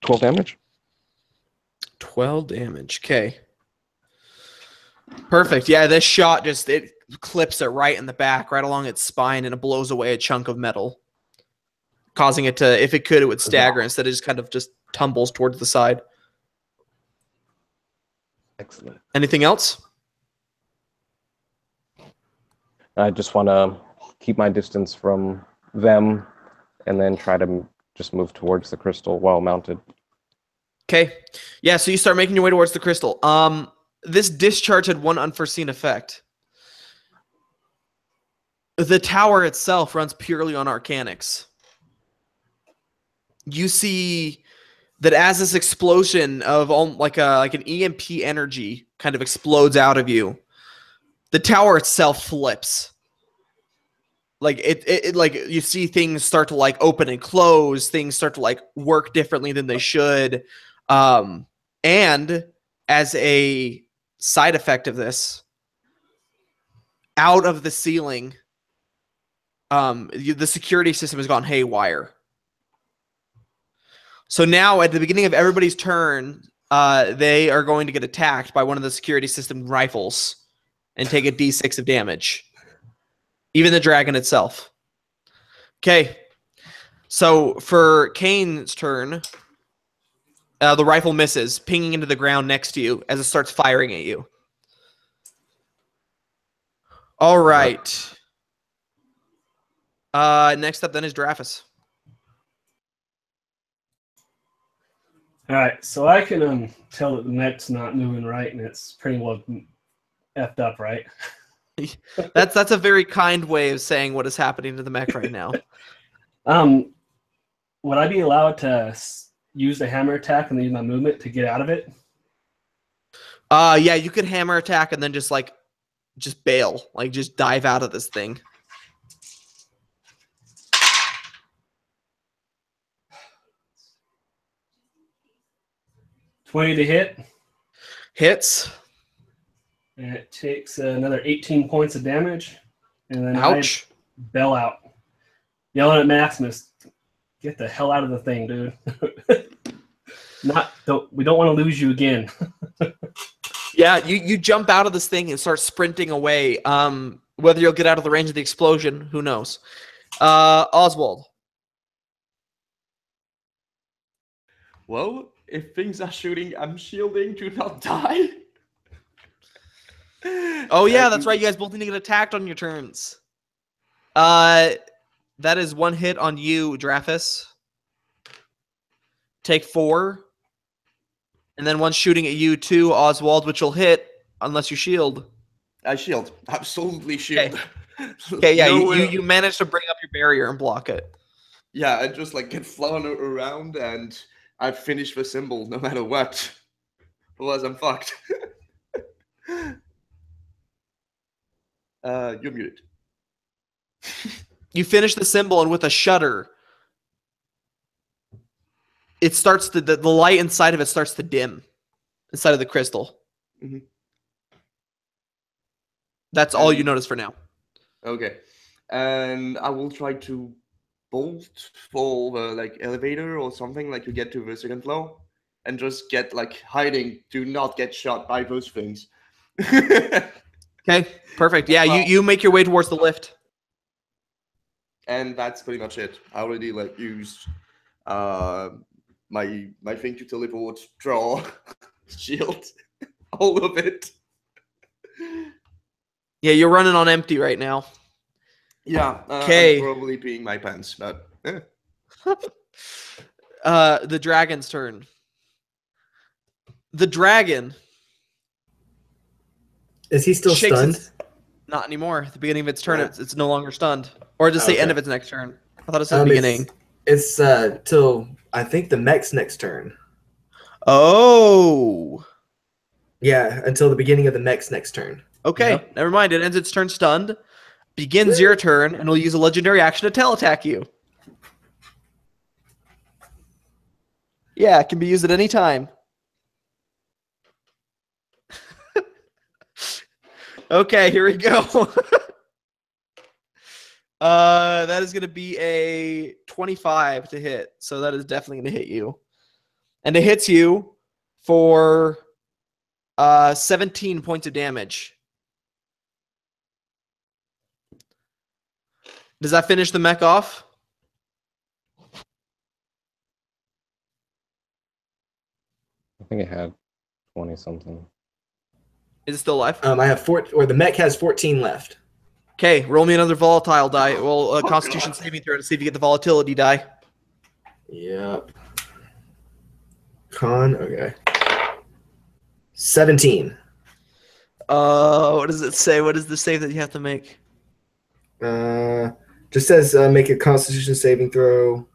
$12 damage. 12 damage. Okay. Perfect. Yeah, this shot just it clips it right in the back, right along its spine, and it blows away a chunk of metal, causing it to, if it could, it would stagger. Instead, it just kind of just tumbles towards the side. Excellent. Anything else? I just want to keep my distance from them, and then try to just move towards the crystal while mounted. Okay. Yeah, so you start making your way towards the crystal. This discharge had one unforeseen effect. The tower itself runs purely on Archanics. You see that as this explosion of like an EMP energy kind of explodes out of you, the tower itself flips. Like it like you see things start to like open and close, things start to like work differently than they should. And as a side effect of this, out of the ceiling, the security system has gone haywire. So now at the beginning of everybody's turn, they are going to get attacked by one of the security system rifles and take a D6 of damage. Even the dragon itself. Okay. So for Kane's turn, the rifle misses, pinging into the ground next to you as it starts firing at you. All right. Next up then is Drafus. All right, so I can tell that the mech's not moving right, and it's pretty well effed up, right? That's a very kind way of saying what is happening to the mech right now. Would I be allowed to use the hammer attack and then use my movement to get out of it? Yeah, you could hammer attack and then just bail, like just dive out of this thing. $20 to hit. Hits. And it takes another 18 points of damage. And then Ouch. I bail out. Yelling at Maximus, get the hell out of the thing, dude. We don't want to lose you again. Yeah, you jump out of this thing and start sprinting away. Whether you'll get out of the range of the explosion, who knows? Oswald. Well, if things are shooting, I'm shielding to not die. Oh yeah, that's right. You guys both need to get attacked on your turns. That is one hit on you, Drafus. Take 4. And then one shooting at you too, Oswald, which will hit unless you shield. I shield. Absolutely shield. Okay, yeah, you managed to bring up your barrier and block it. Yeah, I just like get flung around and I finish the symbol no matter what. Otherwise I'm fucked. You're muted. You finish the symbol, and with a shudder, it starts to the light inside of it starts to dim inside of the crystal. Mm-hmm. That's all you notice for now. Okay, and I will try to bolt for the like elevator or something, like to get to the second floor, and just get like hiding to not get shot by those things. Okay, perfect. Yeah, Well, you make your way towards the lift. And that's pretty much it. I already like used my thing to teleport, draw, shield, all of it. Yeah, you're running on empty right now. Yeah. Okay. I'm probably peeing my pants, but The dragon's turn. The dragon Is he still Shakes stunned? Not anymore. At the beginning of its turn, Yeah. it's no longer stunned. Or just say Okay. end of its next turn. I thought it said beginning. It's till I think the mech's next turn. Oh. Yeah, until the beginning of the mech's next turn. Okay, Yep. never mind. It ends its turn stunned, begins your turn, and will use a legendary action to tail attack you. Yeah, it can be used at any time. Okay, here we go. That is going to be a 25 to hit, so that is definitely going to hit you. And it hits you for 17 points of damage. Does that finish the mech off? I think it had 20 something. Is it still alive? I have the mech has 14 left. Okay, roll me another volatile die. Well, a Constitution saving throw to see if you get the volatility die. Yep. Okay. 17. What does it say? What is the save that you have to make? Just says make a Constitution saving throw.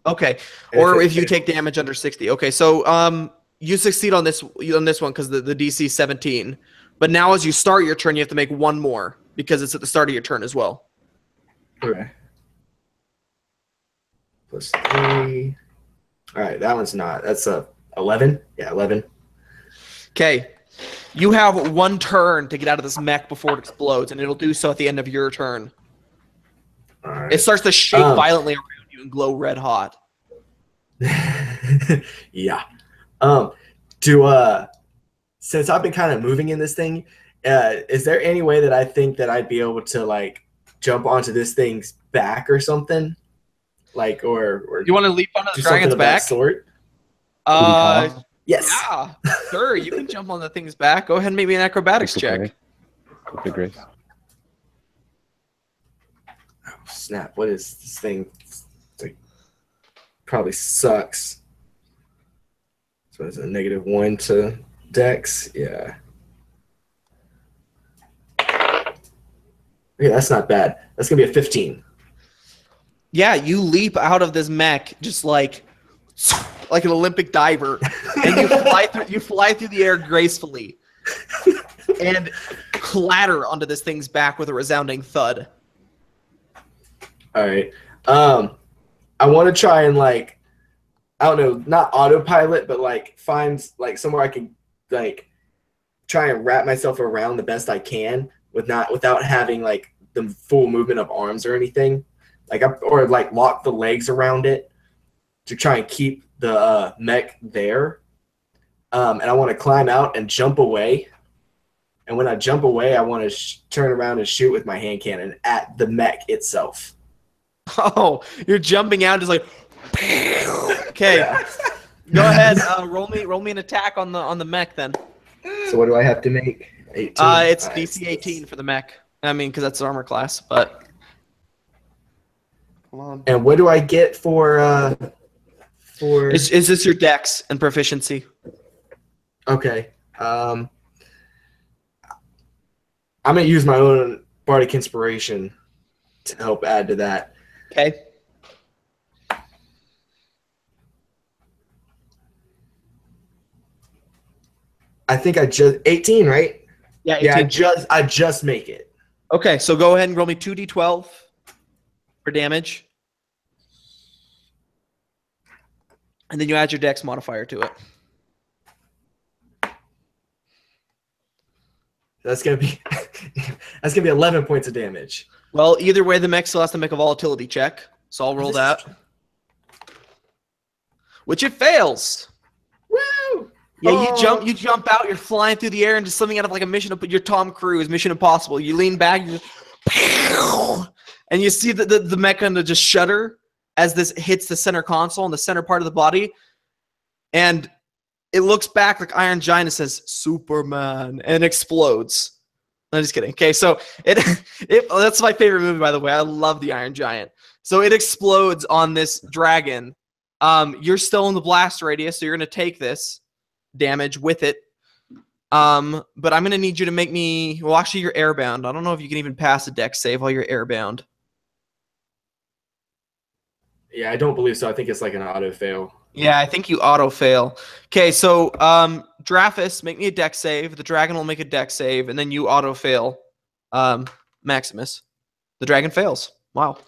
Okay, And or if if you take damage under 60. Okay, so you succeed on this one because the DC 17. But now as you start your turn, you have to make one more because it's at the start of your turn as well. Okay. Plus 3. All right, that one's not. That's 11. Yeah, 11. Okay, you have one turn to get out of this mech before it explodes, and it'll do so at the end of your turn. All right. It starts to shake violently around you and glow red hot. Yeah. Since I've been kind of moving in this thing, is there any way that I think that I'd be able to like jump onto this thing's back or something? Like or You want to leap onto the do something dragon's of that back? sort? Yes. Yeah, sure. You can jump on the thing's back. Go ahead and make me an acrobatics check. Okay, great. Oh, snap. What is this thing? It's like, probably sucks. So it's a -1 to Dex. Yeah. Yeah, that's not bad. That's going to be a 15. Yeah, you leap out of this mech just like an Olympic diver, and you fly through the air gracefully and clatter onto this thing's back with a resounding thud. All right. I want to try and like, I don't know, not autopilot, but like find like somewhere I can like try and wrap myself around the best I can without having like the full movement of arms or anything. Or lock the legs around it to try and keep the mech there. And I want to climb out and jump away. And when I jump away, I want to turn around and shoot with my hand cannon at the mech itself. Oh, you're jumping out just like. Okay, yeah. Go ahead. Roll me an attack on the mech then. So what do I have to make? 18. It's DC 18 for the mech. I mean, because that's armor class, but. Come on. And what do I get for? Is this your dex and proficiency? Okay. I'm gonna use my own bardic inspiration to help add to that. Okay. I think I just 18, right? Yeah, 18. Yeah, I just make it. Okay, so go ahead and roll me 2d12 for damage. And then you add your dex modifier to it. That's gonna be 11 points of damage. Well, either way, the mech still has to make a volatility check. So I'll roll that. Which it fails. Woo! Yeah, you jump out, you're flying through the air and just something out of like a you're Tom Cruise, Mission Impossible. You lean back, and you see the mech kind of just shudder as this hits the center console and the center part of the body. And it looks back like Iron Giant and says, Superman, and explodes. I'm just kidding. Okay, so that's my favorite movie, by the way. I love the Iron Giant. So it explodes on this dragon. You're still in the blast radius, so you're going to take this damage with it. But I'm gonna need you to make me. Well, actually, you're airbound. I don't know if you can even pass a dex save while you're airbound. Yeah, I don't believe so. I think it's like an auto fail. Yeah, I think you auto fail. Okay, so Draphus, make me a dex save. The dragon will make a dex save, and then you auto fail. Maximus, the dragon fails. Wow.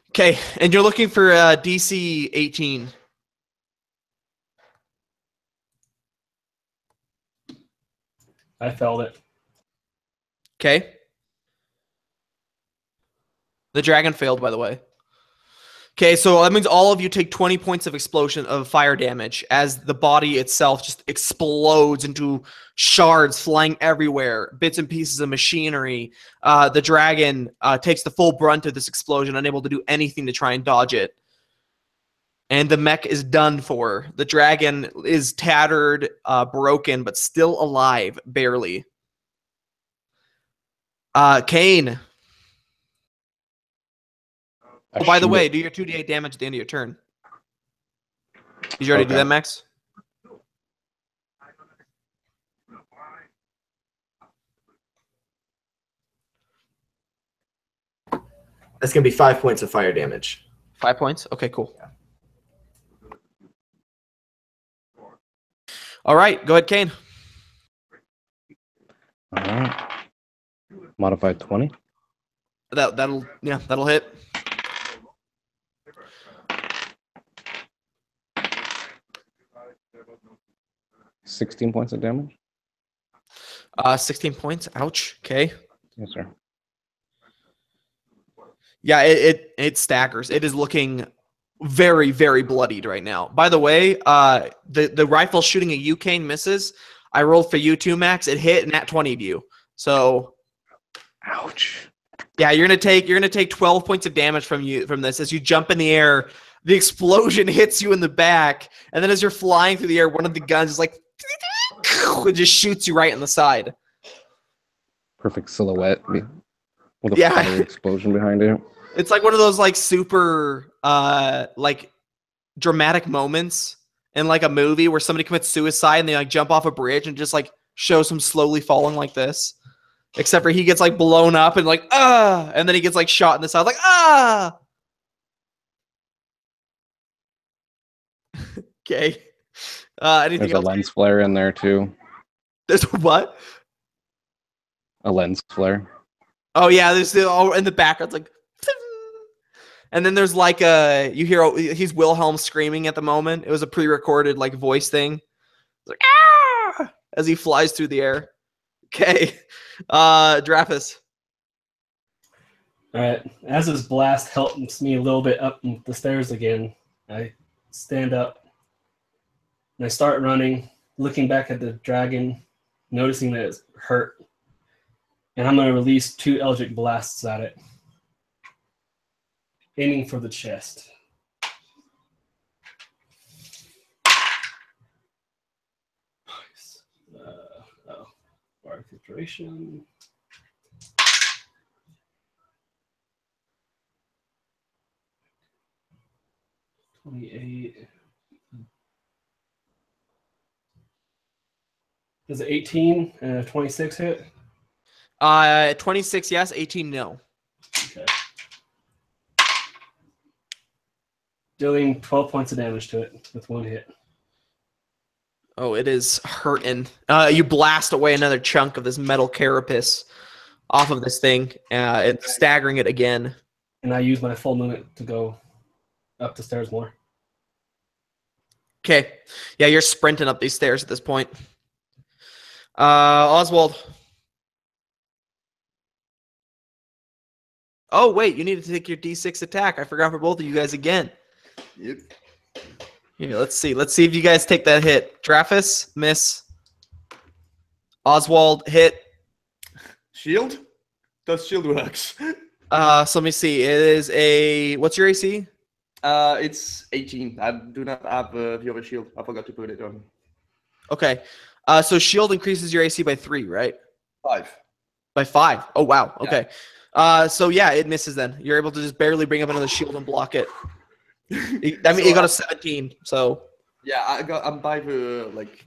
Okay, and you're looking for DC 18. I felt it. Okay. The dragon failed, by the way. Okay, so that means all of you take 20 points of explosion of fire damage as the body itself just explodes into shards flying everywhere, bits and pieces of machinery. The dragon takes the full brunt of this explosion, unable to do anything to try and dodge it. And the mech is done for. The dragon is tattered, broken, but still alive, barely. Kane. Oh, by the way, do your 2d8 damage at the end of your turn. Did you already do that, Max? That's going to be 5 points of fire damage. 5 points? Okay, cool. Yeah. All right, go ahead, Kane. All right. Modified 20. That'll hit. $16 points of damage. 16 points. Ouch. Okay. Yes, sir. Yeah, it staggers. It is looking very, very bloodied right now. By the way, the rifle shooting at you, Kane, misses. I rolled for you too, Max. It hit and at 20 of you. So, ouch. Yeah, you're gonna take 12 points of damage from this as you jump in the air. The explosion hits you in the back, and then as you're flying through the air, one of the guns is like it just shoots you right in the side. Perfect silhouette with a fire explosion behind it. It's like one of those like super like dramatic moments in like a movie where somebody commits suicide and they like jump off a bridge and just like shows him slowly falling like this. Except for he gets like blown up and like and then he gets like shot in the side like Okay. Anything There's else? a lens flare in there too. There's what? A lens flare. Oh yeah, there's in the background. It's like, and then there's like you hear he's Wilhelm screaming at the moment. It was a pre-recorded like voice thing. It's like as he flies through the air. Okay, Draphus. All right. As this blast helps me a little bit up the stairs again, I stand up and I start running, looking back at the dragon, noticing that it's hurt. And I'm going to release 2 Eldritch blasts at it, aiming for the chest. Nice. Bar filtration. Does it 18 and 26 hit? 26 yes, 18 no. Okay. Dealing 12 points of damage to it with 1 hit. Oh, it is hurting. You blast away another chunk of this metal carapace off of this thing, it's staggering it again. And I use my full movement to go up the stairs more. Okay. Yeah, you're sprinting up these stairs at this point. Oswald. Oh, wait, you need to take your D6 attack. I forgot for both of you guys again. Yep. Here, let's see. Let's see if you guys take that hit. Draphus, miss. Oswald, hit. Shield? Does shield works? So let me see. It is a... What's your AC? It's 18. I do not have the other shield. I forgot to put it on. Okay. So shield increases your AC by 3, right? 5. By 5. Oh, wow. Okay. So, yeah, it misses then. You're able to just barely bring up another shield and block it. I mean, So you got a 17, so... Yeah, I'm by the like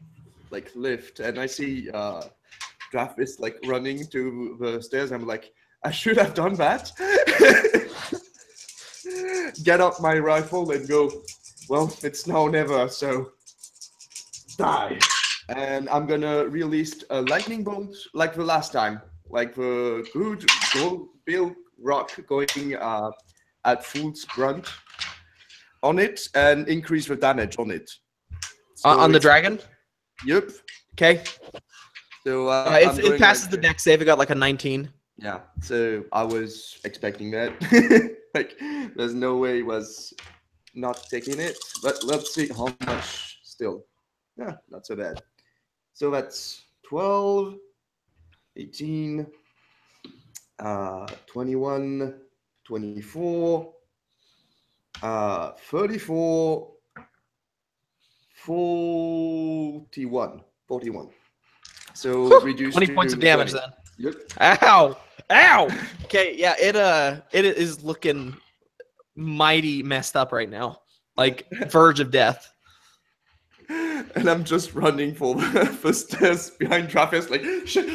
lift, and I see Travis like running to the stairs. I'm like, I should have done that. Get up my rifle and go. Well, it's now or never, so die. And I'm gonna release a lightning bolt like the last time, like the good gold build rock going at full sprint on it and increase the damage on it. So on the dragon? Yep. Okay. So it passes the deck save. It got like a 19. Yeah. So I was expecting that. Like, there's no way he was not taking it. But let's see how much still. Yeah, not so bad. So that's 12, 18, 21, 24, 34, 41. So reduce 20 points of damage 20. then. Yep. Ow! Ow! Okay, yeah, it is looking mighty messed up right now. Like, verge of death. And I'm just running for the stairs behind Travis, like, shit.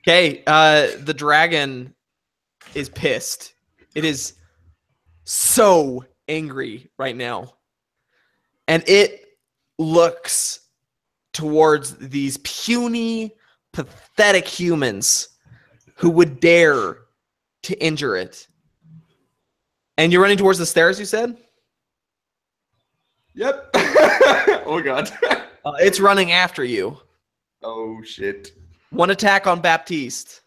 Okay, the dragon is pissed. It is so angry right now. And it looks towards these puny, pathetic humans who would dare to injure it. And you're running towards the stairs, you said? Yep. Oh, God. It's running after you. Oh, shit. 1 attack on Baptiste.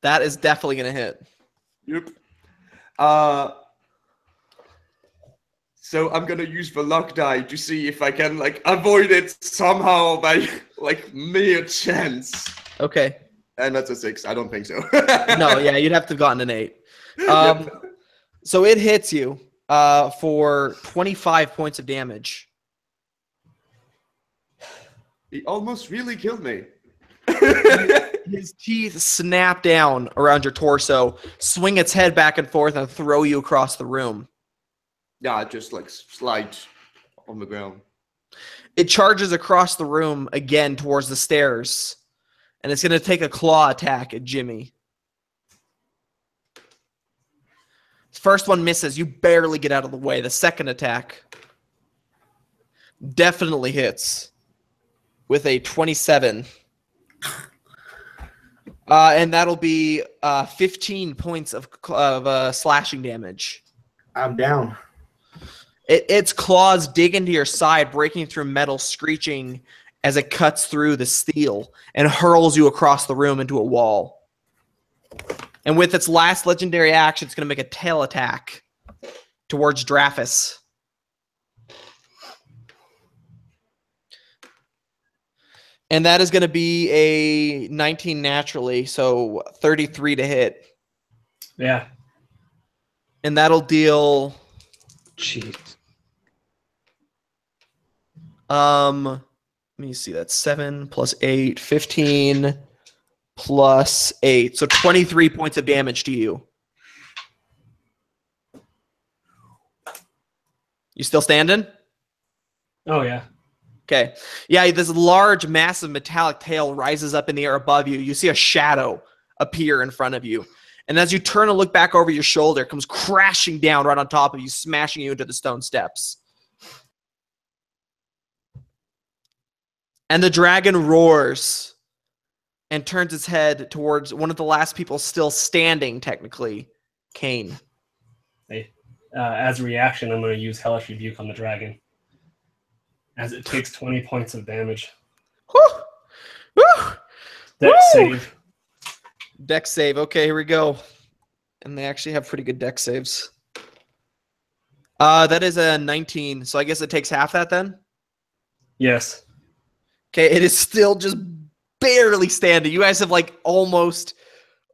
That is definitely going to hit. Yep. So I'm gonna use the luck die to see if I can like avoid it somehow by like mere chance. Okay. And that's a 6. I don't think so. No, yeah, you'd have to have gotten an 8. Yep. So it hits you for 25 points of damage. He almost really killed me. His teeth snap down around your torso, swing its head back and forth, and throw you across the room. Yeah, I just like slide on the ground. It charges across the room again towards the stairs, and it's going to take a claw attack at Jimmy. First one misses. You barely get out of the way. The second attack definitely hits with a 27. And that'll be 15 points of slashing damage. I'm down. Its claws dig into your side, breaking through metal, screeching as it cuts through the steel and hurls you across the room into a wall. And with its last legendary action, it's going to make a tail attack towards Draphis. And that is going to be a 19 naturally, so 33 to hit. Yeah. And that'll deal... Jeez. Let me see. That's 7 plus 8, 15 plus 8. So 23 points of damage to you. You still standing? Oh, yeah. Okay. Yeah, this large, massive metallic tail rises up in the air above you. You see a shadow appear in front of you. And as you turn and look back over your shoulder, it comes crashing down right on top of you, smashing you into the stone steps. And the dragon roars and turns its head towards one of the last people still standing, technically, Kane. Hey, as a reaction, I'm going to use Hellish Rebuke on the dragon, as it takes 20 points of damage. Woo! Woo! Dex save. Dex save. Okay, here we go. And they actually have pretty good dex saves. That is a 19, so I guess it takes half that then? Yes. Okay, it is still just barely standing. You guys have like almost...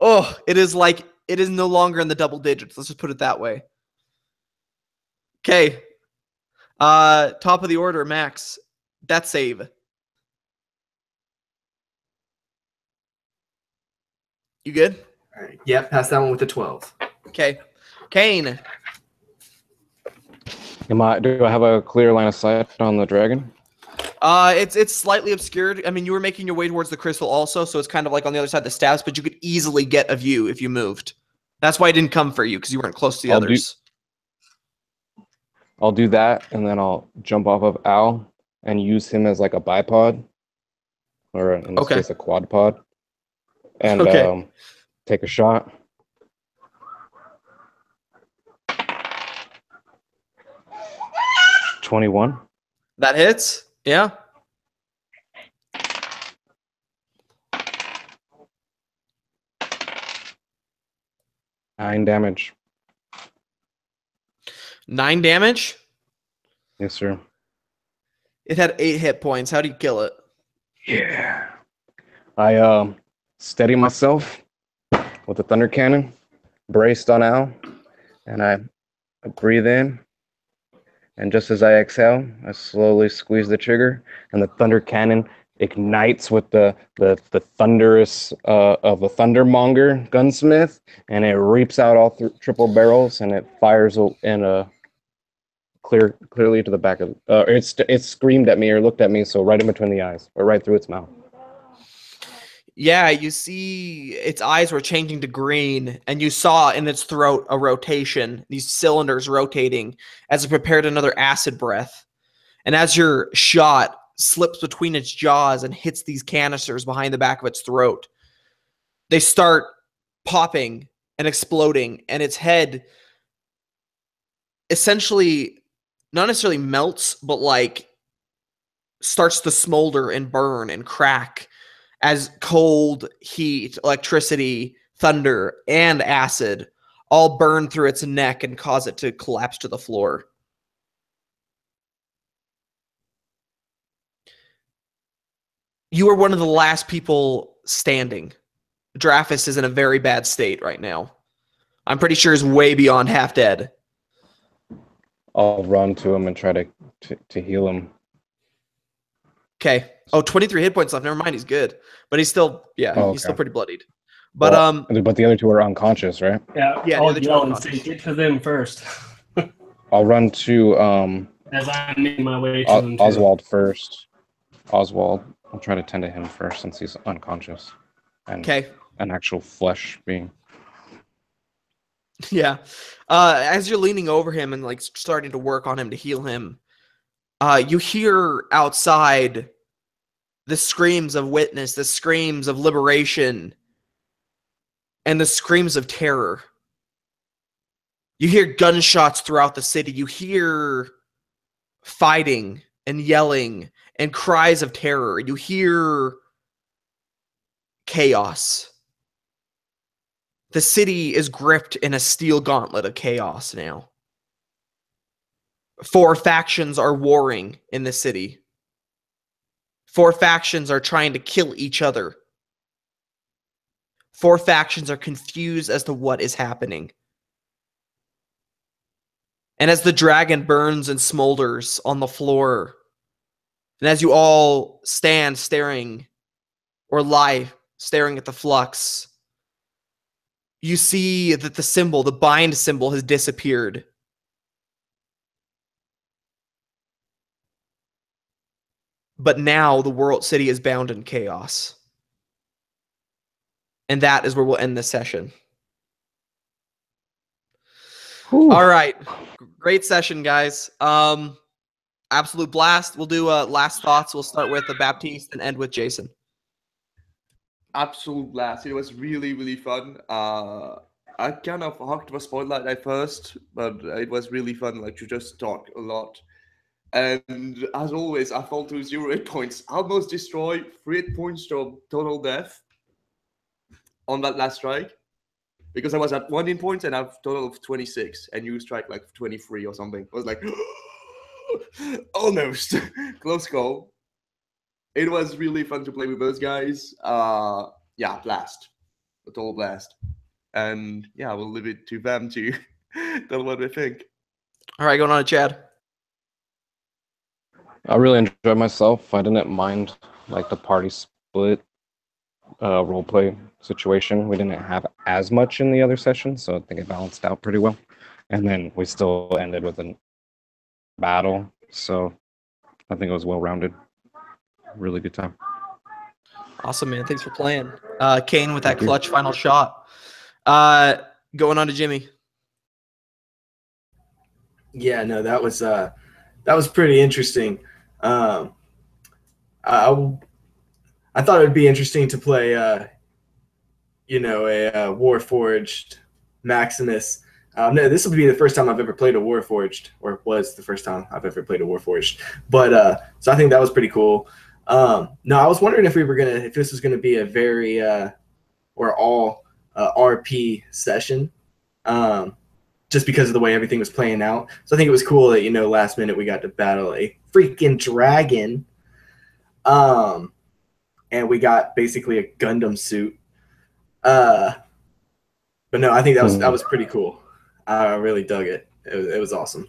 Oh, it is like... It is no longer in the double digits. Let's just put it that way. Okay. Top of the order, Max. Death save. You good? All right. Yep, pass that one with a 12. Okay. Kane. Do I have a clear line of sight on the dragon? It's slightly obscured. I mean, you were making your way towards the crystal also, so it's kind of like on the other side of the steps, but you could easily get a view if you moved. That's why it didn't come for you, because you weren't close to the others. I'll do that, and then I'll jump off of Al and use him as like a bipod, or in this case, a quad pod, and take a shot. $21. That hits? Yeah. Nine damage. 9 damage? Yes, sir. It had 8 hit points. How do you kill it? Yeah. I steady myself with the thunder cannon, braced on Al, and I breathe in. And just as I exhale, I slowly squeeze the trigger, and the thunder cannon ignites with the thunderous of a thundermonger gunsmith, and it reaps out all triple barrels, and it fires in a clearly to the back of. It screamed at me or looked at me, so right in between the eyes, or right through its mouth. Yeah, you see its eyes were changing to green, and you saw in its throat a rotation, these cylinders rotating as it prepared another acid breath. And as your shot slips between its jaws and hits these canisters behind the back of its throat, they start popping and exploding, and its head essentially not necessarily melts, but like starts to smolder and burn and crack as cold, heat, electricity, thunder, and acid all burn through its neck and cause it to collapse to the floor. You are one of the last people standing. Draphis is in a very bad state right now. I'm pretty sure he's way beyond half dead. I'll run to him and try to heal him. Okay. Oh, 23 hit points left. Never mind, he's good. But he's still, he's still pretty bloodied. But but the other two are unconscious, right? Yeah, Yeah, I'll the other two yell are and say, unconscious. get to them first. I'll run to As I'm making my way to them too. Oswald first. Oswald, I'll try to tend to him first since he's unconscious. And an actual flesh being. Yeah. As you're leaning over him and like starting to work on him to heal him, you hear outside the screams of witness, the screams of liberation, and the screams of terror. You hear gunshots throughout the city. You hear fighting and yelling and cries of terror. You hear chaos. The city is gripped in a steel gauntlet of chaos now. 4 factions are warring in the city. 4 factions are trying to kill each other. 4 factions are confused as to what is happening. And as the dragon burns and smolders on the floor, and as you all stand staring or lie staring at the flux, you see that the symbol, the bind symbol, has disappeared. But now the world city is bound in chaos. And that is where we'll end this session. Whew. All right. Great session, guys. Absolute blast. We'll do last thoughts. We'll start with the Baptiste and end with Jason. Absolute blast. It was really, really fun. I kind of hogged the spotlight at first, but it was really fun, like, to just talk a lot. And as always, I fall to 0 hit points. Almost destroy 3 hit points to total death on that last strike. Because I was at 1 hit points and I have a total of 26. And you strike like 23 or something. I was like, almost. Close call. It was really fun to play with those guys. Yeah, blast. A total blast. And yeah, we'll leave it to them to tell what they think. All right, going on to Chad. I really enjoyed myself. I didn't mind like the party split. role play situation. We didn't have as much in the other session, so I think it balanced out pretty well. And then we still ended with a battle, so I think it was well rounded. Really good time. Awesome, man. Thanks for playing. Kane with that Thank you. clutch final shot. Going on to Jimmy. Yeah, no, that was pretty interesting. I thought it would be interesting to play, a Warforged Maximus. No, this will be the first time I've ever played a Warforged, or was the first time I've ever played a Warforged. But so I think that was pretty cool. No, I was wondering if this was gonna be a very or all RP session. Just because of the way everything was playing out. So I think it was cool that, last minute we got to battle a freaking dragon. And we got basically a Gundam suit. But no, I think that was pretty cool. I really dug it. It was awesome.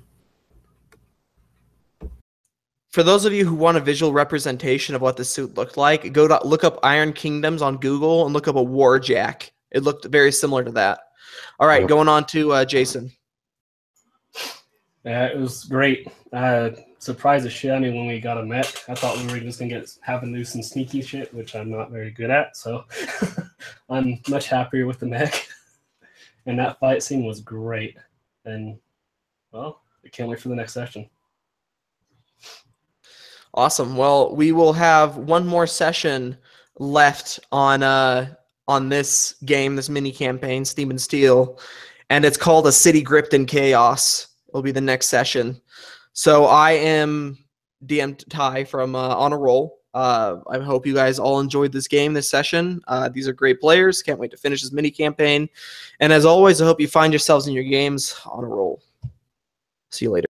For those of you who want a visual representation of what the suit looked like, look up Iron Kingdoms on Google and look up a Warjack. It looked very similar to that. All right, going on to Jason. Yeah, it was great. Surprised the shit out of me when we got a mech. I thought we were just gonna have to do some sneaky shit, which I'm not very good at. So I'm much happier with the mech. And that fight scene was great. And well, I can't wait for the next session. Awesome. Well, we will have one more session left on this game, this mini campaign, Steam and Steel, and it's called A City Gripped in Chaos. It'll be the next session. So I am DM Ty from On a Roll. I hope you guys all enjoyed this game, this session. These are great players. Can't wait to finish this mini campaign. And as always, I hope you find yourselves in your games on a roll. See you later.